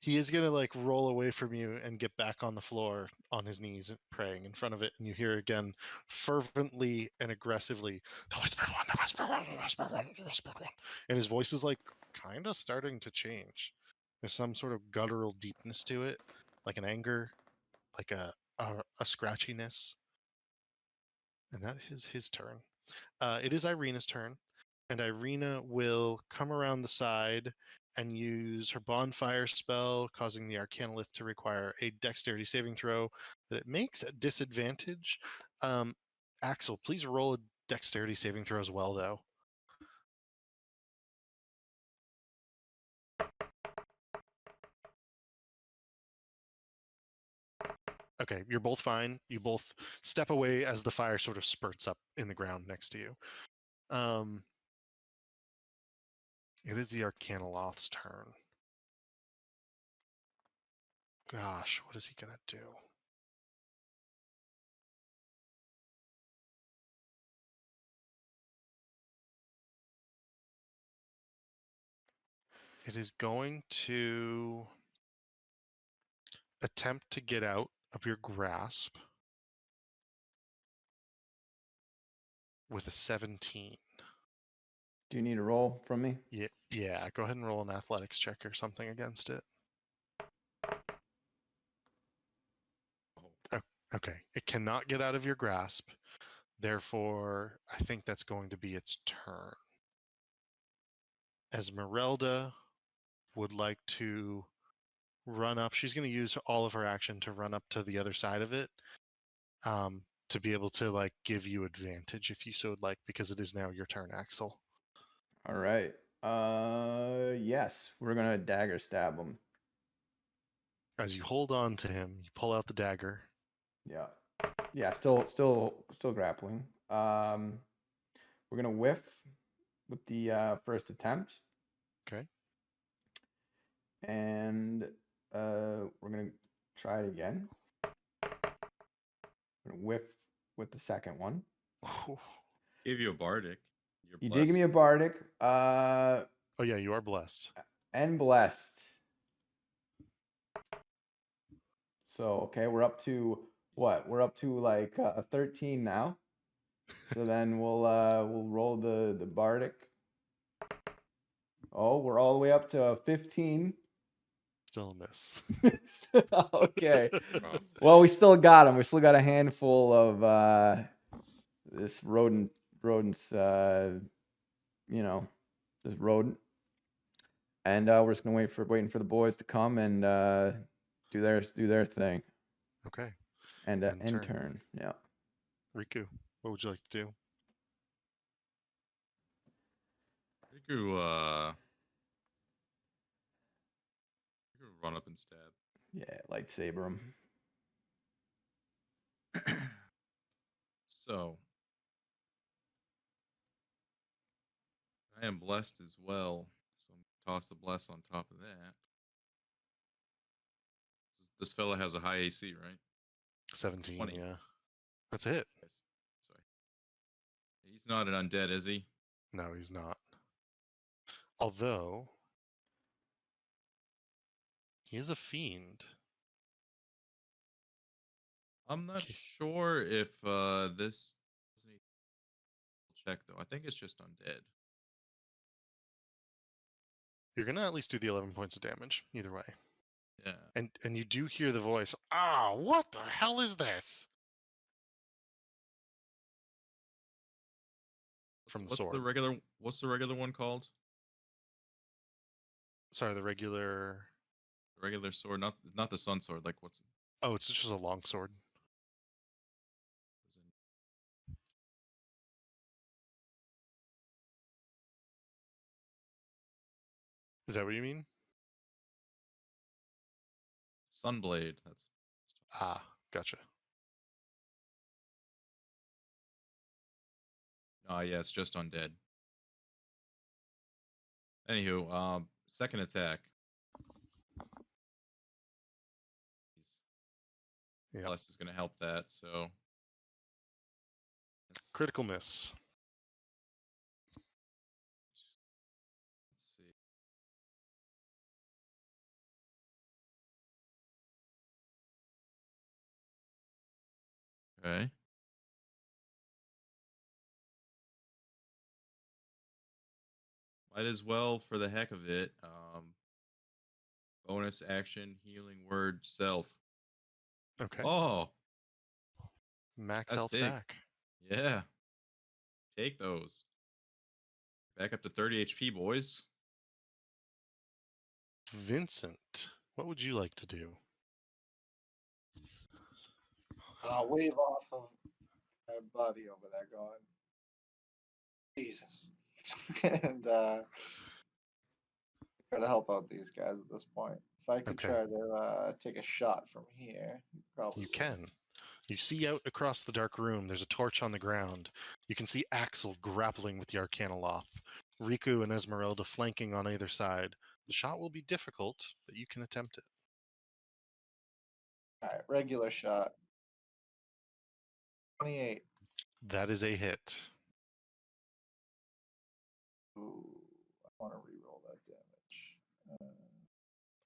S2: he is going to like roll away from you and get back on the floor on his knees praying in front of it, and you hear again fervently and aggressively, the whispered one, the whispered one, the whispered one, the whispered one. And his voice is like kind of starting to change. There's some sort of guttural deepness to it, like an anger, like a scratchiness. And that is his turn. It is Irina's turn, and Irina will come around the side and use her bonfire spell, causing the Arcanolith to require a dexterity saving throw that it makes at disadvantage. Axel, please roll a dexterity saving throw as well, though. Okay, you're both fine. You both step away as the fire sort of spurts up in the ground next to you. It is the Arcanoloth's turn. Gosh, what is he gonna do? It is going to attempt to get out of your grasp with a 17.
S4: Do you need a roll from me?
S2: Yeah, go ahead and roll an athletics check or something against it. Okay, it cannot get out of your grasp. Therefore, I think that's going to be its turn. Esmeralda would like to run up. She's going to use all of her action to run up to the other side of it, to be able to like give you advantage if you so would like, because it is now your turn, Axel.
S4: All right. Yes, we're gonna dagger stab him.
S2: As you hold on to him, you pull out the dagger.
S4: Yeah. Yeah, still grappling. We're gonna whiff with the first attempt,
S2: Okay.
S4: and we're gonna try it again. We're gonna whiff with the second one.
S3: Gave you a bardic. You're
S4: You
S3: blessed.
S4: did give me a bardic.
S2: Oh yeah, you are blessed.
S4: And blessed. So okay, we're up to what? We're up to like 13 now. So then we'll roll the bardic. Oh, we're all the way up to 15.
S2: Still a miss.
S4: Okay.
S3: Rough.
S4: Well, we still got him. We still got a handful of this rodent's this rodent. And we're just gonna waiting for the boys to come and do their thing.
S2: Okay.
S4: And
S2: End
S4: end
S2: turn.
S4: turn. Yeah.
S2: Riku, what would you like to do?
S3: Riku, run up and stab.
S4: Yeah, lightsaber him.
S3: So, I am blessed as well. So I'm gonna toss the bless on top of that. This fella has a high AC, right?
S2: 17,
S3: 20.
S2: yeah. That's it.
S3: Yes. Sorry. He's not an undead, is he?
S2: No, he's not. Although, he is a fiend.
S3: I'm not
S2: Okay.
S3: sure if this does any check though. I think it's just undead.
S2: You're going to at least do the 11 points of damage, either way.
S3: Yeah.
S2: And you do hear the voice, "Ah, what the hell is this?" From the
S3: What's
S2: sword.
S3: the regular? What's the regular one called?
S2: Sorry, the regular...
S3: The regular sword, not the sun sword. Like what's?
S2: Oh, it's just a long sword. Is that what you mean?
S3: Sunblade. That's.
S2: Ah, gotcha.
S3: Yeah, it's just undead. Anywho, second attack.
S2: Yeah.
S3: Plus is gonna help that. So.
S2: Critical miss.
S3: Let's see. Okay. Might as well, for the heck of it, bonus action healing word self.
S2: Okay.
S3: Oh,
S2: Max
S3: that's
S2: health
S3: big.
S2: back.
S3: Yeah. Take those. Back up to 30 HP, boys.
S2: Vincent, what would you like to do?
S1: Wave off of my buddy over there going, Jesus. And try to help out these guys at this point. If I could
S2: Okay.
S1: try to take a shot from here, probably
S2: You
S1: would.
S2: can. You see out across the dark room, there's a torch on the ground. You can see Axel grappling with the Arcanoloth, Riku and Esmeralda flanking on either side. The shot will be difficult, but you can attempt it.
S1: All right, regular shot. 28.
S2: That is a hit.
S1: Ooh, I want to reroll that damage.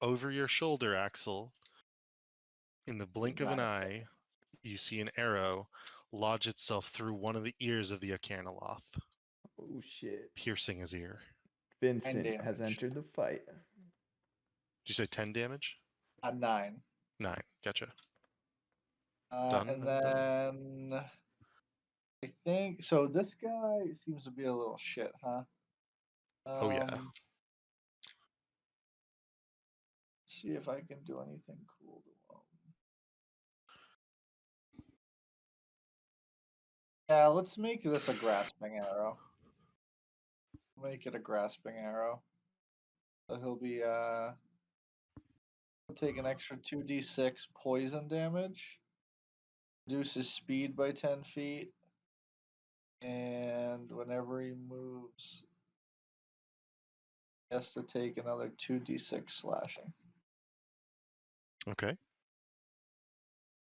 S2: Over your shoulder, Axel, in the blink of an eye, you see an arrow lodge itself through one of the ears of the Arcanoloth,
S4: Oh shit.
S2: piercing his ear.
S4: Vincent has
S1: damage.
S4: entered the fight.
S2: Did you say 10 damage?
S1: 9.
S2: 9. Gotcha. Done
S1: And
S2: and done.
S1: then I think so. This guy seems to be a little shit, huh?
S2: Oh, yeah.
S1: see if I can do anything cool to him. Yeah, let's make this a grasping arrow. Make it a grasping arrow. So he'll be he'll take an extra 2d6 poison damage. Reduce his speed by 10 feet. And whenever he moves, he has to take another 2d6 slashing.
S2: Okay.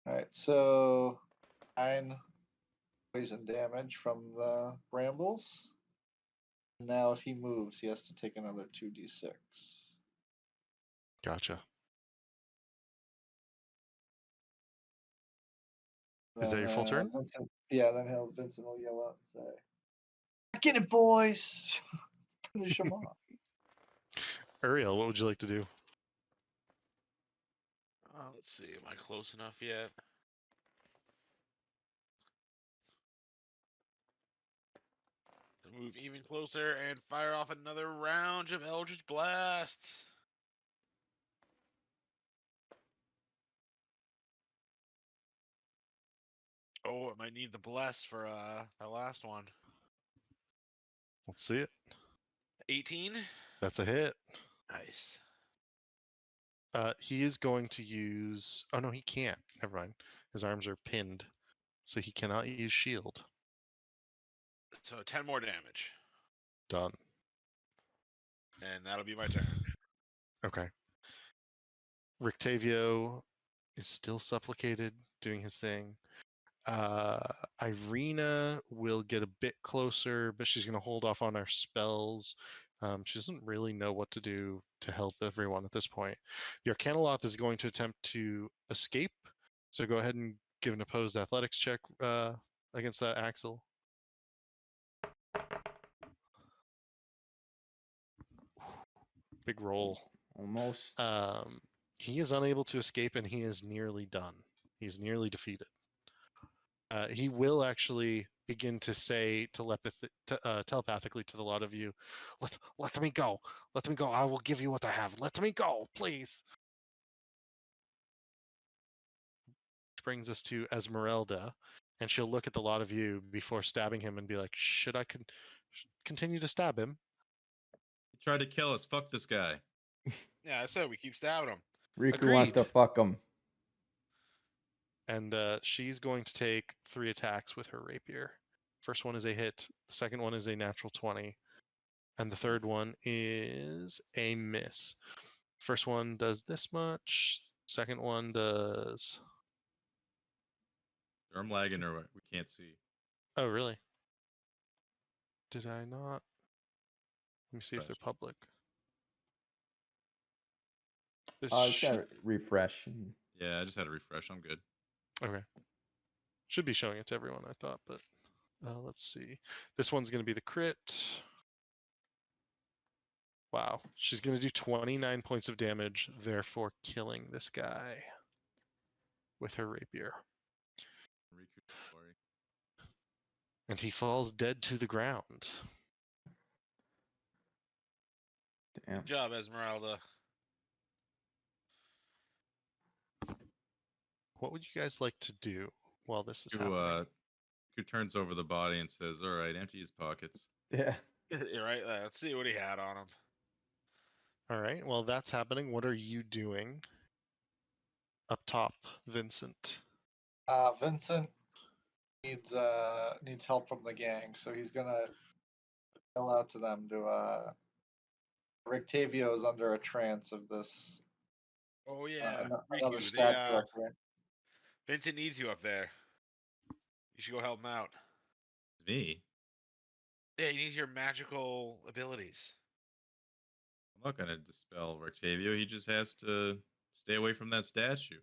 S1: Alright, so 9 poison damage from the brambles. Now if he moves, he has to take another 2d6.
S2: Gotcha. Is that
S1: Then,
S2: your full turn?
S1: Vincent, yeah, then Vincent will yell out and say, "Back in it, boys!" Finish him off.
S2: Uriel, what would you like to do?
S5: Let's see. Am I close enough yet? To move even closer and fire off another round of Eldritch Blasts. Oh, I might need the bless for that last one.
S2: Let's see it.
S5: 18.
S2: That's a hit.
S5: Nice.
S2: He is going to use. Oh no, he can't. Never mind. His arms are pinned, so he cannot use shield.
S5: So 10 more damage,
S2: Done.
S5: and that'll be my turn.
S2: Okay. Rictavio is still supplicated, doing his thing. Irina will get a bit closer, but she's going to hold off on our spells. She doesn't really know what to do to help everyone at this point. The Arcanoloth is going to attempt to escape, so go ahead and give an opposed athletics check against that, Axel. Big roll.
S4: Almost.
S2: He is unable to escape, and he is nearly done. He's nearly defeated. He will actually begin to say telepathically to the lot of you, let me go. Let me go. I will give you what I have. Let me go, please. Which brings us to Esmeralda, and she'll look at the lot of you before stabbing him and be like, should I continue to stab him?
S3: He tried to kill us. Fuck this guy.
S5: Yeah, I said we keep stabbing him.
S4: Riku wants to
S2: agreed.
S4: fuck him.
S2: And she's going to take 3 attacks with her rapier. First one is a hit. The second one is a natural 20. And the third one is a miss. First one does this much. Second one does...
S3: I'm lagging or what? We can't see.
S2: Oh, really? Did I not? Let me see if they're public. This
S4: Just
S2: should...
S4: gotta refresh.
S3: Yeah, I just had to refresh. I'm good.
S2: Okay. Should be showing it to everyone, I thought, but let's see. This one's going to be the crit. Wow. She's going to do 29 points of damage, therefore killing this guy with her rapier. And he falls dead to the ground.
S4: Damn.
S5: Good job, Esmeralda.
S2: What would you guys like to do while this is happening?
S3: Who turns over the body and says, "All right, empty his pockets."
S4: Yeah.
S5: You're right. Let's see what he had on him.
S2: All right. Well, that's happening. What are you doing up top, Vincent?
S1: Vincent needs help from the gang, so he's gonna yell out to them to Rictavio is under a trance of this.
S5: Oh yeah,
S1: Another
S5: Riku,
S1: stab director.
S5: Vincent needs you up there. You should go help him out.
S3: It's me.
S5: Yeah, you need your magical abilities.
S3: I'm not gonna dispel Rictavio. He just has to stay away from that statue.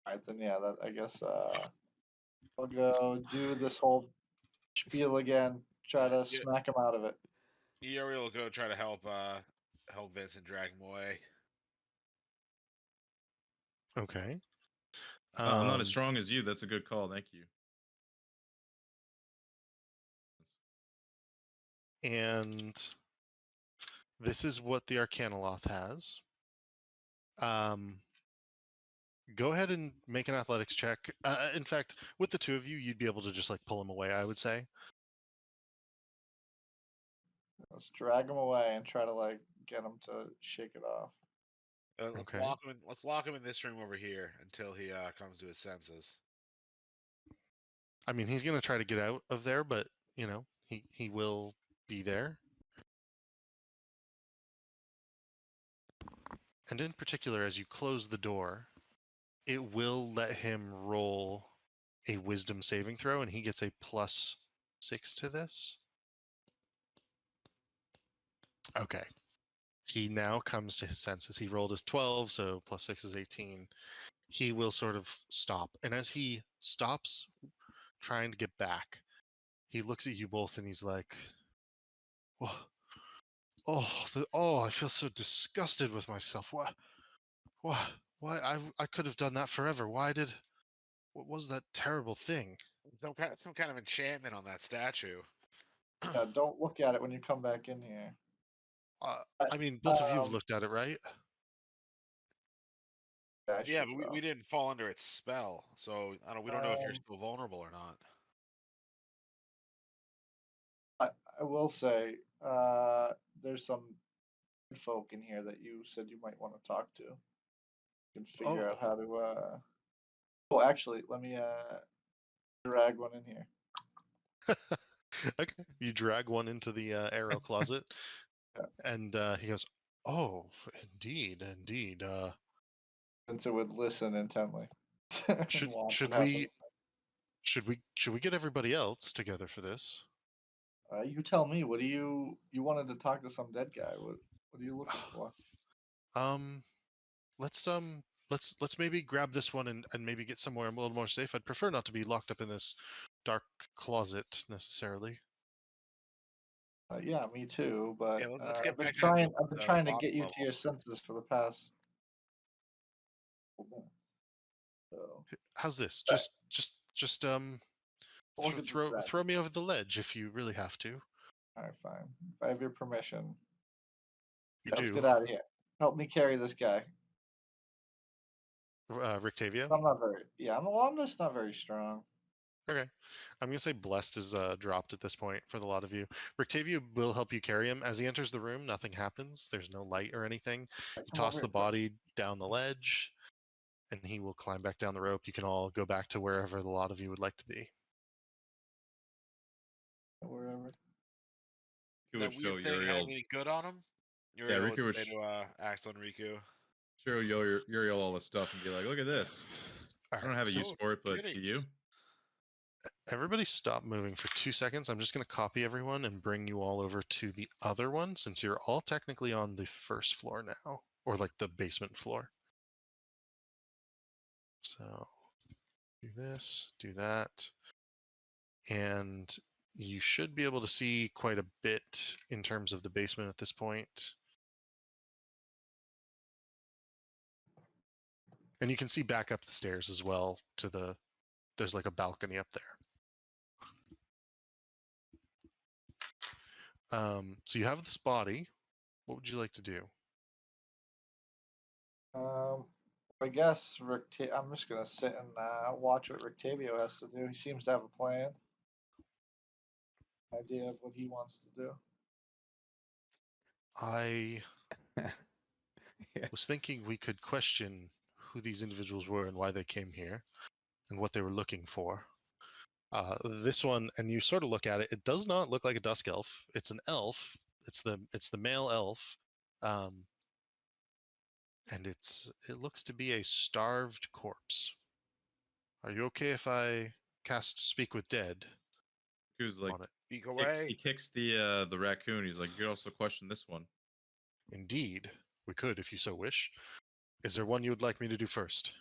S1: Alright, then yeah, that I guess we'll go do this whole spiel again. Try to smack him out of it.
S5: Yuri will go try to help Vincent drag him away.
S2: Okay.
S3: I'm not as strong as you. That's a good call. Thank you.
S2: And this is what the Arcanoloth has. Go ahead and make an athletics check. In fact, with the two of you, you'd be able to just like pull him away, I would say.
S1: Let's drag him away and try to like get him to shake it off.
S5: Let's
S2: Okay.
S5: lock him in. Let's lock him in this room over here until he comes to his senses.
S2: I mean, he's gonna try to get out of there, but you know, he will be there. And in particular, as you close the door, it will let him roll a wisdom saving throw, and he gets a +6 to this. Okay. He now comes to his senses. He rolled his 12, so +6 is 18. He will sort of stop. And as he stops trying to get back, he looks at you both and he's like, oh, I feel so disgusted with myself. Why I could have done that forever. What was that terrible thing?
S5: Some kind of enchantment on that statue.
S1: Yeah, don't look at it when you come back in here.
S2: I mean, both of you have looked at it, right?
S1: I
S5: Yeah,
S1: should
S5: but we didn't fall under its spell, so we don't know if you're still vulnerable or not.
S1: I will say, there's some good folk in here that you said you might want to talk to. You can figure out how to. Oh, actually, let me drag one in here.
S2: Okay. You drag one into the arrow closet,
S1: Yeah.
S2: and he goes, "Oh, indeed.
S1: Since it would listen intently.
S2: Should
S1: Watch
S2: should
S1: what
S2: we
S1: happens.
S2: should we get everybody else together for this?
S1: You tell me. What do you wanted to talk to some dead guy? What are you looking for?
S2: Um, let's maybe grab this one and maybe get somewhere a little more safe. I'd prefer not to be locked up in this dark closet necessarily.
S1: Yeah, me too. But
S5: Yeah, let's get
S1: I've been
S5: back
S1: trying.
S5: into
S1: I've been trying to
S5: bottom
S1: get you to
S5: level.
S1: your senses for the past couple minutes. So
S2: How's this?
S1: Right.
S2: Just
S1: Look at the set.
S2: throw me over the ledge if you really have to.
S1: All right, fine. If I have your permission,
S2: You
S1: let's
S2: do,
S1: get out of here. Help me carry this guy.
S2: Rictavio.
S1: I'm not very. Yeah, I'm just not very strong.
S2: Okay. I'm going to say Blessed is dropped at this point for the lot of you. Rictavio will help you carry him. As he enters the room, nothing happens. There's no light or anything.
S1: Like,
S2: You
S1: come over
S2: toss the
S1: here, bro.
S2: body down the ledge, and he will climb back down the rope. You can all go back to wherever the lot of you would like to be.
S1: Wherever.
S3: He
S5: That
S3: would show
S5: weird thing had
S3: Uriel.
S5: any good on him?
S3: Yeah,
S5: Uriel
S3: Riku
S5: would
S3: was
S5: say to axe on Riku.
S3: show Uriel all the stuff and be like, "Look at this."
S2: All
S3: I don't
S2: right,
S3: have a
S2: so
S3: use for it, but
S5: pretty.
S3: do you?
S2: everybody stop moving for 2 seconds. I'm just going to copy everyone and bring you all over to the other one since you're all technically on the first floor now, or like the basement floor. So do this, do that. And you should be able to see quite a bit in terms of the basement at this point. And you can see back up the stairs as well to there's like a balcony up there. So you have this body. What would you like to do?
S1: I guess I'm just gonna sit and watch what Rictavio has to do. He seems to have a plan. Idea of what he wants to do.
S2: I
S4: Yeah.
S2: was thinking we could question who these individuals were and why they came here and what they were looking for. This one, and you sort of look at it, it does not look like a dusk elf. It's an elf. It's the male elf. And it looks to be a starved corpse. Are you okay if I cast Speak with Dead
S3: He was like,
S2: on it?
S5: Speak away.
S3: he kicks the raccoon. He's like, you could also question this one.
S2: Indeed, we could if you so wish. Is there one you would like me to do first?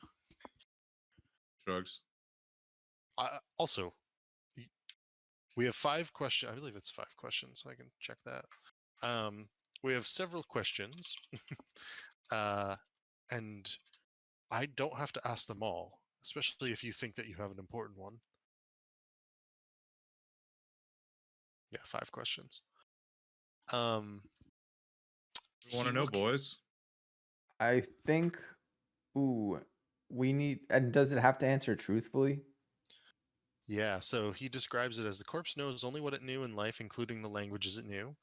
S3: Shrugs.
S2: Also, we have 5 questions. I believe it's 5 questions, so I can check that. We have several questions, and I don't have to ask them all, especially if you think that you have an important one. Yeah, 5 questions.
S3: We want to
S2: He
S3: know,
S2: look-
S3: boys.
S4: I think. Ooh, we need. And does it have to answer truthfully?
S2: Yeah, so he describes it as the corpse knows only what it knew in life, including the languages it knew.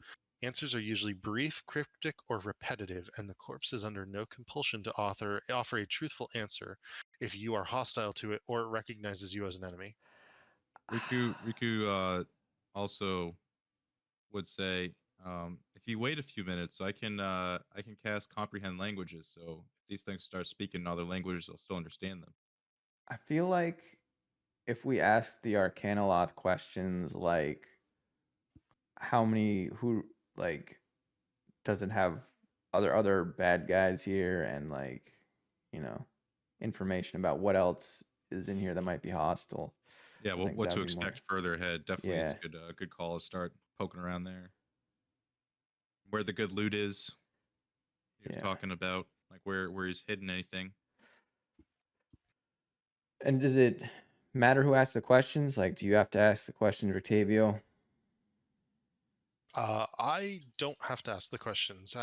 S2: Answers are usually brief, cryptic, or repetitive, and the corpse is under no compulsion to offer a truthful answer if you are hostile to it or it recognizes you as an enemy.
S3: Riku also would say, if you wait a few minutes, I can cast comprehend languages. So if these things start speaking in other languages, I'll still understand them.
S4: I feel like if we ask the Arcanoloth questions like how many who like doesn't have other bad guys here and like, you know, information about what else is in here that might be hostile.
S3: Yeah,
S4: I
S3: well,
S4: think
S3: what to
S4: that'd be more-
S3: expect further ahead. Definitely, it's
S4: Yeah.
S3: good call to start poking around there. Where the good loot is. You're
S4: Yeah.
S3: talking about like where he's hidden anything.
S4: And does it matter who asks the questions? Like, do you have to ask the questions, Rotavio?
S2: I don't have to ask the questions.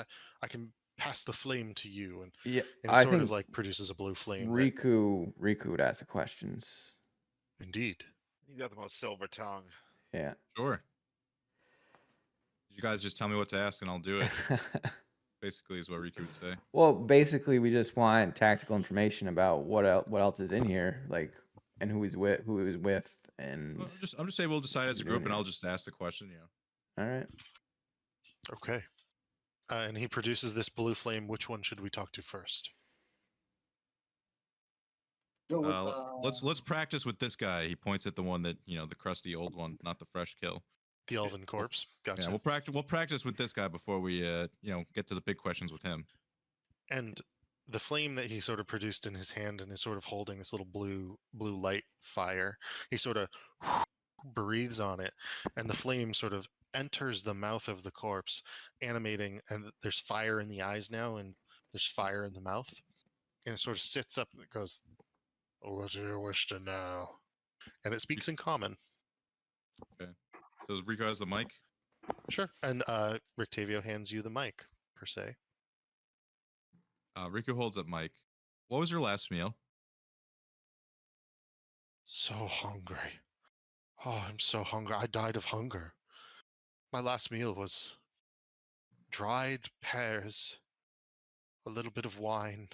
S2: I can pass the flame to you, and
S4: Yeah,
S2: it
S4: I
S2: sort
S4: think
S2: of like produces a blue flame. that-
S4: Riku would ask the questions.
S2: Indeed.
S5: You got the most silver tongue.
S4: Yeah.
S3: Sure. You guys just tell me what to ask and I'll do it. Basically, is what Riku would say.
S4: Well, basically, we just want tactical information about what else is in here, like, and who he's with, and.
S3: Well, I'm just saying we'll decide as a
S4: You're
S3: group,
S4: doing
S3: and
S4: it.
S3: I'll just ask the question.
S4: All right.
S2: Okay. And he produces this blue flame. Which one should we talk to first?
S1: Go with,
S3: Let's practice with this guy. He points at the one that the crusty old one, not the fresh kill.
S2: The elven corpse. Gotcha.
S3: Yeah, we'll practice with this guy before we get to the big questions with him.
S2: And the flame that he sort of produced in his hand and is sort of holding this little blue light fire, he sort of breathes on it, and the flame sort of enters the mouth of the corpse, animating, and there's fire in the eyes now, and there's fire in the mouth, and it sort of sits up and it goes, "What do you wish to know?" And it speaks in common.
S3: So Rico has the mic.
S2: Sure. And Rictavio hands you the mic, per se.
S3: Riku holds up mic. What was your last meal?
S2: So hungry. Oh, I'm so hungry. I died of hunger. My last meal was dried pears, a little bit of wine,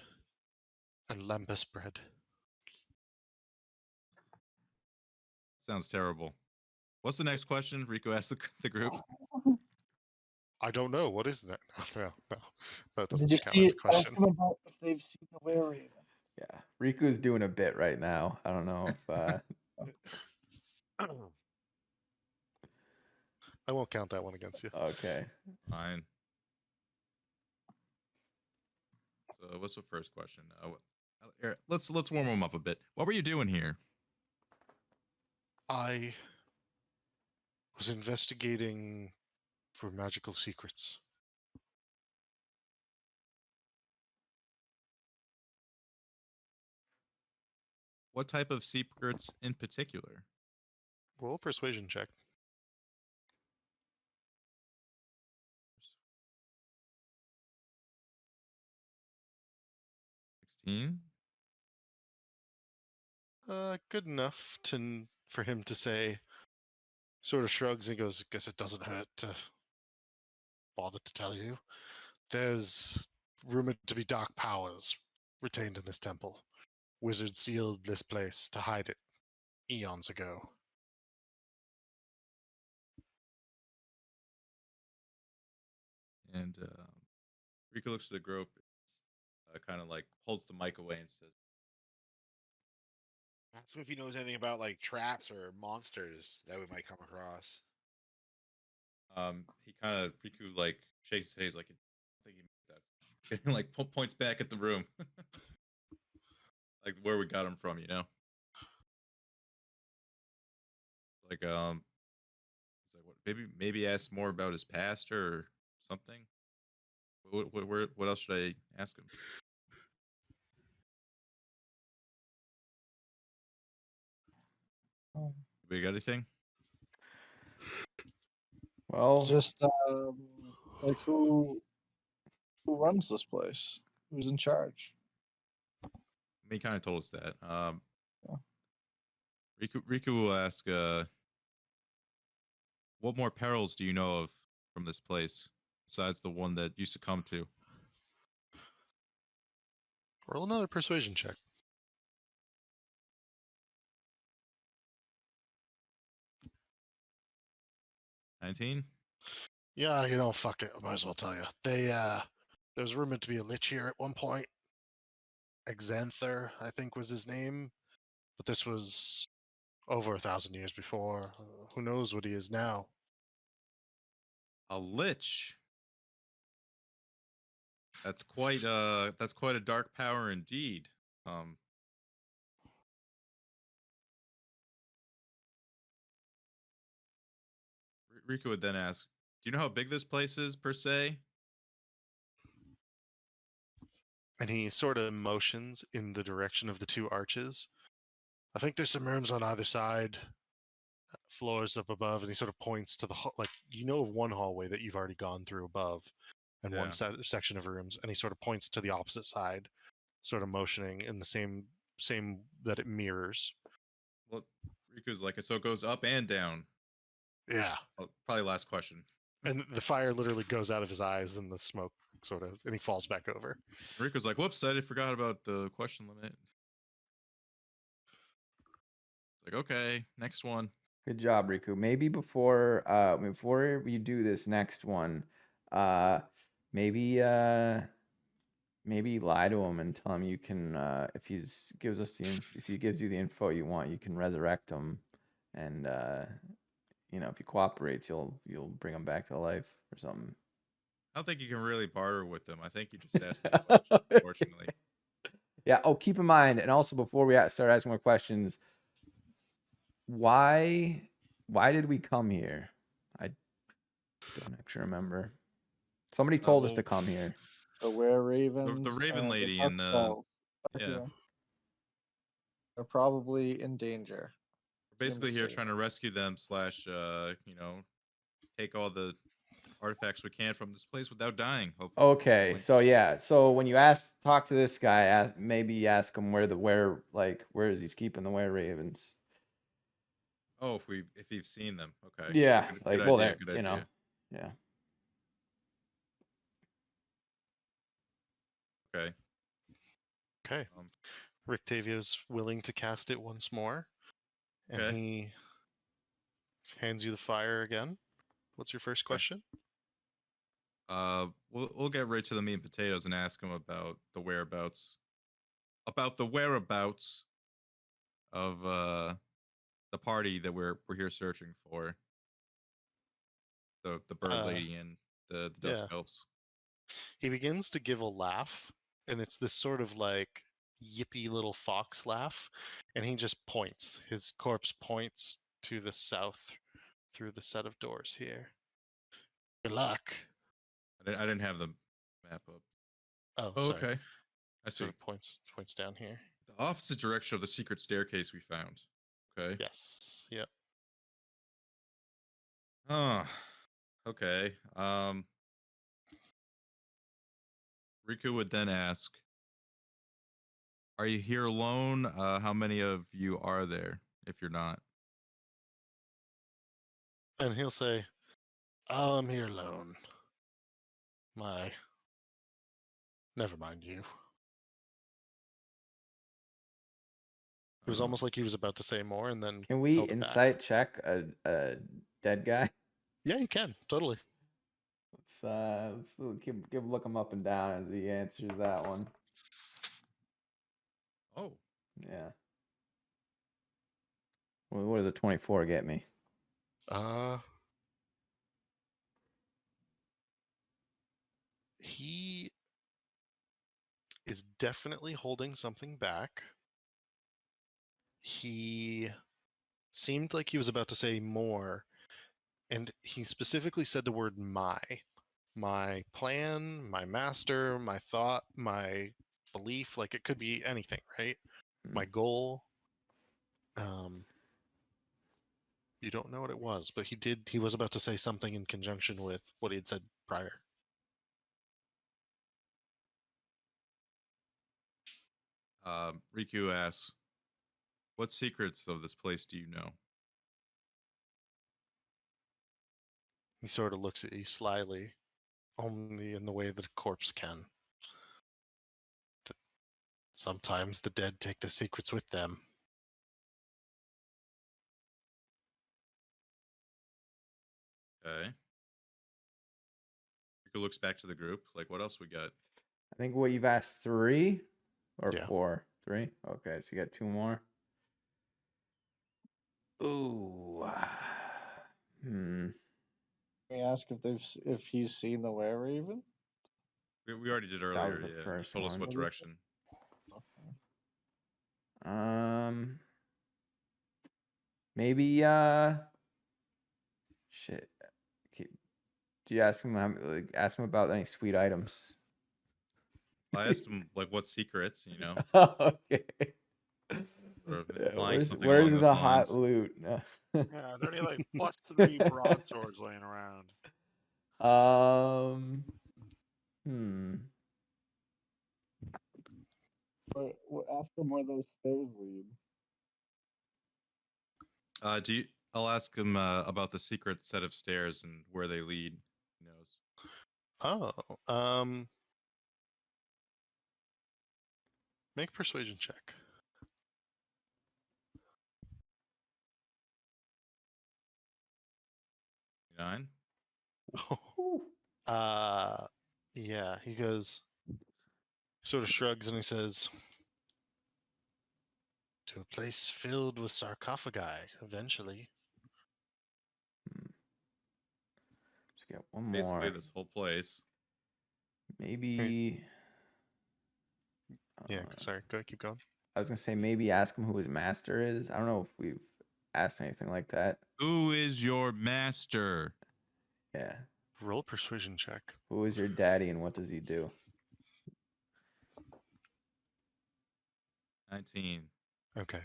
S2: and lembas bread.
S3: Sounds terrible. What's the next question? Riku asked the group.
S2: I don't know. What is that? No. That doesn't
S1: did you
S2: count
S1: see
S2: as a
S1: it? Ask
S2: question.
S1: them about if they've seen the Were Raven.
S4: Yeah. Riku's doing a bit right now. I don't know if.
S2: I won't count that one against you.
S4: Okay.
S3: Fine. So what's the first question? Let's warm him up a bit. What were you doing here?
S2: I was investigating for magical secrets.
S3: What type of secrets in particular?
S2: Roll a persuasion check.
S3: 16.
S2: Good enough for him to say. Sort of shrugs and goes, "Guess it doesn't hurt to bother to tell you. There's rumored to be dark powers retained in this temple. Wizards sealed this place to hide it eons ago."
S3: And Riku looks at the group, kind of like holds the mic away and says,
S5: Ask him if he knows anything about like traps or monsters that we might come across.
S3: he kind of Riku like shakes his head, like, I think he meant that, and like points back at the room, like where we got him from, Like he's like, what? Maybe ask more about his past or something. What else should I ask him? We got anything?
S4: Well,
S1: Just like who Who runs this place? Who's in charge?
S3: He kind of told us that.
S1: Yeah.
S3: Riku will ask, what more perils do you know of from this place besides the one that you succumbed to?
S2: Roll another persuasion check.
S3: 19?
S2: Yeah, fuck it. I might as well tell you. There was rumored to be a lich here at one point. Exanther, I think was his name. But this was over 1,000 years before. Who knows what he is now?
S3: A lich. That's quite a dark power indeed. Riku would then ask, "Do you know how big this place is per se?"
S2: And he sort of motions in the direction of the two arches. I think there's some rooms on either side, floors up above, and he sort of points to the of one hallway that you've already gone through above, and one
S3: Yeah.
S2: section of rooms, and he sort of points to the opposite side, sort of motioning in the same that it mirrors.
S3: Well, Riku's like, so it goes up and down.
S2: Yeah.
S3: Oh, probably last question.
S2: And the fire literally goes out of his eyes, and the smoke and he falls back over.
S3: Riku's like, whoops, I forgot about the question limit. It's like, okay, next one.
S4: Good job, Riku. Maybe before you do this next one, maybe lie to him and tell him you can if he gives you the info you want, you can resurrect him, and if he cooperates, you'll bring him back to life or something.
S3: I don't think you can really barter with them. I think you just ask the question, unfortunately.
S4: Yeah. Oh, keep in mind, and also before we start asking more questions, why did we come here? I don't actually remember. Somebody told us to come here.
S1: The Were Ravens.
S3: The Raven
S1: and
S3: lady
S1: Husk
S3: and
S1: Elves.
S3: yeah.
S1: They're probably in danger.
S3: We're basically here
S1: say
S3: trying to rescue them / take all the artifacts we can from this place without dying. Hopefully.
S4: Okay, so yeah, so when you talk to this guy, maybe ask him where is he keeping the Were Ravens?
S3: Oh, if you've seen them, okay.
S4: Yeah,
S3: Good idea. Good idea.
S4: Yeah.
S3: Okay.
S2: Okay. Rictavio's willing to cast it once more, and
S3: Okay.
S2: he hands you the fire again. What's your first question?
S3: We'll get right to the meat and potatoes and ask him about the whereabouts of the party that we're here searching for. The bird lady and the Dusk Elves.
S2: He begins to give a laugh, and it's this sort of like yippy little fox laugh, and he just points. His corpse points to the south through the set of doors here. Good luck.
S3: I didn't have the map up.
S2: Oh, sorry.
S3: Okay. I see.
S2: Sort of points down here.
S3: The opposite direction of the secret staircase we found. Okay.
S2: Yes. Yep.
S3: Okay. Riku would then ask, "Are you here alone? How many of you are there? If you're not."
S2: And he'll say, "Oh, I'm here alone. Never mind you." It was almost like he was about to say more, and then
S4: Can we
S2: held it back.
S4: insight check a dead guy?
S2: Yeah, you can totally.
S4: Let's look him up and down as he answers that one.
S3: Oh.
S4: Yeah. What does a 24 get me?
S2: He is definitely holding something back. He seemed like he was about to say more, and he specifically said the word my plan, my master, my thought, my belief. Like, it could be anything, right? My goal. You don't know what it was, but he was about to say something in conjunction with what he had said prior.
S3: Riku asks, "What secrets of this place do you know?"
S2: He sort of looks at you slyly, only in the way that a corpse can. Sometimes the dead take the secrets with them.
S3: Okay. Riku looks back to the group. Like, what else we got?
S4: I think what you've asked 3 or
S2: Yeah.
S4: 4. 3. Okay, so you got 2 more. Ooh. Hmm.
S1: Can we ask if he's seen the were even?
S3: We already did
S4: That
S3: earlier.
S4: was the
S3: Yeah,
S4: first
S3: told us
S4: one.
S3: what direction.
S4: Maybe shit. Do you ask him ask him about any sweet items?
S3: I asked him like what secrets, you know,
S4: Okay.
S3: or
S4: Yeah,
S3: implying something
S4: where's
S3: along
S4: the
S3: those
S4: hot
S3: lines.
S4: loot? No.
S5: Yeah, there are like +3 broadswords laying around.
S4: Hmm.
S1: Ask him where those stairs lead.
S3: I'll ask him about the secret set of stairs and where they lead. He knows.
S2: Oh, make a persuasion check.
S3: 9.
S2: Yeah, he goes, sort of shrugs and he says, to a place filled with sarcophagi, eventually.
S4: Just get one
S3: Basically,
S4: more.
S3: this whole place.
S4: Maybe.
S2: Yeah, sorry, go ahead, keep going.
S4: I was gonna say maybe ask him who his master is. I don't know if we've asked anything like that.
S3: Who is your master?
S4: Yeah.
S2: Roll a persuasion check.
S4: Who is your daddy and what does he do?
S3: 19.
S2: Okay.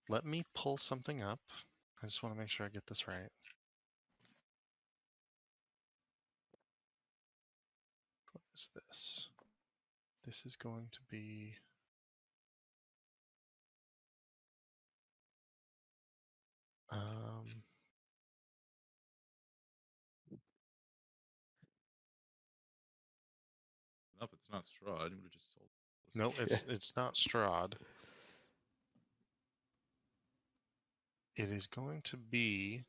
S2: Let me pull something up. I just want to make sure I get this right. What is this? This is going to be...
S3: Nope, it's not Strahd. We just sold.
S2: No, it's not Strahd. It is going to be...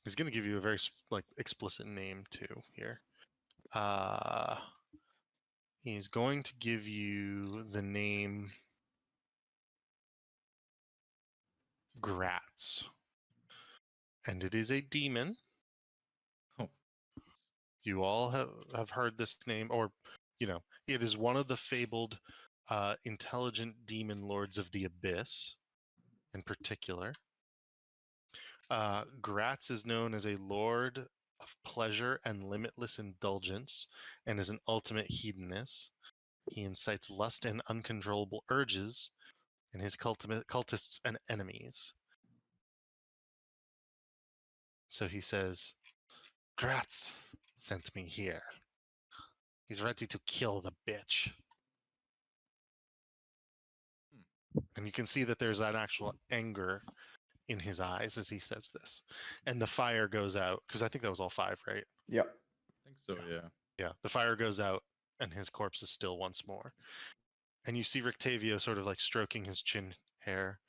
S2: He's going to give you a very explicit name too here. He's going to give you the name Gratz. And it is a demon.
S3: Oh.
S2: You all have heard this name, or, you know, it is one of the fabled intelligent demon lords of the Abyss in particular. Gratz is known as a lord of pleasure and limitless indulgence and is an ultimate hedonist. He incites lust and uncontrollable urges in his cultists and enemies. So he says, Gratz sent me here. He's ready to kill the bitch. And you can see that there's an actual anger in his eyes as he says this. And the fire goes out, because I think that was all 5, right?
S4: Yep.
S3: I think so, yeah.
S2: Yeah, the fire goes out and his corpse is still once more. And you see Rictavio sort of like stroking his chin hair.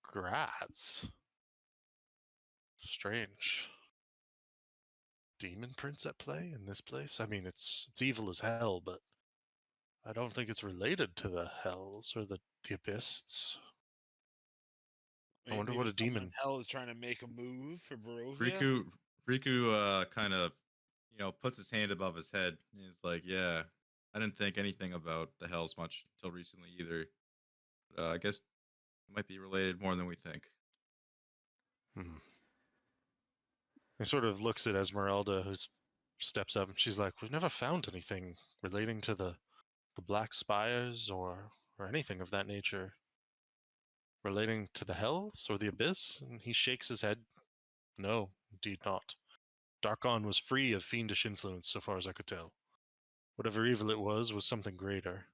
S2: Gratz. Strange. Demon prince at play in this place? I mean, it's evil as hell, but I don't think it's related to the hells or the abyss. I wonder what a demon...
S5: Hell is trying to make a move for Barovia.
S3: Riku kind of, you know, puts his hand above his head. And he's like, yeah, I didn't think anything about the hells much until recently either. But I guess it might be related more than we think.
S2: He sort of looks at Esmeralda, who steps up, and she's like, we've never found anything relating to the Black Spires or anything of that nature. Relating to the hells or the abyss? And he shakes his head. No, indeed not. Darkon was free of fiendish influence, so far as I could tell. Whatever evil it was something greater.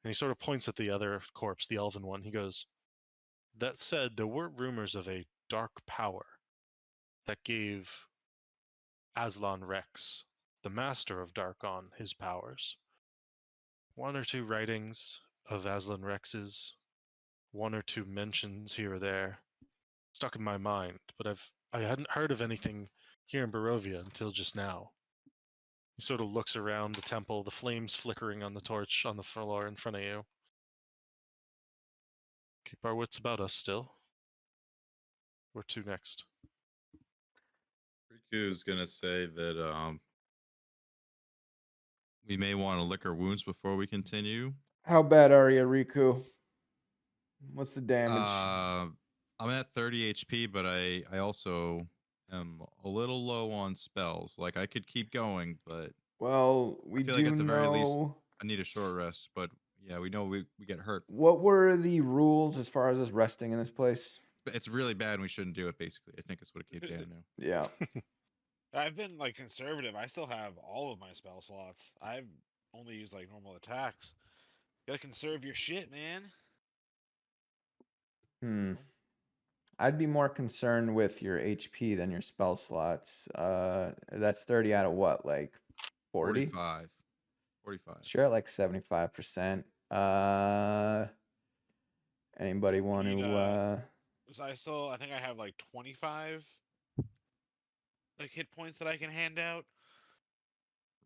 S2: And he sort of points at the other corpse, the elven one. He goes, "That said, there were rumors of a dark power that gave Aslan Rex, the master of Darkon, his powers. One or two writings of Aslan Rex's, one or two mentions here or there, stuck in my mind, but I hadn't heard of anything here in Barovia until just now." He sort of looks around the temple, the flames flickering on the torch on the floor in front of you. Keep our wits about us still. Where to next?
S3: Riku's gonna say that we may want to lick our wounds before we continue.
S4: How bad are you, Riku? What's the damage?
S3: I'm at 30 HP, but I also am a little low on spells. Like I could keep going, but
S4: Well, we
S3: feel
S4: do
S3: like at the very least-
S4: know.
S3: I need a short rest. But yeah, we know we get hurt.
S4: What were the rules as far as us resting in this place?
S3: But it's really bad and we shouldn't do it, basically. I think it's what it came down to.
S4: Yeah.
S5: I've been like conservative. I still have all of my spell slots. I've only used like normal attacks. Gotta conserve your shit, man.
S4: I'd be more concerned with your HP than your spell slots. That's 30 out of what, like 40?
S3: 45. 45.
S4: So you're at like 75%. Anybody want
S5: Need,
S4: to
S5: So I think I have like 25 like hit points that I can hand out.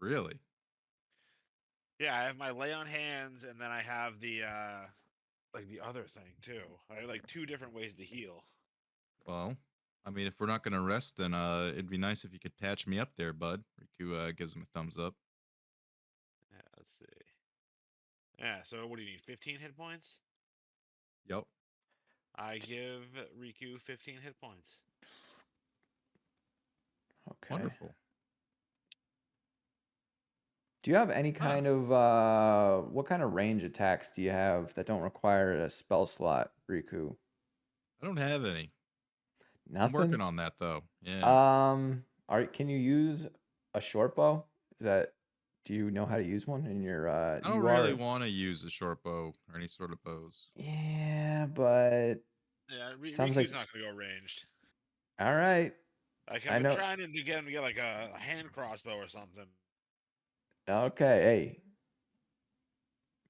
S3: Really?
S5: Yeah, I have my lay on hands, and then I have the like the other thing too. I have like 2 different ways to heal.
S3: Well, I mean, if we're not gonna rest, then it'd be nice if you could patch me up there, bud. Riku gives him a thumbs up.
S5: Yeah, let's see. Yeah, so what do you need? 15 hit points?
S3: Yep.
S5: I give Riku 15 hit points.
S4: Okay.
S3: Wonderful.
S4: Do you have any kind of what kind of range attacks do you have that don't require a spell slot, Riku?
S3: I don't have any.
S4: Nothing.
S3: I'm working on that though. Yeah.
S4: Can you use a short bow? Do you know how to use one in your
S3: I don't really want to use a short bow or any sort of bows.
S4: Yeah, but
S5: Yeah,
S4: sounds
S5: Riku's
S4: like
S5: not gonna go ranged.
S4: all right.
S5: Like
S4: I
S5: I've
S4: know.
S5: been trying to get him to get like a hand crossbow or something.
S4: Okay, hey.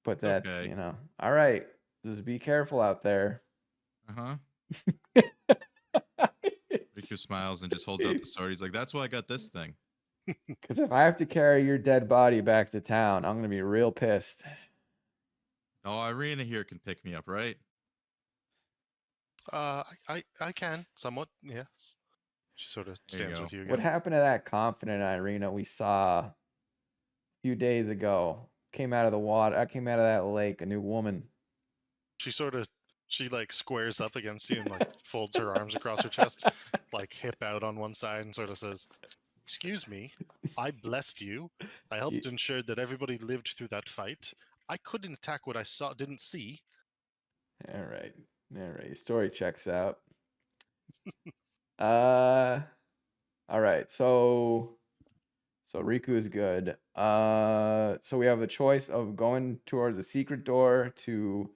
S4: But that's,
S3: okay.
S4: all right. Just be careful out there.
S3: Uh-huh. Riku smiles and just holds out the sword. He's like, "That's why I got this thing."
S4: Because if I have to carry your dead body back to town, I'm gonna be real pissed.
S3: No, Irina here can pick me up, right?
S2: I can somewhat, yes. She sort of
S3: There you
S2: stands
S3: go.
S2: with you again.
S4: What happened to that confident Irina we saw a few days ago? Came out of the water. I came out of that lake, a new woman.
S2: She like squares up against you and like folds her arms across her chest, like hip out on one side, and sort of says, "Excuse me, I blessed you. I helped ensure that everybody lived through that fight. I couldn't attack what I didn't see."
S4: All right. Story checks out. All right. So Riku is good. So we have a choice of going towards a secret door to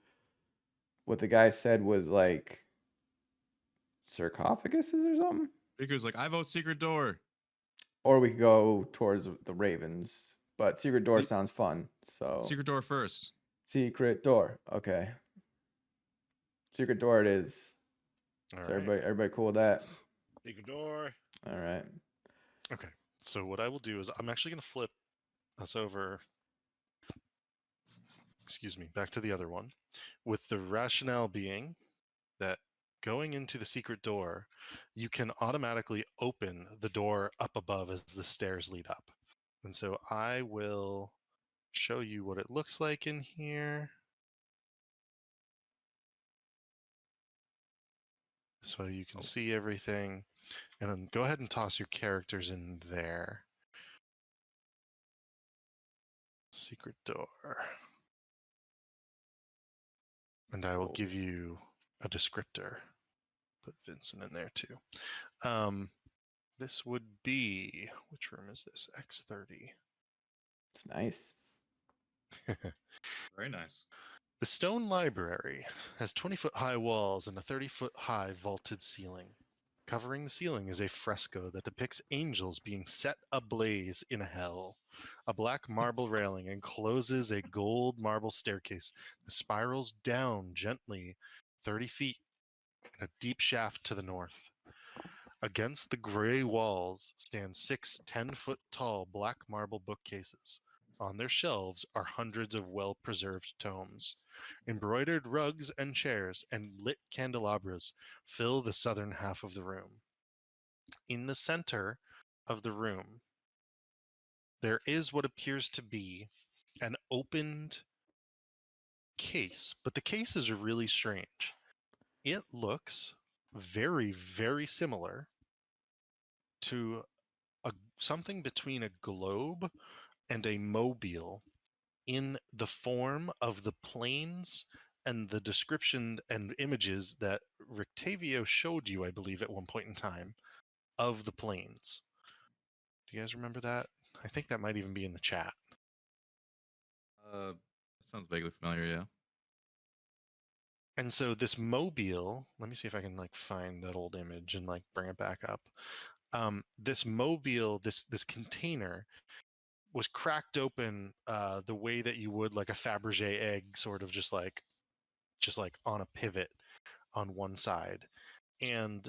S4: what the guy said was like sarcophaguses or something.
S3: Riku's like, "I vote secret door."
S4: Or we could go towards the Ravens. But secret door sounds fun. So
S3: Secret door first.
S4: secret door. Okay. Secret door it is.
S2: All
S4: So
S2: right.
S4: everybody cool with that?
S5: Secret door.
S4: All right.
S2: Okay. So what I will do is I'm actually going to flip us over. Excuse me, back to the other one, with the rationale being that going into the secret door, you can automatically open the door up above as the stairs lead up. And so I will show you what it looks like in here. So you can see everything. And then go ahead and toss your characters in there. Secret door. And I will give you a descriptor. Put Vincent in there too. This would be, which room is this? X30.
S4: It's nice.
S3: Very nice.
S2: The stone library has 20-foot-high walls and a 30-foot-high vaulted ceiling. Covering the ceiling is a fresco that depicts angels being set ablaze in hell. A black marble railing encloses a gold marble staircase that spirals down gently 30 feet in a deep shaft to the north. Against the gray walls stand 6 10-foot-tall black marble bookcases. On their shelves are hundreds of well-preserved tomes. Embroidered rugs and chairs and lit candelabras fill the southern half of the room. In the center of the room, there is what appears to be an opened case, but the case is really strange. It looks very, very similar to something between a globe and a mobile in the form of the planes and the description and images that Rictavio showed you, I believe, at one point in time of the planes. Do you guys remember that? I think that might even be in the chat.
S3: That sounds vaguely familiar, yeah.
S2: And so this mobile, let me see if I can like find that old image and like bring it back up. This mobile, this container was cracked open the way that you would like a Fabergé egg, sort of just like on a pivot on one side. And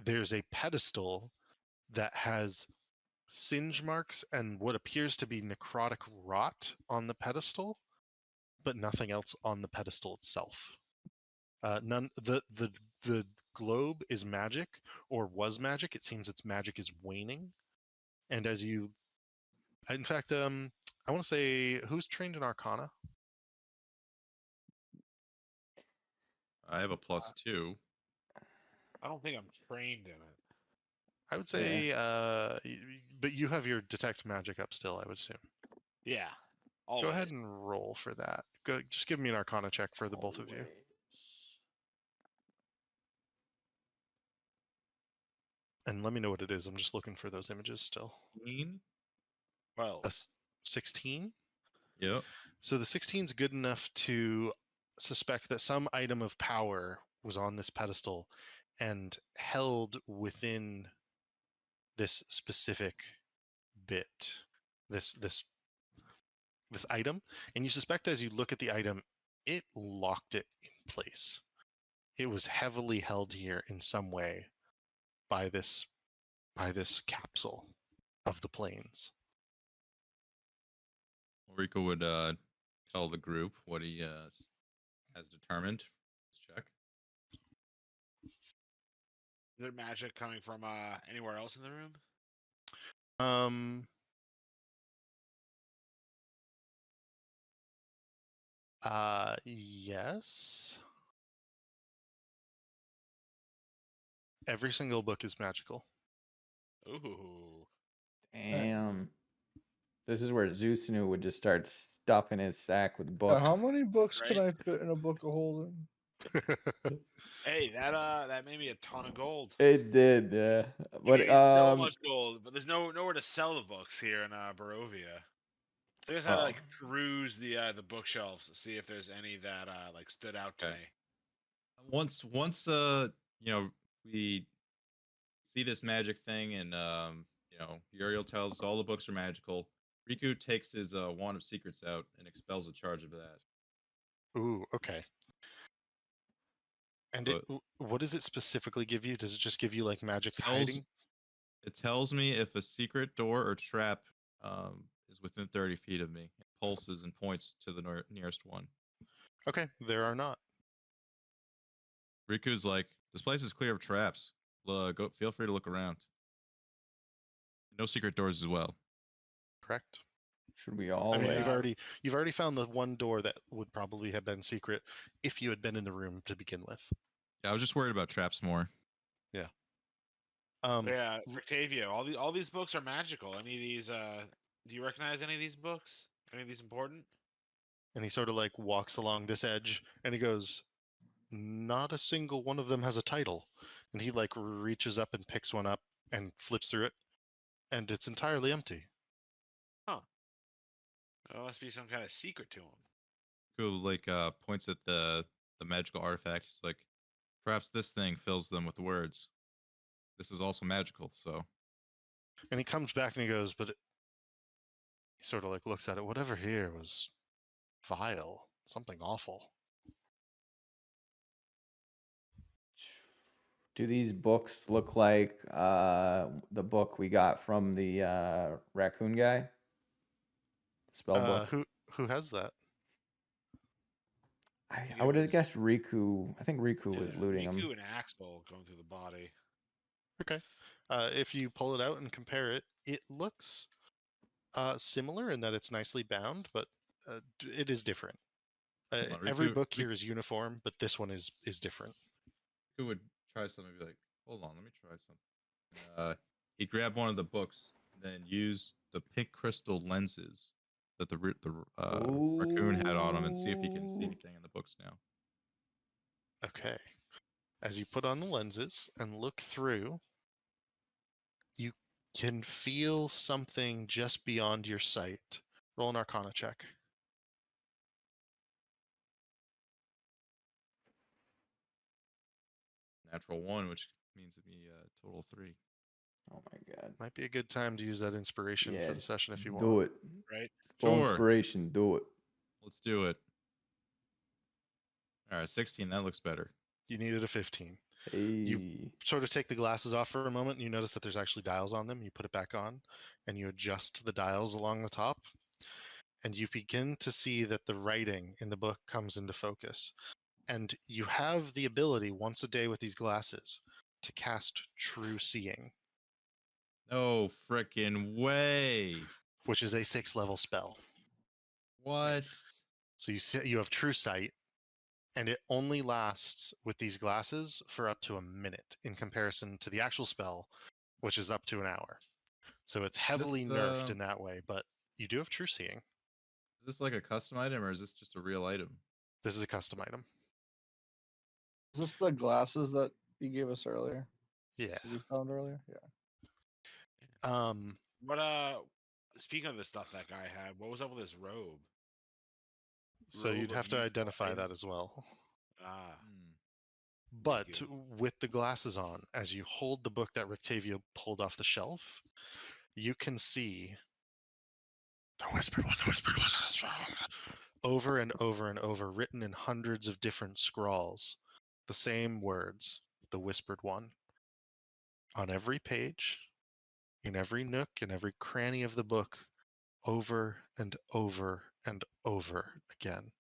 S2: there's a pedestal that has singe marks and what appears to be necrotic rot on the pedestal, but nothing else on the pedestal itself. The globe is magic, or was magic. It seems its magic is waning, and as you, in fact, I want to say, who's trained in Arcana?
S3: I have a +2.
S5: I don't think I'm trained in it.
S2: I would say, but you have your detect magic up still, I would assume.
S5: Yeah.
S2: Go ahead and roll for that. Go, just give me an Arcana check for the both of you. And let me know what it is. I'm just looking for those images still.
S3: 16?
S5: Well,
S2: A 16?
S3: Yep.
S2: So the 16 is good enough to suspect that some item of power was on this pedestal and held within this specific bit, this item. And you suspect as you look at the item, it locked it in place. It was heavily held here in some way by this capsule of the planes.
S3: Rico would tell the group what he has determined. Let's check.
S5: is there magic coming from anywhere else in the room?
S2: Yes. Every single book is magical.
S5: Ooh.
S4: Damn. This is where Zeusnu would just start stuffing his sack with books.
S1: How many books can
S5: Right.
S1: I fit in a book of holding?
S5: Hey, that made me a ton of gold.
S4: It did, yeah. But
S5: You get so much gold, but there's nowhere to sell the books here in Barovia. I just had to like peruse the bookshelves to see if there's any that like stood out to
S3: Okay.
S5: me.
S3: Once you know, we see this magic thing, and you know, Uriel tells us all the books are magical. Riku takes his wand of secrets out and expels a charge of that.
S2: Ooh, okay. And what does it specifically give you? Does it just give you like magic hiding?
S3: It tells me if a secret door or trap is within 30 feet of me. It pulses and points to the nearest one.
S2: Okay, there are not.
S3: Riku's like, this place is clear of traps. Go, feel free to look around. No secret doors as well.
S2: Correct.
S4: should we all?
S2: I mean, you've already found the one door that would probably have been secret if you had been in the room to begin with.
S3: Yeah, I was just worried about traps more.
S2: Yeah.
S5: Yeah, Rictavio, all these books are magical. Any of these do you recognize any of these books? Any of these important?
S2: And he sort of like walks along this edge and he goes, not a single one of them has a title. And he like reaches up and picks one up and flips through it, and it's entirely empty.
S5: Huh. There must be some kind of secret to him.
S3: Who like points at the magical artifact. He's like, perhaps this thing fills them with words. This is also magical, so
S2: And he comes back and he goes, but he sort of like looks at it. Whatever here was vile, something awful.
S4: Do these books look like the book we got from the raccoon guy? Spell book.
S2: Who has that?
S5: think
S4: I
S5: it
S4: would have
S5: was-
S4: guessed Riku. I think Riku was
S5: Yeah,
S4: looting him.
S5: Riku and Axel going through the body.
S2: Okay. If you pull it out and compare it, it looks similar in that it's nicely bound, but it is different.
S3: Hold on,
S2: Every
S3: Riku-
S2: book
S3: Rik-
S2: here is uniform, but this one is different.
S3: who would try something and be like, hold on, let me try something. He'd grab one of the books, then use the pink crystal lenses that the raccoon had on him and see if he can see
S4: Ooh.
S3: anything in the books now.
S2: Okay. As you put on the lenses and look through, you can feel something just beyond your sight. Roll an Arcana check.
S3: Natural 1, which means it'd be total 3.
S4: Oh my god.
S2: Might be a good time to use that inspiration
S4: Yeah,
S2: for the session if you
S4: do
S2: want.
S4: it.
S5: Right?
S4: Full
S3: Sure.
S4: inspiration. Do it.
S3: Let's do it. All right, 16. That looks better.
S2: You needed a 15.
S4: Hey.
S2: Sort of take the glasses off for a moment, and you notice that there's actually dials on them. You put it back on, and you adjust the dials along the top, and you begin to see that the writing in the book comes into focus. And you have the ability once a day with these glasses to cast True Seeing,
S3: No frickin' way.
S2: which is a 6th level spell.
S3: What?
S2: So you have True Sight, and it only lasts with these glasses for up to a minute in comparison to the actual spell, which is up to an hour. So it's heavily nerfed in that way, but you do have True Seeing.
S3: Is this like a custom item or is this just a real item?
S2: This is a custom item.
S1: Is this the glasses that you gave us earlier?
S2: Yeah.
S1: We found earlier? Yeah.
S5: What speaking of the stuff that guy had, what was up with his robe?
S2: So
S5: Robe
S2: you'd
S5: of
S2: have to
S5: youthful
S2: identify
S5: items.
S2: that as well.
S5: Ah,
S2: But
S5: you.
S2: with the glasses on, as you hold the book that Rictavia pulled off the shelf, you can see the whispered one, over and over and over, written in hundreds of different scrawls. The same words, the whispered one. On every page, in every nook, in every cranny of the book, over and over and over again,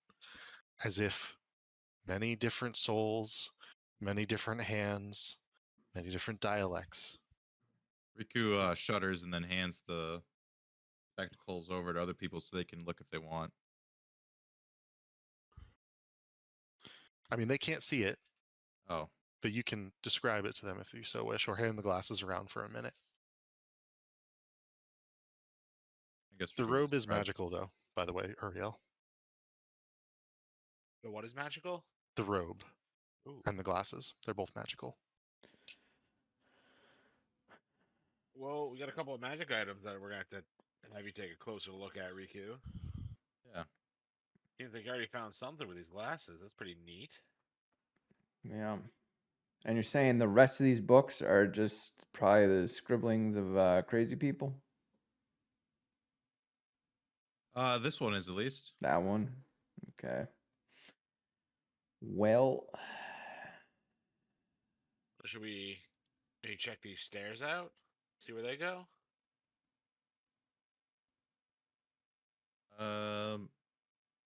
S2: as if many different souls, many different hands, many different dialects.
S3: Riku shudders and then hands the spectacles over to other people so they can look if they want.
S2: I mean, they can't see it,
S3: Oh,
S2: but you can describe it to them if you so wish, or hand the glasses around for a minute.
S3: I guess
S2: The
S3: Riku
S2: robe is
S3: describes-
S2: magical, though, by the way, Uriel.
S5: but what is magical?
S2: The robe
S5: Ooh.
S2: and the glasses, they're both magical.
S5: Well, we got a couple of magic items that we're gonna have to have you take a closer look at, Riku.
S3: Yeah.
S5: Seems like you already found something with these glasses. That's pretty neat.
S4: Yeah. And you're saying the rest of these books are just probably the scribblings of crazy people?
S3: This one is at least.
S4: That one? Okay. Well,
S5: Should we maybe check these stairs out? See where they go?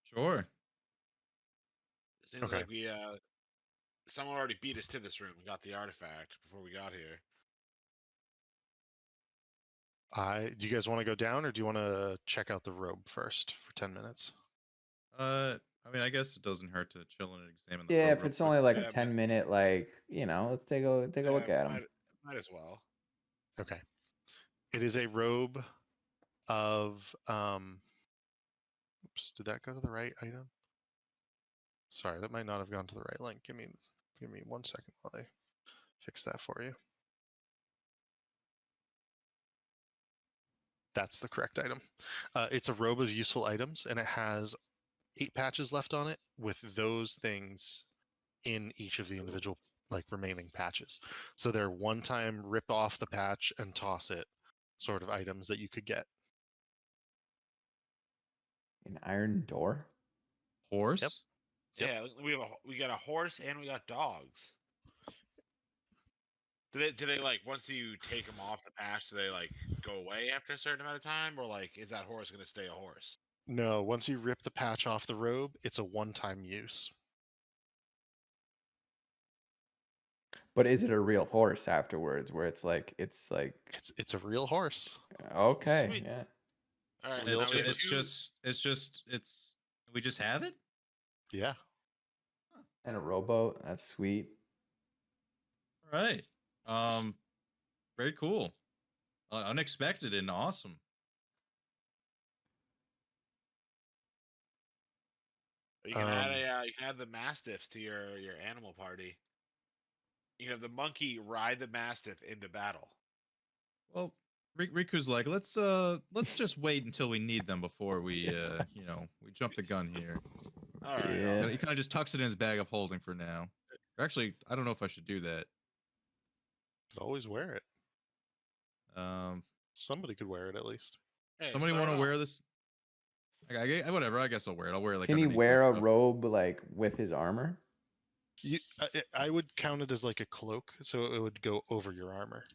S3: Sure.
S5: It seems
S2: Okay.
S5: like we someone already beat us to this room and got the artifact before we got here.
S2: Do you guys want to go down, or do you want to check out the robe first for 10 minutes?
S3: I mean, I guess it doesn't hurt to chill and examine the
S4: yeah,
S3: robe
S4: if
S3: real
S4: it's
S3: quick.
S4: only like
S5: Yeah,
S4: a
S5: but-
S4: 10-minute, like, let's take a look
S5: Yeah,
S4: at them.
S5: might as well.
S2: Okay. It is a robe of oops, did that go to the right item? Sorry, that might not have gone to the right link. Give me 1 second while I fix that for you. That's the correct item. It's a robe of useful items, and it has 8 patches left on it with those things in each of the individual remaining patches. So they're one-time rip off the patch and toss it sort of items that you could get.
S4: An iron door?
S3: Horse.
S2: Yep.
S5: Yeah, we got a horse and we got dogs. Do they like once you take them off the patch, do they like go away after a certain amount of time, or like is that horse gonna stay a horse?
S2: No, once you rip the patch off the robe, it's a one-time use.
S4: But is it a real horse afterwards where it's like
S2: It's a real horse.
S4: okay,
S5: Sweet.
S4: yeah.
S5: All right,
S2: Real
S5: so now we have
S3: We just have it.
S2: Yeah.
S4: And a rowboat, that's sweet.
S3: All right. Very cool. Unexpected and awesome.
S5: You can add the mastiffs to your animal party. You can have the monkey ride the mastiff into battle.
S3: Well, Riku's like, let's just wait until we need them before we we jump the gun here.
S5: All right.
S4: Yeah.
S3: He kind of just tucks it in his bag of holding for now. Or actually, I don't know if I should do that.
S2: Could always wear it.
S3: Um,
S2: Somebody could wear it at least.
S5: Hey,
S3: somebody
S5: start
S3: want to
S5: off.
S3: wear this? Whatever. I guess I'll wear it. I'll wear it like.
S4: Can he
S3: underneath
S4: wear
S3: my
S4: a
S3: stuff.
S4: robe like with his armor?
S2: I would count it as like a cloak, so it would go over your armor.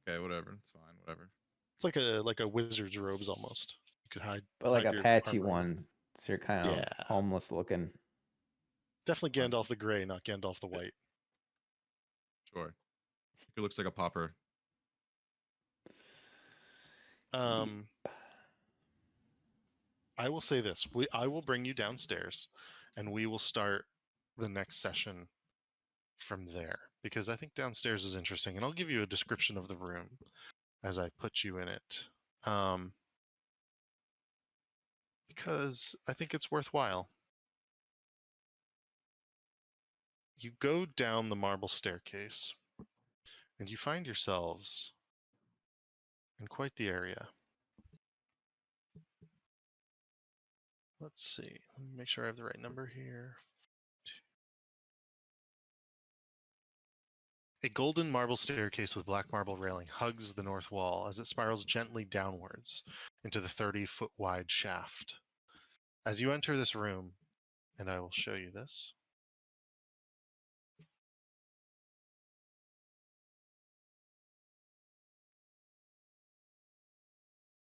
S3: Okay, whatever. It's fine. Whatever.
S2: It's like a wizard's robes almost. You could hide.
S4: But like
S2: hide
S4: a
S2: your
S4: patchy
S2: armor.
S4: one, so you're kind of
S2: Yeah.
S4: homeless looking.
S2: Definitely Gandalf the Grey, not Gandalf the White.
S3: Sure. It looks like a popper.
S2: I will say this: I will bring you downstairs, and we will start the next session from there, because I think downstairs is interesting, and I'll give you a description of the room as I put you in it, because I think it's worthwhile. You go down the marble staircase, and you find yourselves in quite the area. Let's see. Let me make sure I have the right number here. A golden marble staircase with black marble railing hugs the north wall as it spirals gently downwards into the 30-foot wide shaft. As you enter this room, and I will show you this,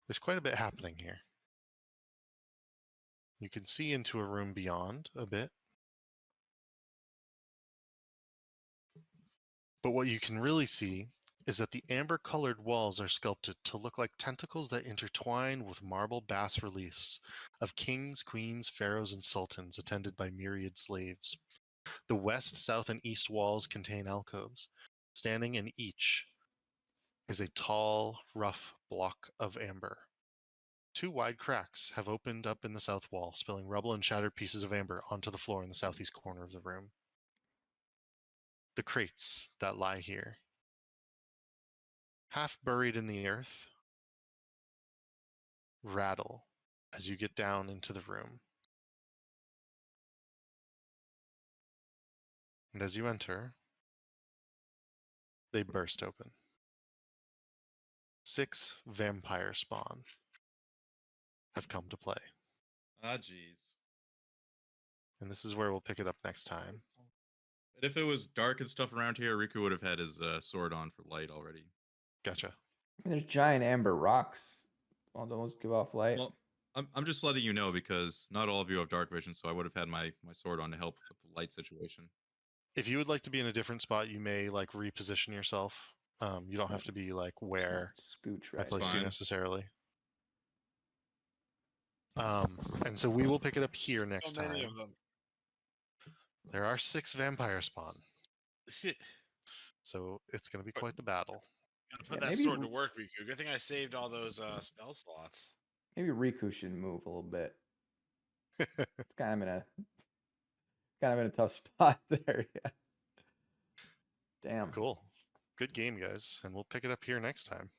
S2: there's quite a bit happening here. You can see into a room beyond a bit. But what you can really see is that the amber-colored walls are sculpted to look like tentacles that intertwine with marble bas-reliefs of kings, queens, pharaohs, and sultans attended by myriad slaves. The west, south, and east walls contain alcoves. Standing in each is a tall, rough block of amber. 2 wide cracks have opened up in the south wall, spilling rubble and shattered pieces of amber onto the floor in the southeast corner of the room. The crates that lie here, half buried in the earth, rattle as you get down into the room. And as you enter, they burst open. 6 vampire spawn have come to play.
S3: Ah, jeez.
S2: And this is where we'll pick it up next time.
S3: But if it was dark and stuff around here, Riku would have had his sword on for light already.
S2: Gotcha.
S4: There's giant amber rocks. All those give off light.
S3: Well, I'm just letting you know because not all of you have dark vision, so I would have had my sword on to help with the light situation.
S2: If you would like to be in a different spot, you may reposition yourself. You don't have to be where
S4: Scooch
S2: I
S4: right.
S2: placed you
S3: Fine.
S2: necessarily. And so we will pick it up here next
S5: So many
S2: time.
S5: of them.
S2: There are 6 vampire spawn,
S5: Shit.
S2: so it's going to be quite the battle.
S5: Gotta put
S4: Yeah,
S5: that
S4: maybe
S5: sword to
S4: w-
S5: work, Riku. Good thing I saved all those spell slots.
S4: Maybe Riku should move a little bit. It's kind of in a tough spot there. Yeah. Damn.
S2: Cool. Good game, guys, and we'll pick it up here next time.